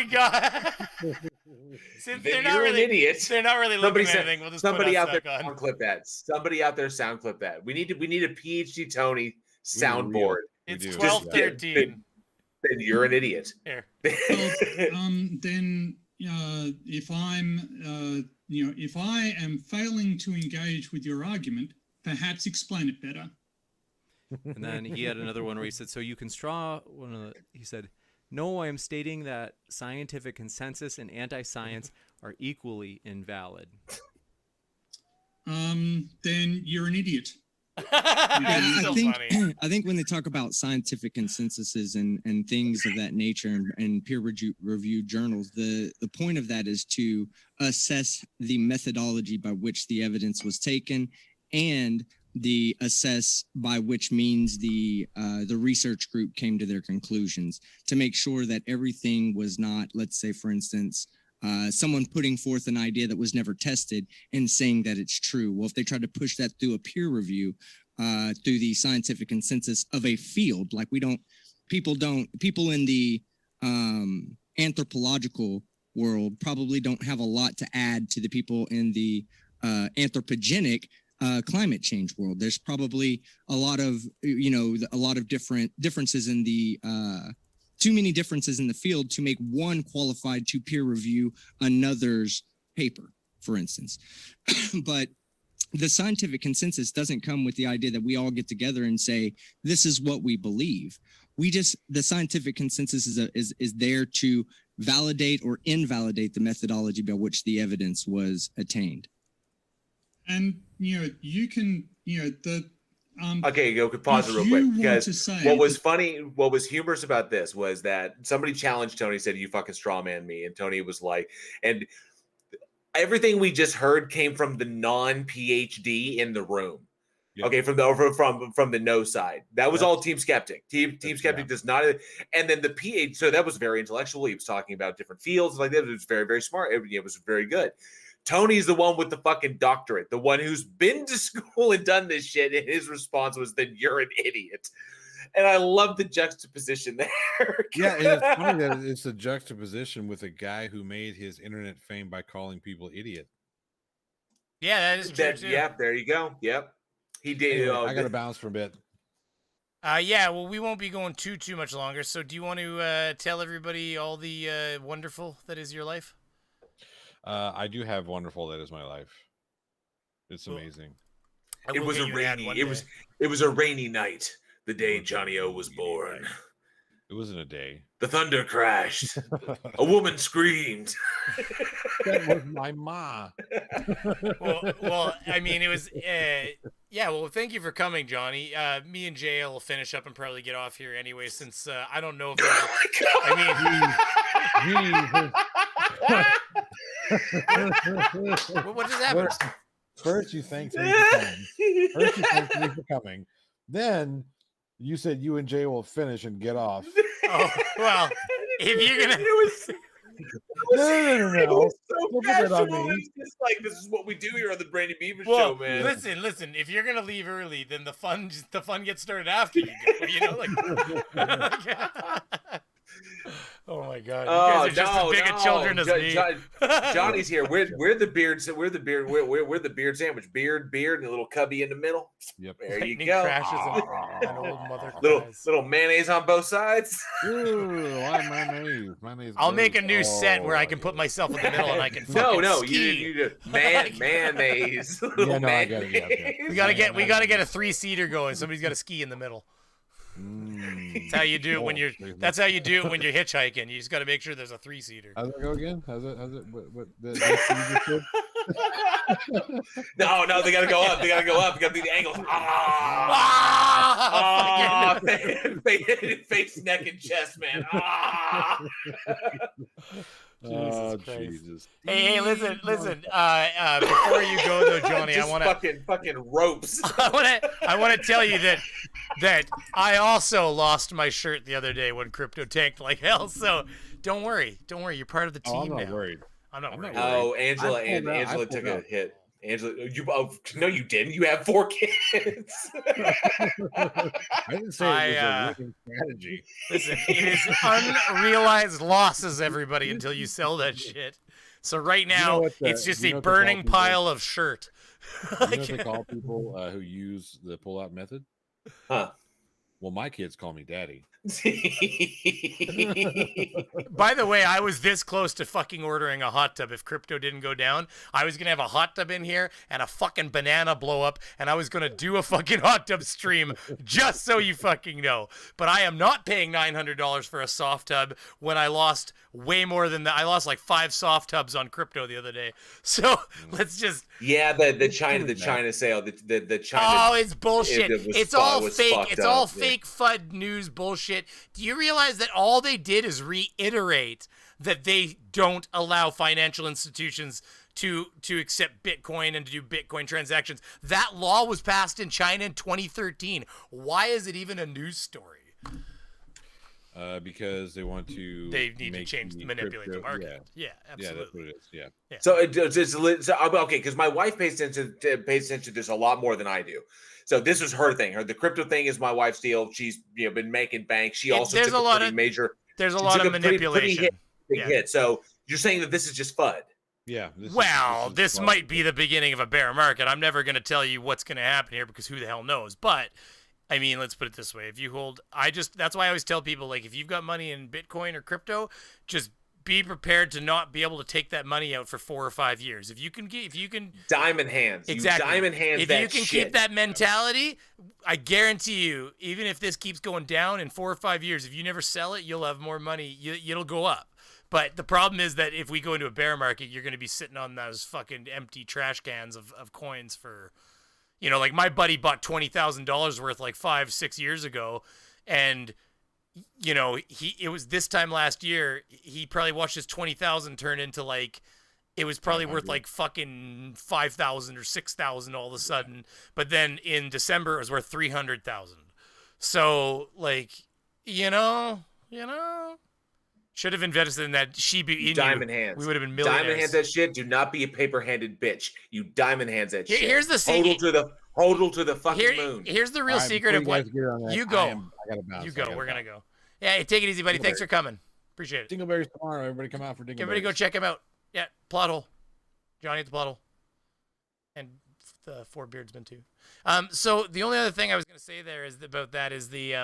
Speaker 3: got. Since they're not really idiots, they're not really looking at anything. We'll just
Speaker 1: somebody
Speaker 3: put
Speaker 1: out there
Speaker 3: on.
Speaker 1: sound clip that. Somebody out there sound clip that. We need a PhD Tony soundboard.
Speaker 3: It's 12:13.
Speaker 1: Then you're an idiot.
Speaker 3: Here.
Speaker 8: Then if I am failing to engage with your argument, perhaps explain it better.
Speaker 9: And then he had another one where he said, so you can straw one of the... He said, no, I am stating that scientific consensus and anti-science are equally invalid.
Speaker 8: Then you're an idiot.
Speaker 6: I think when they talk about scientific consensuses and things of that nature and peer-reviewed journals, the point of that is to assess the methodology by which the evidence was taken and the assess by which means the research group came to their conclusions, to make sure that everything was not, let's say, for instance, someone putting forth an idea that was never tested and saying that it's true. Well, if they tried to push that through a peer review, through the scientific consensus of a field, like people in the anthropological world probably don't have a lot to add to the people in the anthropogenic climate change world. There's probably a lot of differences in the too many differences in the field to make one qualified to peer review another's paper, for instance. But the scientific consensus doesn't come with the idea that we all get together and say, this is what we believe. The scientific consensus is there to validate or invalidate the methodology by which the evidence was attained.
Speaker 8: And, you can,
Speaker 1: okay, go pause it real quick, because what was funny, what was humorous about this was that somebody challenged Tony, said, you fucking straw man me. And Tony was like, and everything we just heard came from the non-PhD in the room. Yeah. Okay, from the no side. That was all Team Skeptic. Team Skeptic does not. And then the PhD, so that was very intellectual. He was talking about different fields like that. It was very, very smart. It was very good. Tony's the one with the fucking doctorate, the one who's been to school and done this shit. And his response was, then you're an idiot. And I love the juxtaposition there.
Speaker 7: Yeah, and it's funny that it's a juxtaposition with a guy who made his internet fame by calling people idiot.
Speaker 3: Yeah, that is true too.
Speaker 1: Yeah, there you go. Yep, he did.
Speaker 7: Anyway, I got to bounce for a bit.
Speaker 3: Yeah, well, we won't be going too much longer. So, do you want to tell everybody all the wonderful that is your life?
Speaker 7: I do have wonderful that is my life. It's amazing.
Speaker 1: It was a rainy. It was a rainy night. The day Johnny O was born.
Speaker 7: It wasn't a day.
Speaker 1: The thunder crashed. A woman screamed.
Speaker 7: That was my ma.
Speaker 3: well, I mean, it was. Yeah, well, thank you for coming, Johnny. Me and Jay will finish up and probably get off here anyway, since I don't know if. What just happened?
Speaker 7: First, you thanked me for coming. First, you thanked me for coming. Then you said you and Jay will finish and get off.
Speaker 3: Oh, well, if you're gonna.
Speaker 7: No.
Speaker 1: It was so casual. It's just like, this is what we do here on the Brainy Beaver show, man.
Speaker 3: Listen. If you're gonna leave early, then the fun gets started after you go. You know, like. Oh my God! You guys are just as big of children as me.
Speaker 1: Johnny's here. We're the beards. We're the beard. We're the beard sandwich. Beard, and a little cubby in the middle.
Speaker 7: Yep.
Speaker 1: There you go.
Speaker 3: Crashes and old mother
Speaker 1: little mayonnaise on both sides.
Speaker 7: Ooh, why mayonnaise?
Speaker 3: I'll make a new set where I can put myself in the middle and I can fucking ski.
Speaker 1: You do mayonnaise.
Speaker 7: Yeah, no, I got it.
Speaker 3: We gotta get a 3-seater going. Somebody's got to ski in the middle. That's how you do it when you're. That's how you do it when you're hitchhiking. You just got to make sure there's a 3-seater.
Speaker 7: How's it go again? How's it? What
Speaker 1: No, they gotta go up. You gotta do the angles. Face, neck, and chest, man.
Speaker 3: Jesus. Hey, listen. Before you go though, Johnny, I want to
Speaker 1: fucking ropes.
Speaker 3: I want to tell you that I also lost my shirt the other day when crypto tanked like hell. So don't worry. You're part of the team now. I'm not worried.
Speaker 1: Oh, Angela took a hit. Angela, no, you didn't. You have 4 kids.
Speaker 7: I didn't say it was a winning strategy.
Speaker 3: Listen, it is unrealized losses, everybody, until you sell that shit. So right now, it's just a burning pile of shirt.
Speaker 7: You know what they call people who use the pull-out method?
Speaker 1: Huh.
Speaker 7: Well, my kids call me daddy.
Speaker 3: By the way, I was this close to fucking ordering a hot tub if crypto didn't go down. I was going to have a hot tub in here and a fucking banana blow up, and I was going to do a fucking hot tub stream just so you fucking know. But I am not paying $900 for a soft tub when I lost way more than that. I lost like 5 soft tubs on crypto the other day. So let's just...
Speaker 1: Yeah, the China sale, the China...
Speaker 3: Oh, it's bullshit. It's all fake. It's all fake FUD news bullshit. Do you realize that all they did is reiterate that they don't allow financial institutions to accept Bitcoin and to do Bitcoin transactions? That law was passed in China in 2013. Why is it even a news story?
Speaker 7: Because they want to.
Speaker 3: They need to change, manipulate the market. Yeah, absolutely.
Speaker 7: Yeah, that's what it is. Yeah.
Speaker 1: So it's okay, because my wife pays attention to this a lot more than I do. So this is her thing. The crypto thing is my wife's deal. She's been making bank. She also took a lot major.
Speaker 3: There's a lot of manipulation.
Speaker 1: Big hit. So you're saying that this is just FUD?
Speaker 7: Yeah.
Speaker 3: This might be the beginning of a bear market. I'm never going to tell you what's going to happen here because who the hell knows? But I mean, let's put it this way: if you hold, that's why I always tell people, like, if you've got money in Bitcoin or crypto, just be prepared to not be able to take that money out for 4 or 5 years. If you can
Speaker 1: diamond hands,
Speaker 3: exactly.
Speaker 1: Diamond hands.
Speaker 3: If you can keep that mentality, I guarantee you, even if this keeps going down in 4 or 5 years, if you never sell it, you'll have more money. It'll go up. But the problem is that if we go into a bear market, you're going to be sitting on those fucking empty trash cans of coins for, like my buddy bought $20,000 worth like 5-6 years ago, and it was this time last year, he probably watched his 20,000 turn into like, it was probably worth like fucking 5,000 or 6,000 all of a sudden. But then in December, it was worth 300,000. So like, Should have invested in that Shiba Inu.
Speaker 1: Diamond hands.
Speaker 3: We would have been millionaires.
Speaker 1: Diamond hands that shit. Do not be a paper-handed bitch. You diamond hands that shit.
Speaker 3: Here's the secret.
Speaker 1: Hodl to the fucking moon.
Speaker 3: Here's the real secret of what you go.
Speaker 7: I gotta bounce.
Speaker 3: You go. We're gonna go. Yeah, take it easy, buddy. Thanks for coming. Appreciate it.
Speaker 7: Dingleberries tomorrow. Everybody come out for Dingleberries.
Speaker 3: Everybody go check him out. Yeah, plot hole. Johnny at the plot hole. And the Four Beardsmen too. So the only other thing I was gonna say there is about that is the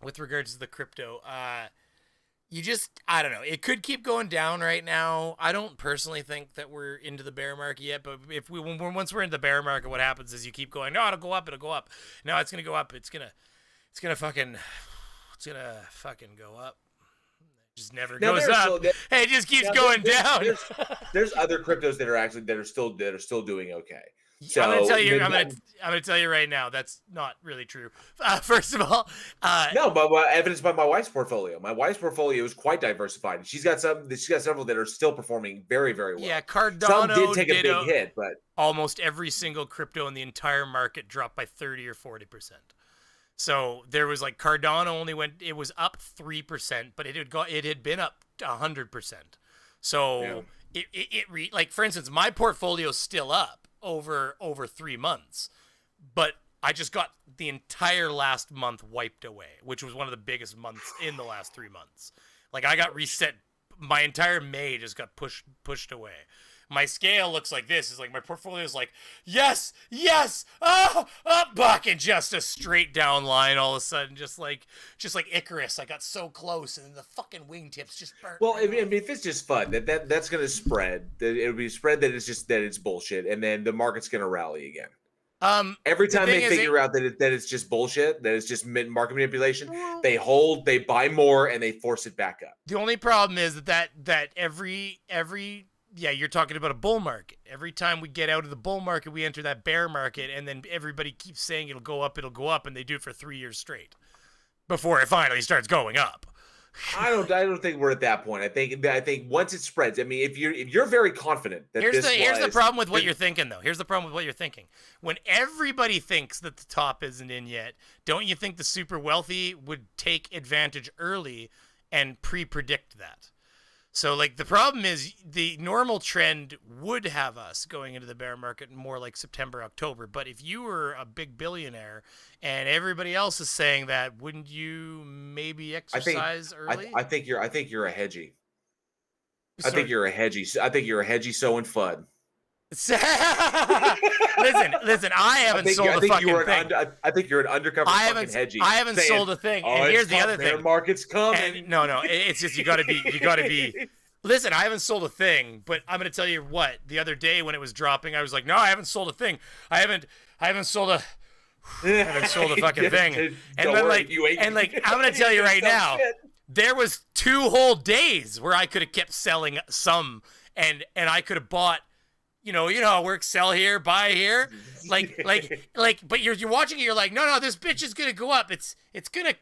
Speaker 3: with regards to the crypto. I don't know. It could keep going down right now. I don't personally think that we're into the bear market yet, but once we're in the bear market, what happens is you keep going, no, it'll go up. No, it's going to go up. It's going to fucking go up. It just never goes up. Hey, it just keeps going down.
Speaker 1: There's other cryptos that are still doing okay. So
Speaker 3: I'm gonna tell you right now that's not really true. First of all,
Speaker 1: no, but evidenced by my wife's portfolio. My wife's portfolio is quite diversified, and she's got several that are still performing very, very well.
Speaker 3: Yeah, Cardano
Speaker 1: some did take a big hit, but
Speaker 3: almost every single crypto in the entire market dropped by 30 or 40%. So there was like Cardano it was up 3%, but it had been up 100%. So like for instance, my portfolio's still up over 3 months, but I just got the entire last month wiped away, which was one of the biggest months in the last 3 months. Like I got reset. My entire May just got pushed away. My scale looks like this. It's like my portfolio is like, yes, buck, and just a straight down line all of a sudden, just like Icarus. I got so close, and then the fucking wingtips just burnt.
Speaker 1: Well, I mean, if it's just fun, that's gonna spread. It'll be spread that it's bullshit, and then the market's gonna rally again. Every time they figure out that it's just bullshit, that it's just market manipulation, they hold, they buy more, and they force it back up.
Speaker 3: The only problem is that every you're talking about a bull market. Every time we get out of the bull market, we enter that bear market, and then everybody keeps saying it'll go up, and they do it for 3 years straight before it finally starts going up.
Speaker 1: I don't think we're at that point. I think once it spreads, I mean, if you're very confident that
Speaker 3: here's the problem with what you're thinking, though. Here's the problem with what you're thinking. When everybody thinks that the top isn't in yet, don't you think the super wealthy would take advantage early and pre-predict that? So, like, the problem is the normal trend would have us going into the bear market more like September, October. But if you were a big billionaire and everybody else is saying that, wouldn't you maybe exercise early?
Speaker 1: I think you're a hedgy. I think you're a hedgy sowing FUD.
Speaker 3: listen, I haven't sold a fucking thing.
Speaker 1: I think you're an undercover fucking hedgy.
Speaker 3: I haven't sold a thing. And here's the other thing.
Speaker 1: Bear market's coming.
Speaker 3: And, no, it's just you gotta be. Listen, I haven't sold a thing, but I'm gonna tell you what. The other day when it was dropping, I was like, no, I haven't sold a thing. I haven't sold a fucking thing. And then I'm gonna tell you right now, there was 2 whole days where I could have kept selling some, and I could have bought. You know how it works. Sell here, buy here, but you're watching it. You're like, no, this bitch is gonna go up. It's gonna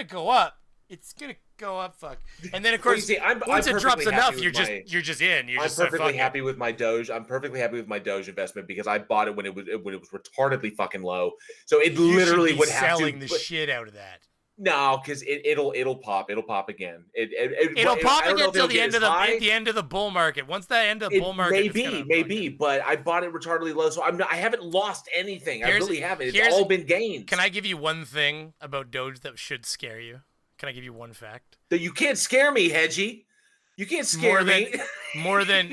Speaker 3: go up. It's gonna go up. Fuck. And then of course, once it drops enough, you're just in. I'm
Speaker 1: perfectly happy with my Doge. I'm perfectly happy with my Doge investment because I bought it when it was retardedly fucking low. So it literally would have to
Speaker 3: selling the shit out of that.
Speaker 1: No, because it'll pop. It'll pop again.
Speaker 3: It'll pop again until the end of the bull market. Once that end of the bull market,
Speaker 1: maybe. But I bought it retardedly low, so I haven't lost anything. I really haven't. It's all been gains.
Speaker 3: Can I give you one thing about Doge that should scare you? Can I give you one fact?
Speaker 1: That you can't scare me, Hedgie. You can't scare me.
Speaker 3: More than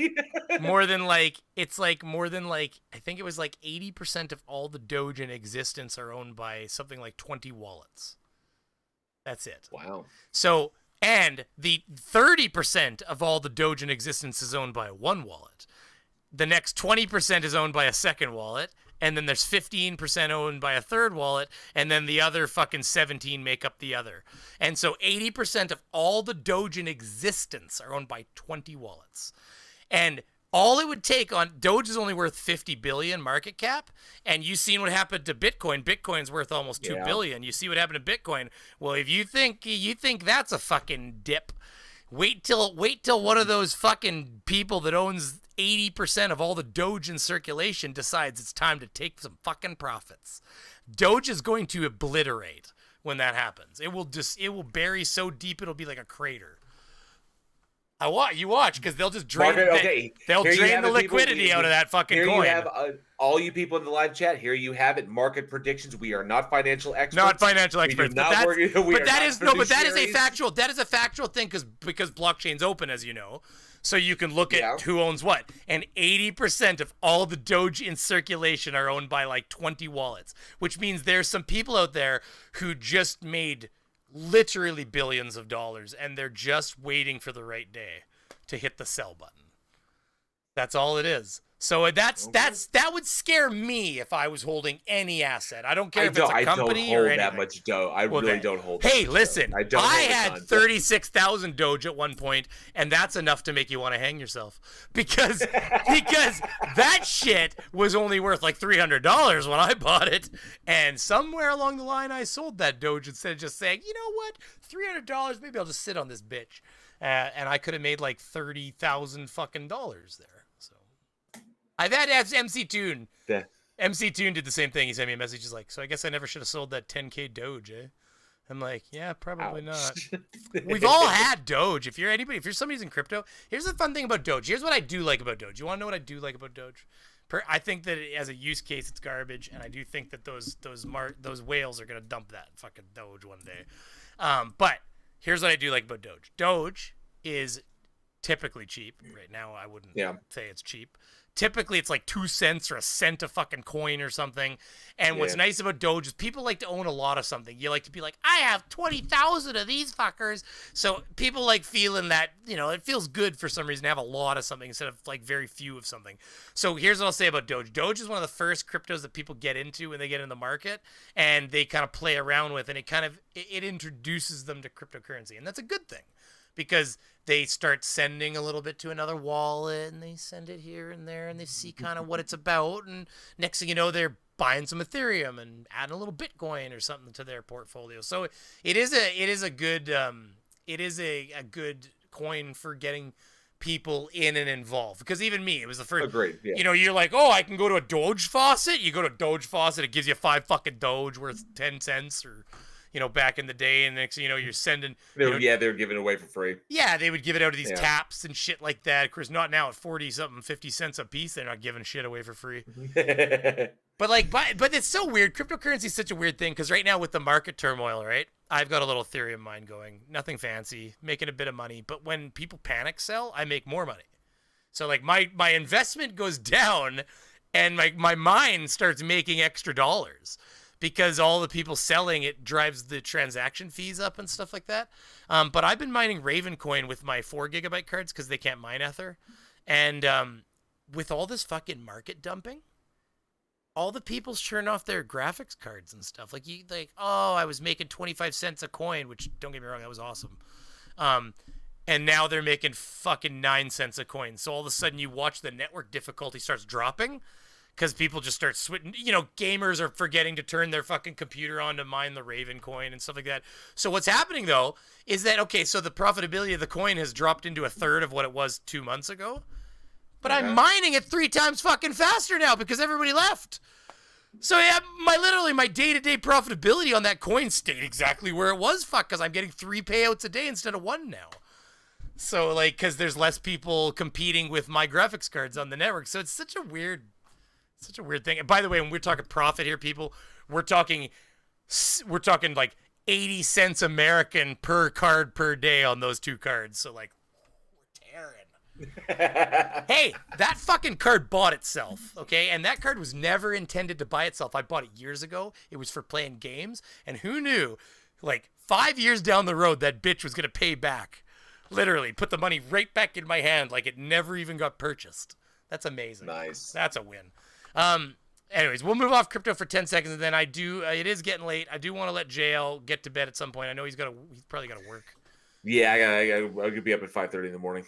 Speaker 3: I think it was like 80% of all the Doge in existence are owned by something like 20 wallets. That's it.
Speaker 1: Wow.
Speaker 3: So, and the 30% of all the Doge in existence is owned by one wallet. The next 20% is owned by a second wallet. And then there's 15% owned by a third wallet. And then the other fucking 17 make up the other. And so 80% of all the Doge in existence are owned by 20 wallets. And all it would take on Doge is only worth 50 billion market cap, and you've seen what happened to Bitcoin. Bitcoin's worth almost 2 billion. You see what happened to Bitcoin. Well, if you think that's a fucking dip, wait till one of those fucking people that owns 80% of all the Doge in circulation decides it's time to take some fucking profits. Doge is going to obliterate when that happens. It will bury so deep it'll be like a crater. You watch, because they'll just drain.
Speaker 1: Okay,
Speaker 3: they'll drain the liquidity out of that fucking
Speaker 1: here
Speaker 3: coin.
Speaker 1: You have all you people in the live chat. Here you have it. Market predictions. We are not financial experts.
Speaker 3: Not financial experts. But that is a factual. That is a factual thing because blockchain's open, as you know. So you can look at who owns what. And 80% of all the Doge in circulation are owned by like 20 wallets, which means there's some people out there who just made literally billions of dollars, and they're just waiting for the right day to hit the sell button. That's all it is. So that would scare me if I was holding any asset. I don't care if it's a company or anything.
Speaker 1: I don't hold that much Doge. I really don't hold.
Speaker 3: Hey, listen, I had 36,000 Doge at one point, and that's enough to make you want to hang yourself because that shit was only worth like $300 when I bought it, and somewhere along the line I sold that Doge instead of just saying, you know what, $300, maybe I'll just sit on this bitch, and I could have made like 30,000 fucking dollars there. I've had MC Toon. Yeah. MC Toon did the same thing. He sent me a message. He's like, so I guess I never should have sold that 10K Doge, eh? I'm like, yeah, probably not. We've all had Doge. If you're somebody who's in crypto, here's the fun thing about Doge. Here's what I do like about Doge. You want to know what I do like about Doge? I think that as a use case, it's garbage, and I do think that those whales are gonna dump that fucking Doge one day. But here's what I do like about Doge. Doge is typically cheap. Right now, I wouldn't say it's cheap. Typically, it's like 2 cents or a cent a fucking coin or something. And what's nice about Doge is people like to own a lot of something. You like to be like, I have 20,000 of these fuckers. So people like feeling that, it feels good for some reason to have a lot of something instead of like very few of something. So here's what I'll say about Doge. Doge is one of the first cryptos that people get into when they get in the market, and they kind of play around with, and it introduces them to cryptocurrency. And that's a good thing, because they start sending a little bit to another wallet, and they send it here and there, and they see kind of what it's about, and next thing you know, they're buying some Ethereum and adding a little Bitcoin or something to their portfolio. So it is a good coin for getting people in and involved, because even me, it was the first. Agreed. Yeah. You're like, oh, I can go to a Doge faucet. You go to a Doge faucet, it gives you 5 fucking Doge worth 10 cents or. Back in the day, and next thing you know, you're sending. They were giving it away for free. Yeah, they would give it out to these taps and shit like that. Of course, not now at 40-something, 50 cents a piece. They're not giving shit away for free. But it's so weird. Cryptocurrency is such a weird thing, because right now with the market turmoil, right? I've got a little Ethereum mine going, nothing fancy, making a bit of money. But when people panic sell, I make more money. So like my investment goes down, and my mine starts making extra dollars. Because all the people selling it drives the transaction fees up and stuff like that. But I've been mining Ravencoin with my 4 GB cards because they can't mine Ether. And with all this fucking market dumping, all the people's turn off their graphics cards and stuff. I was making 25 cents a coin, which, don't get me wrong, that was awesome. And now they're making fucking 9 cents a coin. So all of a sudden you watch the network difficulty starts dropping. Because people just start switching, gamers are forgetting to turn their fucking computer on to mine the Raven coin and stuff like that. So what's happening, though, is that, so the profitability of the coin has dropped into 1/3 of what it was 2 months ago. But I'm mining it 3 times fucking faster now because everybody left. So yeah, my day-to-day profitability on that coin stayed exactly where it was, because I'm getting 3 payouts a day instead of 1 now. So, because there's less people competing with my graphics cards on the network. So it's such a weird thing. And by the way, when we're talking profit here, people, we're talking like 80 cents American per card per day on those 2 cards. So we're tearing. Hey, that fucking card bought itself, okay? And that card was never intended to buy itself. I bought it years ago. It was for playing games. And who knew, 5 years down the road, that bitch was going to pay back. Literally, put the money right back in my hand like it never even got purchased. That's amazing. Nice. That's a win. Anyways, we'll move off crypto for 10 seconds, and then it is getting late. I do want to let JL get to bed at some point. I know he's probably got to work. Yeah, I could be up at 5:30 in the morning.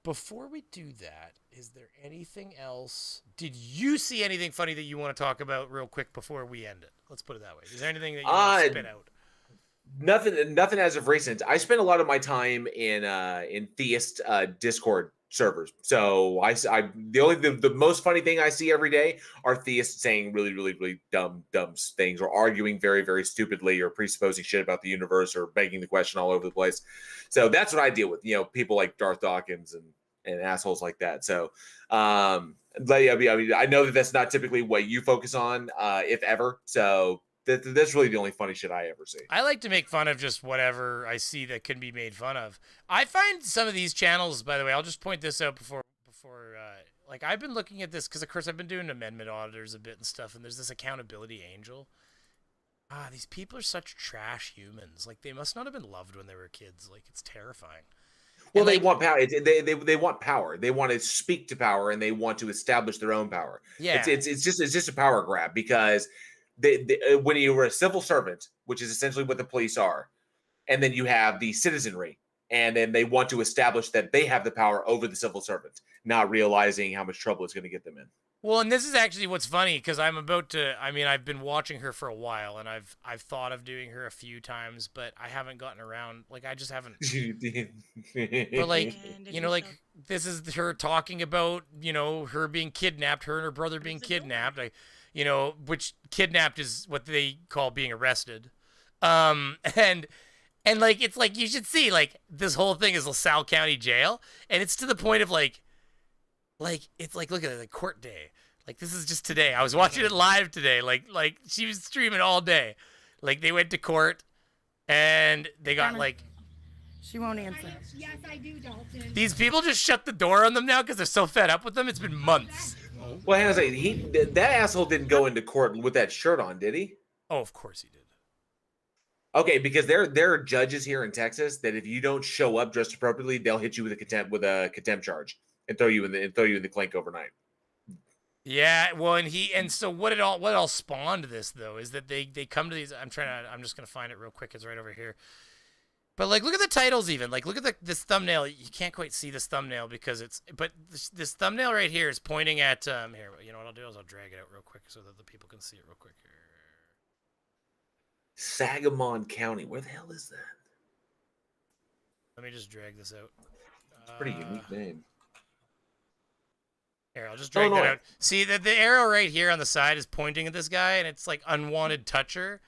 Speaker 3: Before we do that, is there anything else? Did you see anything funny that you want to talk about real quick before we end it? Let's put it that way. Is there anything that you want to spit out? Nothing as of recent. I spent a lot of my time in Theist Discord
Speaker 1: servers. So the most funny thing I see every day are theists saying really, really, really dumb things, or arguing very, very stupidly, or presupposing shit about the universe, or begging the question all over the place. So that's what I deal with. People like Darth Dawkins and assholes like that. So, but yeah, I mean, I know that that's not typically what you focus on, if ever. So that's really the only funny shit I ever see.
Speaker 3: I like to make fun of just whatever I see that can be made fun of. I find some of these channels, by the way, I'll just point this out before like I've been looking at this because of course I've been doing amendment auditors a bit and stuff, and there's this accountability angel. These people are such trash humans. Like, they must not have been loved when they were kids. Like, it's terrifying.
Speaker 1: Well, they want power. They want power. They want to speak to power, and they want to establish their own power.
Speaker 3: Yeah,
Speaker 1: it's just a power grab, because when you were a civil servant, which is essentially what the police are, and then you have the citizenry, and then they want to establish that they have the power over the civil servant, not realizing how much trouble it's going to get them in.
Speaker 3: Well, and this is actually what's funny, because I've been watching her for a while, and I've thought of doing her a few times, but I haven't gotten around. Like, I just haven't. But like, like, this is her talking about, her being kidnapped, her and her brother being kidnapped. Which kidnapped is what they call being arrested. And like, it's like, you should see, like, this whole thing is LaSalle County Jail, and it's to the point of like, it's like, look at it, like, court day. Like, this is just today. I was watching it live today. Like she was streaming all day. Like, they went to court, and they got like.
Speaker 10: She won't answer.
Speaker 11: Yes, I do, Dalton.
Speaker 3: These people just shut the door on them now because they're so fed up with them. It's been months.
Speaker 1: Well, hang on a second. That asshole didn't go into court with that shirt on, did he?
Speaker 3: Oh, of course he did.
Speaker 1: Okay, because there are judges here in Texas that if you don't show up dressed appropriately, they'll hit you with a contempt charge and throw you in the clink overnight.
Speaker 3: Yeah, well, and so what all spawned this though is that they come to these. I'm just gonna find it real quick. It's right over here. But like, look at the titles even. Like, look at this thumbnail. You can't quite see this thumbnail because this thumbnail right here is pointing at here. You know what I'll do is I'll drag it out real quick so that the people can see it real quick here.
Speaker 1: Sangamon County. Where the hell is that?
Speaker 3: Let me just drag this out.
Speaker 1: It's a pretty unique name.
Speaker 3: Here, I'll just drag that out. See, the arrow right here on the side is pointing at this guy, and it's like unwanted toucher.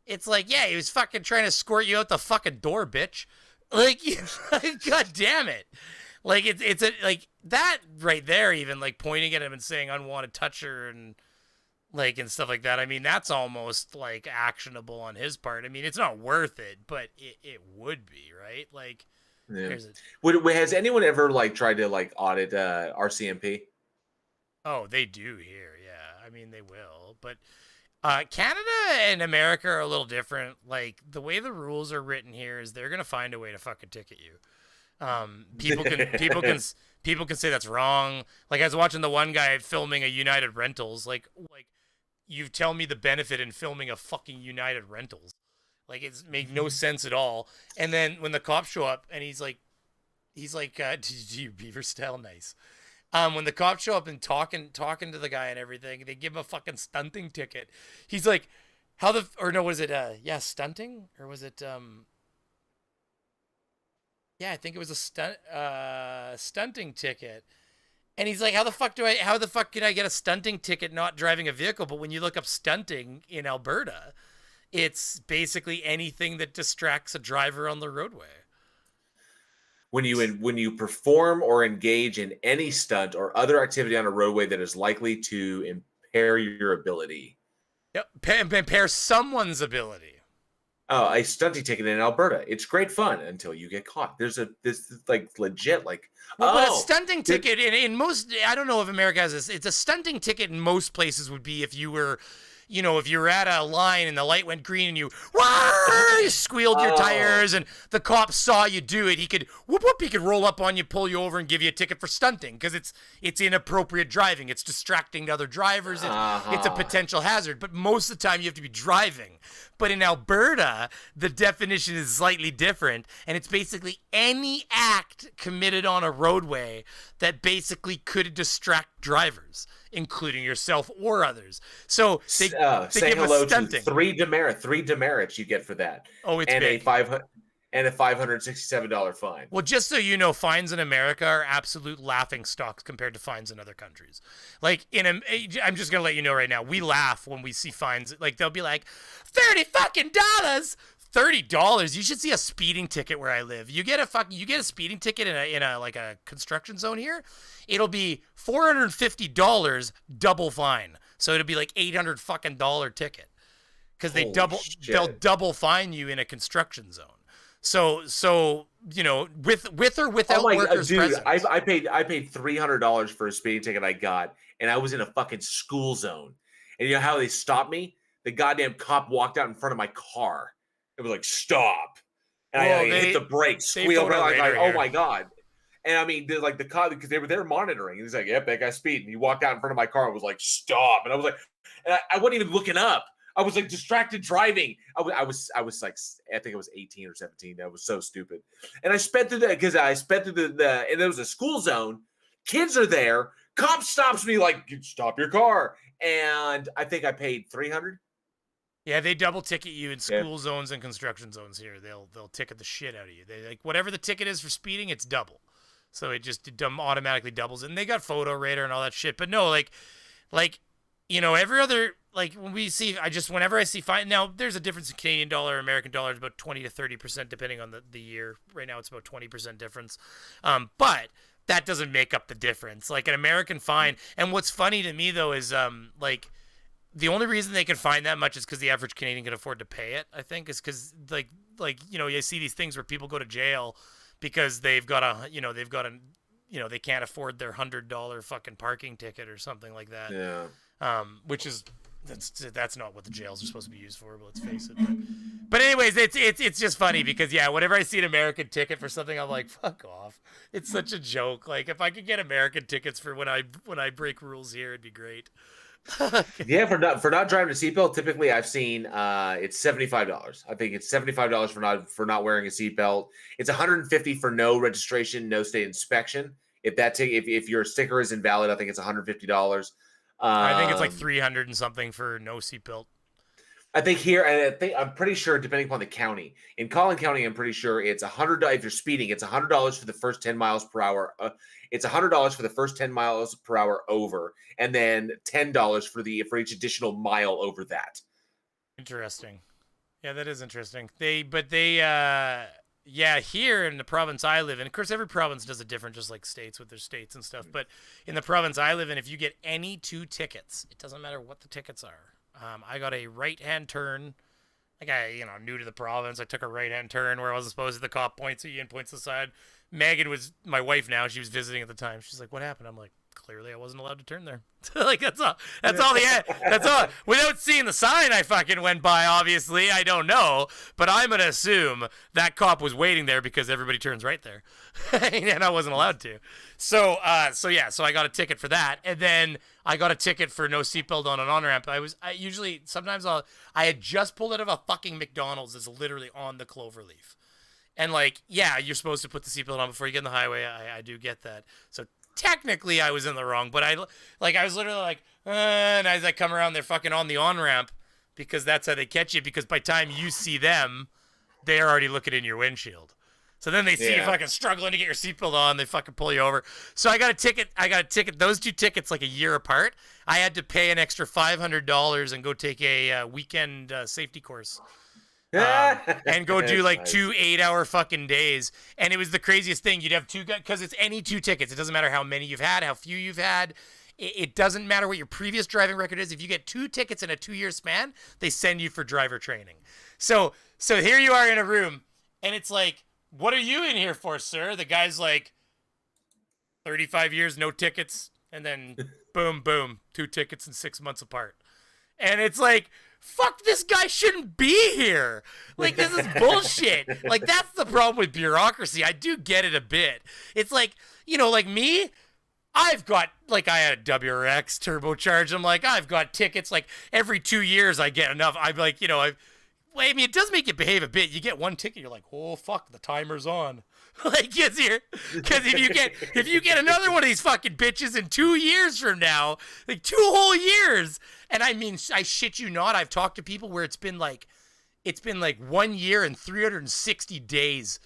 Speaker 3: It's like, yeah, he was fucking trying to escort you out the fucking door, bitch. Like, god damn it. Like, it's like that right there, even like pointing at him and saying unwanted toucher and like and stuff like that. I mean, that's almost like actionable on his part. I mean, it's not worth it, but it would be, right? Like,
Speaker 1: yeah. Has anyone ever like tried to like audit RCMP?
Speaker 3: Oh, they do here, yeah. I mean, they will, but Canada and America are a little different. Like, the way the rules are written here is they're gonna find a way to fucking ticket you. People can say that's wrong. Like, I was watching the one guy filming a United Rentals. Like you tell me the benefit in filming a fucking United Rentals. Like, it's made no sense at all. And then when the cops show up and he's like, do you beaver style? Nice. When the cops show up and talking to the guy and everything, they give him a fucking stunting ticket. He's like, was it stunting? Or was it yeah, I think it was a stunting ticket. And he's like, how the fuck can I get a stunting ticket not driving a vehicle? But when you look up stunting in Alberta, it's basically anything that distracts a driver on the roadway.
Speaker 1: When you perform or engage in any stunt or other activity on a roadway that is likely to impair your ability.
Speaker 3: Yep, impair someone's ability.
Speaker 1: Oh, a stunting ticket in Alberta. It's great fun until you get caught. This is like legit, like,
Speaker 3: but a stunting ticket in most, I don't know if America has this. It's a stunting ticket in most places would be if you were at a line and the light went green and you squealed your tires and the cop saw you do it, he could he could roll up on you, pull you over, and give you a ticket for stunting because it's inappropriate driving. It's distracting to other drivers. It's a potential hazard. But most of the time you have to be driving. But in Alberta, the definition is slightly different, and it's basically any act committed on a roadway that basically could distract drivers, including yourself or others. So they
Speaker 1: say
Speaker 3: give
Speaker 1: hello
Speaker 3: us stunting.
Speaker 1: To three demerits you get for that.
Speaker 3: Oh, it's
Speaker 1: and
Speaker 3: big.
Speaker 1: a 500 and a $567 fine.
Speaker 3: Well, just so you know, fines in America are absolute laughing stocks compared to fines in other countries. Like I'm just gonna let you know right now, we laugh when we see fines. Like they'll be like, $30 fucking $30. You should see a speeding ticket where I live. You get a speeding ticket in a like a construction zone here. It'll be $450 double fine. So it'll be like $800 fucking ticket. Because they'll double fine you in a construction zone. So you know, with or without workers present.
Speaker 1: I paid $300 for a speeding ticket I got, and I was in a fucking school zone. And you know how they stopped me? The goddamn cop walked out in front of my car. It was like, stop. And I hit the brakes, squealed around like, oh my God. And I mean, like the cop, because they were there monitoring. And he's like, yep, that guy's speeding. He walked out in front of my car and was like, stop. And I was like, and I wasn't even looking up. I was like distracted driving. I was like, I think I was 18 or 17. That was so stupid. And I sped through and there was a school zone. Kids are there. Cop stops me like, stop your car. And I think I paid $300.
Speaker 3: Yeah, they double ticket you in school zones and construction zones here. They'll ticket the shit out of you. They like whatever the ticket is for speeding, it's double. So it just automatically doubles. And they got photo radar and all that shit. But no, like you know, every other, like when we see, whenever I see fine, now there's a difference in Canadian dollar, American dollar is about 20 to 30% depending on the year. Right now it's about 20% difference. But that doesn't make up the difference. Like an American fine. And what's funny to me though is like the only reason they can fine that much is because the average Canadian can afford to pay it, I think, is because like, you know, you see these things where people go to jail because they can't afford their $100 fucking parking ticket or something like that.
Speaker 1: Yeah.
Speaker 3: Which is that's not what the jails are supposed to be used for, but let's face it. But anyways, it's just funny because whenever I see an American ticket for something, I'm like, fuck off. It's such a joke. Like if I could get American tickets for when I break rules here, it'd be great.
Speaker 1: Yeah, for not driving a seatbelt, typically I've seen it's $75. I think it's $75 for not wearing a seatbelt. It's $150 for no registration, no state inspection. If your sticker is invalid, I think it's $150.
Speaker 3: I think it's like 300 and something for no seatbelt.
Speaker 1: I think here, and I'm pretty sure, depending upon the county. In Collin County, I'm pretty sure it's $100 if you're speeding. It's $100 for the first 10 miles per hour. It's $100 for the first 10 miles per hour over, and then $10 for each additional mile over that.
Speaker 3: Interesting. Yeah, that is interesting. Here in the province I live in, of course, every province does it different, just like states with their states and stuff. But in the province I live in, if you get any 2 tickets, it doesn't matter what the tickets are. I got a right-hand turn. Like new to the province, I took a right-hand turn where I wasn't supposed to. The cop points at you and points to the side. Megan was my wife now. She was visiting at the time. She's like, "What happened?" I'm like, "Clearly, I wasn't allowed to turn there." Like that's all. That's all. Without seeing the sign, I fucking went by. Obviously, I don't know, but I'm gonna assume that cop was waiting there because everybody turns right there, and I wasn't allowed to. So I got a ticket for that, and then I got a ticket for no seatbelt on an on-ramp. I had just pulled out of a fucking McDonald's that's literally on the Cloverleaf. And you're supposed to put the seatbelt on before you get in the highway. I do get that. So technically I was in the wrong, but I was literally and as I come around, they're fucking on the on-ramp because that's how they catch you, because by the time you see them, they're already looking in your windshield. So then they see you fucking struggling to get your seatbelt on. They fucking pull you over. So I got a ticket. Those 2 tickets like a year apart. I had to pay an extra $500 and go take a weekend safety course. And go do like nice. 2 8-hour fucking days. And it was the craziest thing. You'd have 2 guys, because it's any 2 tickets. It doesn't matter how many you've had, how few you've had. It doesn't matter what your previous driving record is. If you get 2 tickets in a 2-year span, they send you for driver training. So here you are in a room, and it's like, what are you in here for, sir? The guy's like, 35 years, no tickets. And then boom, boom, 2 tickets in 6 months apart. And it's like, fuck, this guy shouldn't be here. Like, this is bullshit. Like, that's the problem with bureaucracy. I do get it a bit. It's like, like me, I've got, I had a WRX turbocharged. I'm like, I've got tickets. Like, every 2 years I get enough. I'm like, it does make you behave a bit. You get 1 ticket, you're like, oh, fuck, the timer's on. Because if you get another one of these fucking bitches in 2 years from now, 2 whole years, and I mean, I shit you not, I've talked to people where it's been it's been like 1 year and 360 days.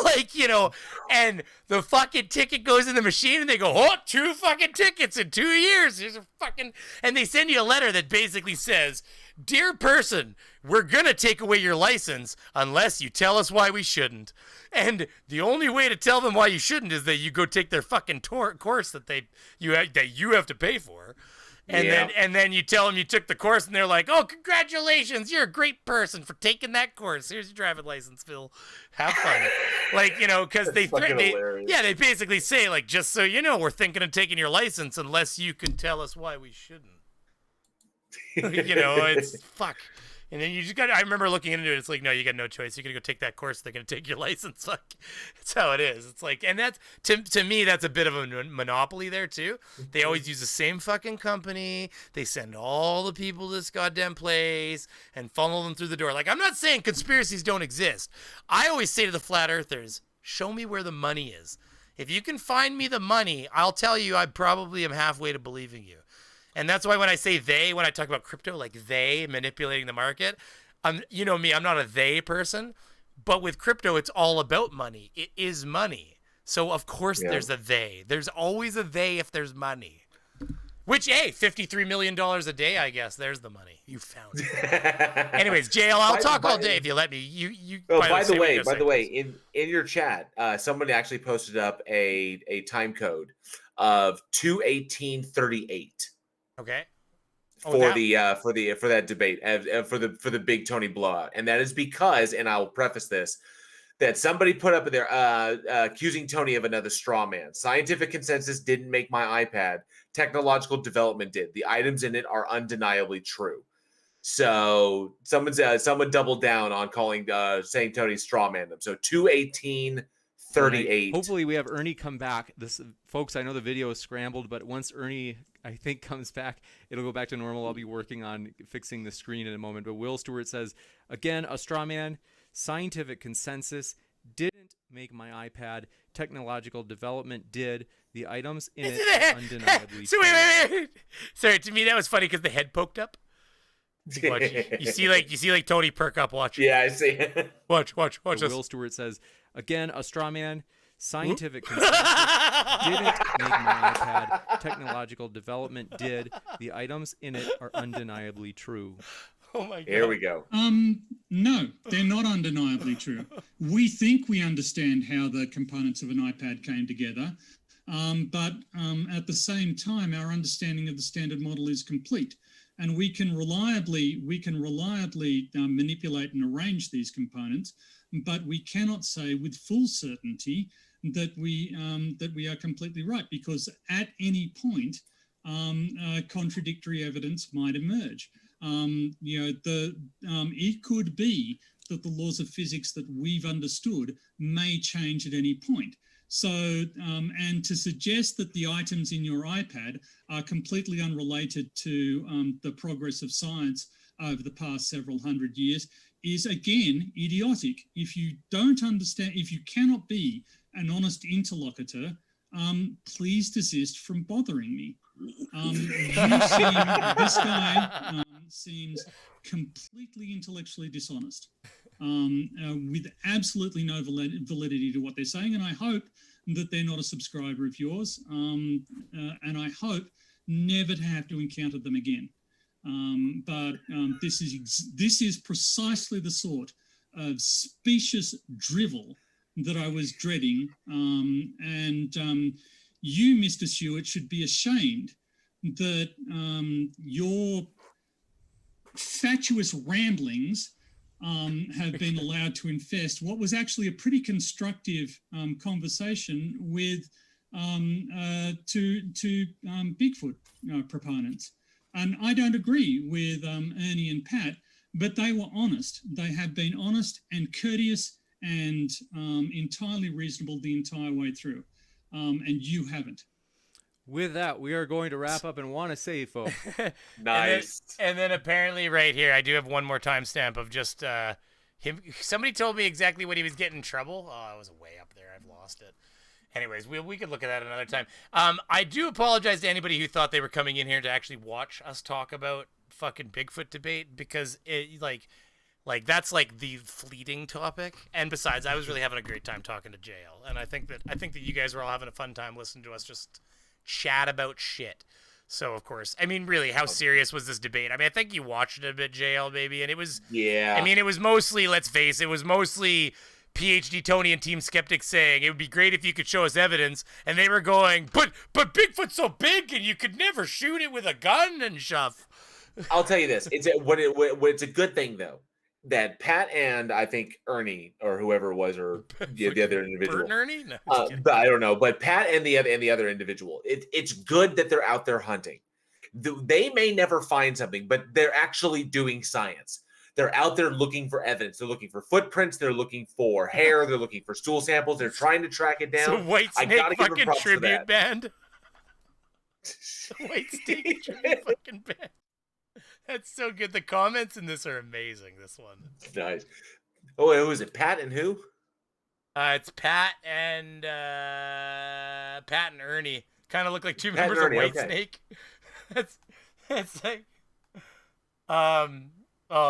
Speaker 3: Like, you know, and the fucking ticket goes in the machine and they go, oh, 2 fucking tickets in 2 years. Here's a fucking, and they send you a letter that basically says, dear person, we're going to take away your license unless you tell us why we shouldn't. And the only way to tell them why you shouldn't is that you go take their fucking course that you have to pay for. And then you tell them you took the course, and they're like, "Oh, congratulations! You're a great person for taking that course. Here's your driving license, Phil. Have fun." Like, you know, because they basically say, like, just so you know, we're thinking of taking your license unless you can tell us why we shouldn't. You know, it's fuck. And then you just got. I remember looking into it. It's like, no, you got no choice. You're gonna go take that course. They're gonna take your license. Fuck. That's how it is. It's like, and that's to me, that's a bit of a monopoly there too. They always use the same fucking company. They send all the people to this goddamn place and funnel them through the door. Like, I'm not saying conspiracies don't exist. I always say to the flat earthers, show me where the money is. If you can find me the money, I'll tell you I probably am halfway to believing you. And that's why when I say they, when I talk about crypto, like they manipulating the market, you know me, I'm not a they person, but with crypto, it's all about money. It is money. So of course there's a they. There's always a they if there's money. Which, hey, $53 million a day, I guess. There's the money. You found it. Anyways, JL, I'll talk all day if you let me.
Speaker 1: By the way, in your chat, somebody actually posted up a time code of 2:18:38.
Speaker 3: Okay.
Speaker 1: For that debate, for the big Tony blowout, and that is because, and I'll preface this, that somebody put up there accusing Tony of another straw man. Scientific consensus didn't make my iPad. Technological development did. The items in it are undeniably true. So someone doubled down on saying Tony straw man them. So 2:18:38.
Speaker 9: Hopefully we have Ernie come back. Folks, I know the video is scrambled, but once Ernie, I think, comes back, it'll go back to normal. I'll be working on fixing the screen in a moment. But Will Stewart says, again, a straw man. Scientific consensus didn't make my iPad. Technological development did. The items in it are undeniably
Speaker 3: so wait. Sorry, to me that was funny because the head poked up. Watch. You see like Tony perk up. Watch.
Speaker 1: Yeah, I see.
Speaker 3: Watch
Speaker 9: So
Speaker 3: this.
Speaker 9: Will Stewart says, again, a straw man. Scientific consensus didn't make my iPad. Technological development did. The items in it are undeniably true.
Speaker 3: Oh my God.
Speaker 1: Here we go.
Speaker 8: No, they're not undeniably true. We think we understand how the components of an iPad came together, but at the same time, our understanding of the standard model is complete, and we can reliably manipulate and arrange these components, but we cannot say with full certainty that we are completely right, because at any point, contradictory evidence might emerge. It could be that the laws of physics that we've understood may change at any point. So, and to suggest that the items in your iPad are completely unrelated to the progress of science over the past several hundred years is, again, idiotic. If you don't understand, if you cannot be an honest interlocutor, please desist from bothering me. This guy seems completely intellectually dishonest, with absolutely no validity to what they're saying, and I hope that they're not a subscriber of yours, and I hope never to have to encounter them again. But this is precisely the sort of specious drivel that I was dreading, and you, Mr. Stewart, should be ashamed that your fatuous ramblings have been allowed to infest what was actually a pretty constructive conversation with two Bigfoot proponents. And I don't agree with Ernie and Pat, but they were honest. They have been honest and courteous and entirely reasonable the entire way through. And you haven't.
Speaker 9: With that, we are going to wrap up and want to say, folks.
Speaker 1: Nice.
Speaker 3: And then apparently right here, I do have one more timestamp of just him. Somebody told me exactly when he was getting in trouble. Oh, I was way up there. I've lost it. Anyways, we could look at that another time. I do apologize to anybody who thought they were coming in here to actually watch us talk about fucking Bigfoot debate, because Like that's like the fleeting topic. And besides, I was really having a great time talking to JL, and I think that you guys were all having a fun time listening to us just chat about shit. So of course, I mean, really, how serious was this debate? I mean, I think you watched it a bit, JL, baby, and it was.
Speaker 1: Yeah.
Speaker 3: I mean, it was mostly, let's face it, was mostly PhD Tony and Team Skeptics saying it would be great if you could show us evidence, and they were going, but Bigfoot's so big and you could never shoot it with a gun and stuff.
Speaker 1: I'll tell you this: it's a good thing though that Pat and I think Ernie or whoever it was, or the other individual,
Speaker 3: Bert and Ernie? No,
Speaker 1: but I don't know. But Pat and the other individual, it's good that they're out there hunting. They may never find something, but they're actually doing science. They're out there looking for evidence. They're looking for footprints. They're looking for hair. They're looking for stool samples. They're trying to track it down.
Speaker 3: So White Snake fucking tribute band. White Snake tribute fucking band. That's so good. The comments in this are amazing. This one.
Speaker 1: Nice. Oh, who is it? Pat and who?
Speaker 3: It's Pat and Ernie. Kind of look like two members of White Snake. That's like oh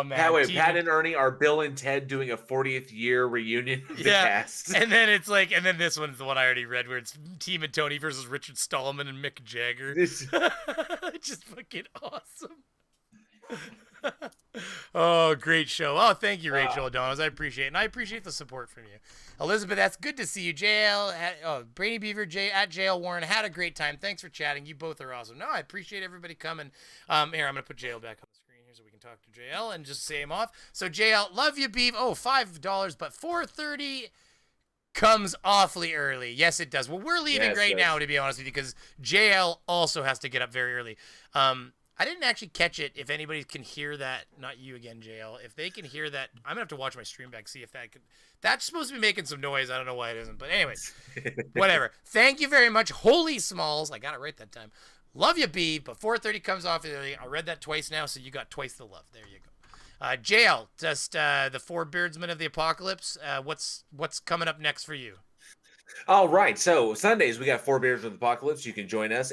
Speaker 3: man.
Speaker 1: Pat and Ernie are Bill and Ted doing a 40th year reunion of the cast.
Speaker 3: And then it's like, and then this one's the one I already read where it's Team and Tony versus Richard Stallman and Mick Jagger. Just fucking awesome. Oh, great show. Oh, thank you, Rachel O'Donnell. I appreciate it. And I appreciate the support from you. Elizabeth, that's good to see you. JL, Brainy Beaver, at JL Warren, had a great time. Thanks for chatting. You both are awesome. No, I appreciate everybody coming. Here, I'm going to put JL back on the screen here so we can talk to JL and just say him off. So, JL, love you, Beav. Oh, $5, but 4:30 comes awfully early. Yes, it does. Well, we're leaving now, to be honest with you, because JL also has to get up very early. I didn't actually catch it. If anybody can hear that, not you again, JL. If they can hear that, I'm gonna have to watch my stream back, see if that could. That's supposed to be making some noise. I don't know why it isn't, but anyways, whatever. Thank you very much, Holy Smalls. I got it right that time. Love you, B. But 4:30 comes off early. I read that twice now, so you got twice the love. There you go. JL, just the four beardsmen of the apocalypse. What's coming up next for you?
Speaker 1: All right, so Sundays we got Four Bears with Apocalypse. You can join us,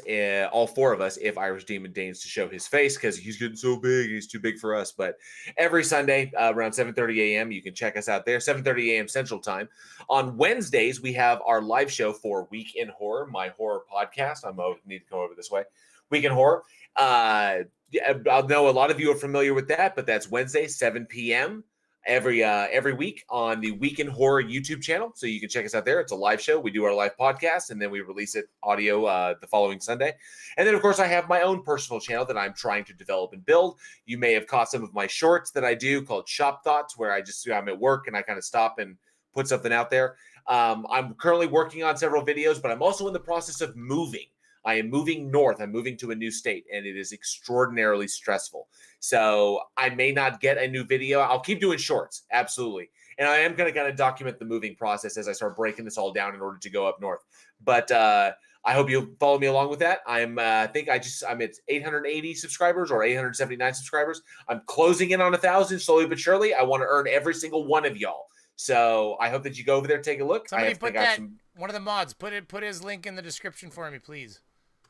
Speaker 1: all four of us, if Irish Demon deigns to show his face, because he's getting so big, he's too big for us. But every Sunday around 7:30 a.m., you can check us out there, 7:30 a.m. Central Time. On Wednesdays, we have our live show for Week in Horror, my horror podcast. I need to come over this way. Week in Horror. I know a lot of you are familiar with that, but that's Wednesday, 7 p.m. every week on the Week in Horror YouTube channel. So you can check us out there. It's a live show. We do our live podcast and then we release it audio the following Sunday. And then, of course, I have my own personal channel that I'm trying to develop and build. You may have caught some of my shorts that I do called Shop Thoughts, where I'm at work and I kind of stop and put something out there. I'm currently working on several videos, but I'm also in the process of moving. I am moving north. I'm moving to a new state, and it is extraordinarily stressful. So I may not get a new video. I'll keep doing shorts, absolutely. And I am going to kind of document the moving process as I start breaking this all down in order to go up north. But I hope you'll follow me along with that. I'm at 880 subscribers or 879 subscribers. I'm closing in on 1,000 slowly but surely. I want to earn every single one of y'all. So I hope that you go over there, take a look.
Speaker 3: Somebody put that. One of the mods put his link in the description for me, please.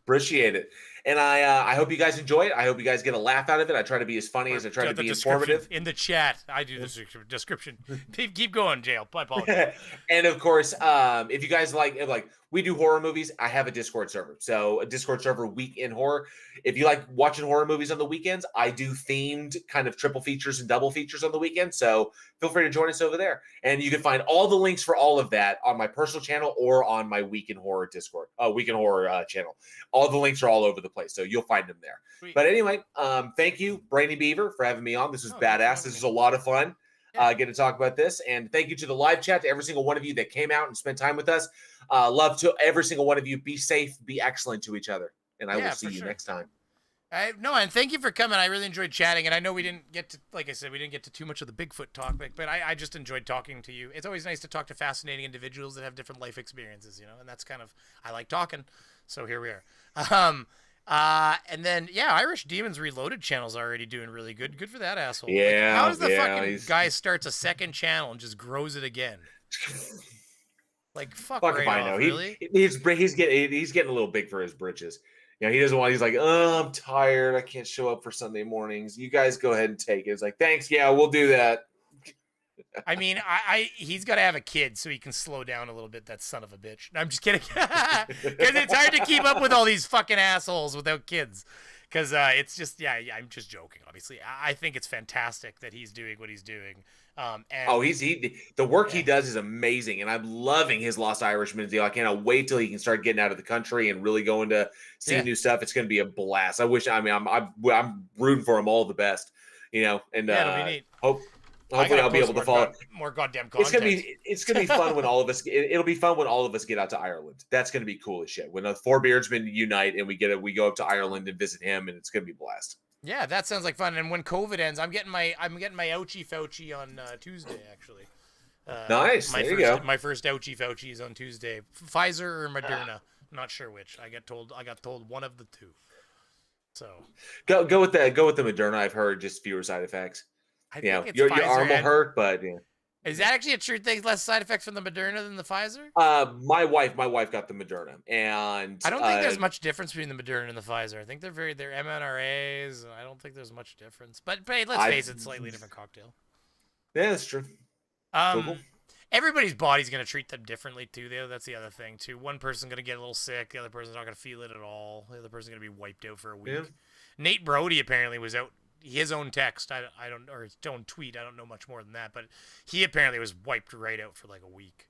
Speaker 1: Appreciate it. And I hope you guys enjoy it. I hope you guys get a laugh out of it. I try to be as funny as I try to be informative.
Speaker 3: In the chat, I do the description. Keep going, Jail. I apologize.
Speaker 1: And of course, if you guys like we do horror movies, I have a Discord server. So a Discord server, Week in Horror. If you like watching horror movies on the weekends, I do themed kind of triple features and double features on the weekend. So feel free to join us over there. And you can find all the links for all of that on my personal channel or on my Week in Horror Discord, Week in Horror channel. All the links are all over the place. So you'll find them there. Sweet. But anyway, thank you, Brainy Beaver, for having me on. This was badass. This is a lot of fun. Get to talk about this. And thank you to the live chat, to every single one of you that came out and spent time with us. Love to every single one of you. Be safe, be excellent to each other. And I will see you next time.
Speaker 3: And thank you for coming. I really enjoyed chatting. And I know we didn't get to, like I said, we didn't get to too much of the Bigfoot topic, but I just enjoyed talking to you. It's always nice to talk to fascinating individuals that have different life experiences, you know, and that's kind of, I like talking. So here we are. And then, Irish Demons Reloaded channel's already doing really good. Good for that asshole.
Speaker 1: Yeah.
Speaker 3: Like, how does the fucking guy starts a second channel and just grows it again? Like, fuck right off, really?
Speaker 1: He's getting a little big for his britches. You know, he doesn't want, he's like, oh, I'm tired. I can't show up for Sunday mornings. You guys go ahead and take it. It's like, thanks. Yeah, we'll do that.
Speaker 3: I mean, he's got to have a kid so he can slow down a little bit, that son of a bitch. No, I'm just kidding. Because it's hard to keep up with all these fucking assholes without kids. Because it's just, I'm just joking, obviously. I think it's fantastic that he's doing what he's doing.
Speaker 1: The work he does is amazing, and I'm loving his Lost Irishman deal. I cannot wait till he can start getting out of the country and really going to see new stuff. It's going to be a blast. I'm rooting for him all the best, and
Speaker 3: it'll be neat.
Speaker 1: Hopefully I'll be able to follow
Speaker 3: more goddamn content.
Speaker 1: It's gonna be fun when all of us. It'll be fun when all of us get out to Ireland. That's gonna be cool as shit. When the four beardsmen unite and we go up to Ireland and visit him, and it's gonna be a blast.
Speaker 3: Yeah, that sounds like fun. And when COVID ends, I'm getting my ouchie Fauci on Tuesday, actually.
Speaker 1: Nice. There you go.
Speaker 3: My first ouchie Fauci is on Tuesday. Pfizer or Moderna? I'm not sure which. I got told one of the two. So
Speaker 1: go with the Moderna. I've heard just fewer side effects.
Speaker 3: I think it's
Speaker 1: your arm will hurt, but
Speaker 3: is that actually a true thing? Less side effects from the Moderna than the Pfizer?
Speaker 1: My wife got the Moderna, and
Speaker 3: I don't think there's much difference between the Moderna and the Pfizer. I think they're mRNAs. I don't think there's much difference. But hey, let's face it, slightly different cocktail.
Speaker 1: Yeah, that's true.
Speaker 3: Cool. Everybody's body's gonna treat them differently too. Though that's the other thing too. One person's gonna get a little sick. The other person's not gonna feel it at all. The other person's gonna be wiped out for a week. Yeah. Nate Brody apparently was out. His own text, or his own tweet, I don't know much more than that, but he apparently was wiped right out for like a week.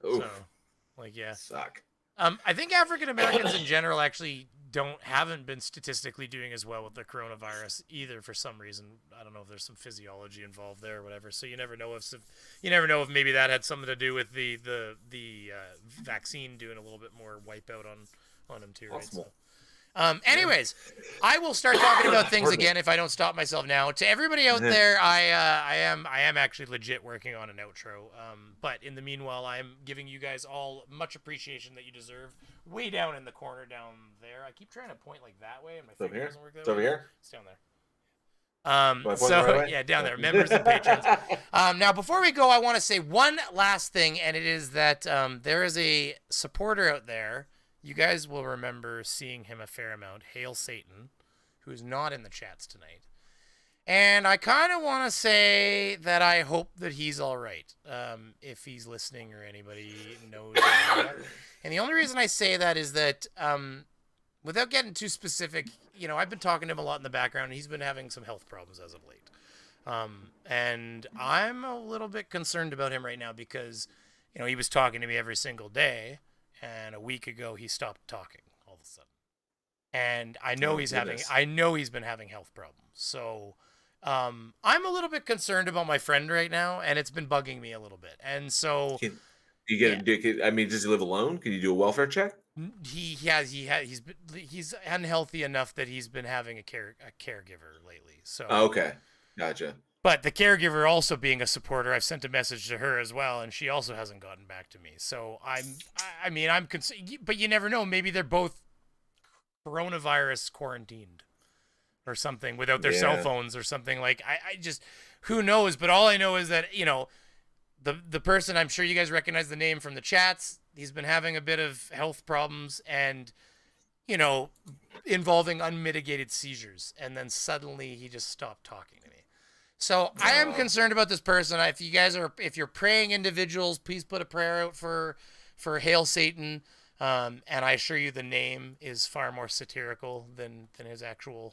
Speaker 1: Oof.
Speaker 3: So,
Speaker 1: suck.
Speaker 3: I think African Americans in general actually haven't been statistically doing as well with the coronavirus either for some reason. I don't know if there's some physiology involved there or whatever. So you never know if maybe that had something to do with the vaccine doing a little bit more wipeout on them too. Right? So. Anyways, I will start talking about things again if I don't stop myself now. To everybody out there, I am actually legit working on an outro. But in the meanwhile, I am giving you guys all much appreciation that you deserve. Way down in the corner down there. I keep trying to point like that way, and my finger doesn't work that way.
Speaker 1: It's over here.
Speaker 3: It's down there. Down there. Members and patrons. Now, before we go, I want to say one last thing, and it is that there is a supporter out there. You guys will remember seeing him a fair amount. Hail Satan, who is not in the chats tonight. And I kind of want to say that I hope that he's all right, if he's listening or anybody knows that. And the only reason I say that is that, without getting too specific, I've been talking to him a lot in the background, and he's been having some health problems as of late. And I'm a little bit concerned about him right now because, he was talking to me every single day. And a week ago, he stopped talking all of a sudden. And I know he's been having health problems. So I'm a little bit concerned about my friend right now, and it's been bugging me a little bit. And so
Speaker 1: does he live alone? Can you do a welfare check?
Speaker 3: He's unhealthy enough that he's been having a caregiver lately. So
Speaker 1: okay, gotcha.
Speaker 3: But the caregiver also being a supporter, I've sent a message to her as well, and she also hasn't gotten back to me. So I'm concerned, but you never know. Maybe they're both coronavirus quarantined or something without their cell phones or something. Like, I just, who knows? But all I know is that, the person, I'm sure you guys recognize the name from the chats. He's been having a bit of health problems and, involving unmitigated seizures. And then suddenly he just stopped talking to me. So I am concerned about this person. If you're praying individuals, please put a prayer out for Hail Satan. And I assure you the name is far more satirical than his actual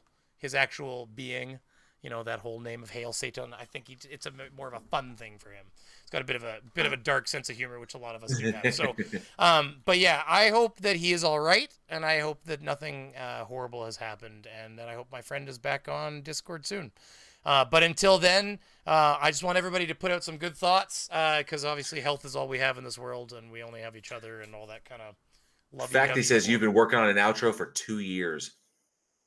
Speaker 3: being. That whole name of Hail Satan. I think it's more of a fun thing for him. It's got a bit of a dark sense of humor, which a lot of us do have. So, but yeah, I hope that he is all right, and I hope that nothing horrible has happened, and that I hope my friend is back on Discord soon. But until then, I just want everybody to put out some good thoughts, because obviously health is all we have in this world, and we only have each other and all that kind of love.
Speaker 1: In fact, he says you've been working on an outro for 2 years.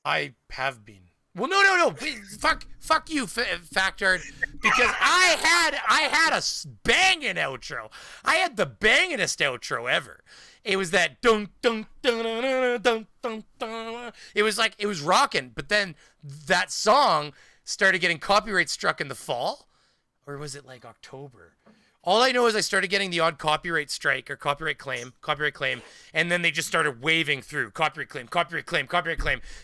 Speaker 3: I have been. Well, no. Fuck you, Factard, because I had a banging outro. I had the bangingest outro ever. It was that dun dun dun dun dun dun dun. It was rocking, but then that song started getting copyright struck in the fall, or was it like October? All I know is I started getting the odd copyright strike or copyright claim, and then they just started waving through copyright claim,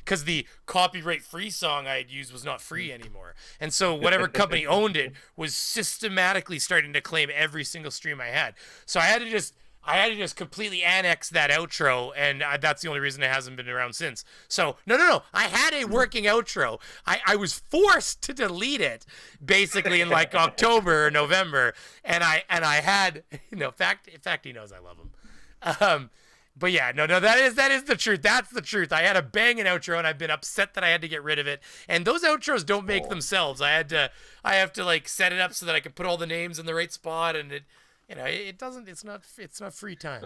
Speaker 3: because the copyright-free song I had used was not free anymore. And so whatever company owned it was systematically starting to claim every single stream I had. So I had to just completely annex that outro, and that's the only reason it hasn't been around since. So, no. I had a working outro. I was forced to delete it, basically, in like October or November, and I had, in fact, he knows I love him. But yeah, no, that is the truth. That's the truth. I had a banging outro, and I've been upset that I had to get rid of it. And those outros don't make themselves. I have to like set it up so that I can put all the names in the right spot, and it's not free time.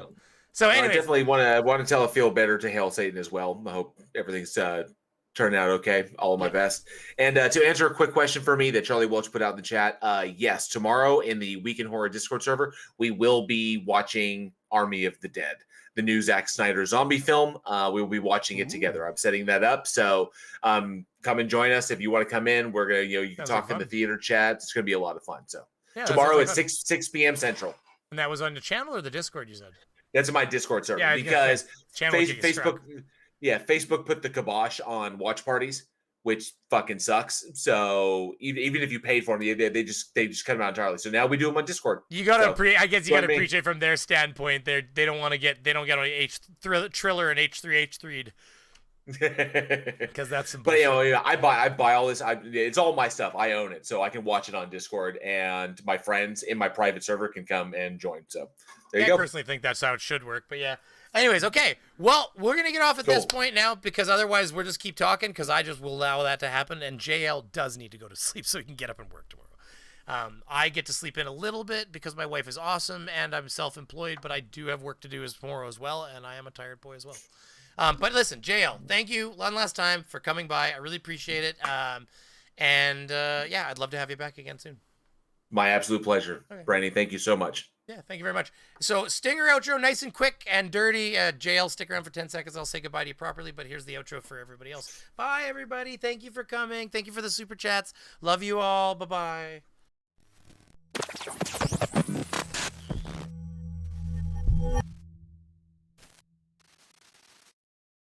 Speaker 3: So anyway,
Speaker 1: I definitely want to tell a feel better to Hail Satan as well. I hope everything's turned out okay. All of my best. And to answer a quick question for me that Charlie Welch put out in the chat, yes, tomorrow in the Week in Horror Discord server, we will be watching Army of the Dead, the new Zack Snyder zombie film. We will be watching it together. I'm setting that up. So come and join us if you want to come in. We're gonna, you can talk in the theater chat. It's gonna be a lot of fun. So tomorrow at 6 p.m. Central.
Speaker 3: And that was on the channel or the Discord, you said?
Speaker 1: That's in my Discord server because Facebook put the kibosh on watch parties, which fucking sucks. So even if you paid for them, they just cut them out entirely. So now we do them on Discord.
Speaker 3: You gotta appreciate from their standpoint. They don't get on Triller and H3'd. Because that's some bullshit.
Speaker 1: But I buy all this. It's all my stuff. I own it, so I can watch it on Discord, and my friends in my private server can come and join. So there you go.
Speaker 3: I personally think that's how it should work. But yeah. Anyways, okay. Well, we're gonna get off at this point now because otherwise we'll just keep talking because I just will allow that to happen. And JL does need to go to sleep so he can get up and work tomorrow. I get to sleep in a little bit because my wife is awesome and I'm self-employed, but I do have work to do tomorrow as well, and I am a tired boy as well. But listen, JL, thank you one last time for coming by. I really appreciate it. Yeah, I'd love to have you back again soon.
Speaker 1: My absolute pleasure. Okay. Brainy, thank you so much.
Speaker 3: Yeah, thank you very much. So, stinger outro, nice and quick and dirty. JL, stick around for 10 seconds. I'll say goodbye to you properly, but here's the outro for everybody else. Bye, everybody. Thank you for coming. Thank you for the super chats. Love you all. Bye-bye.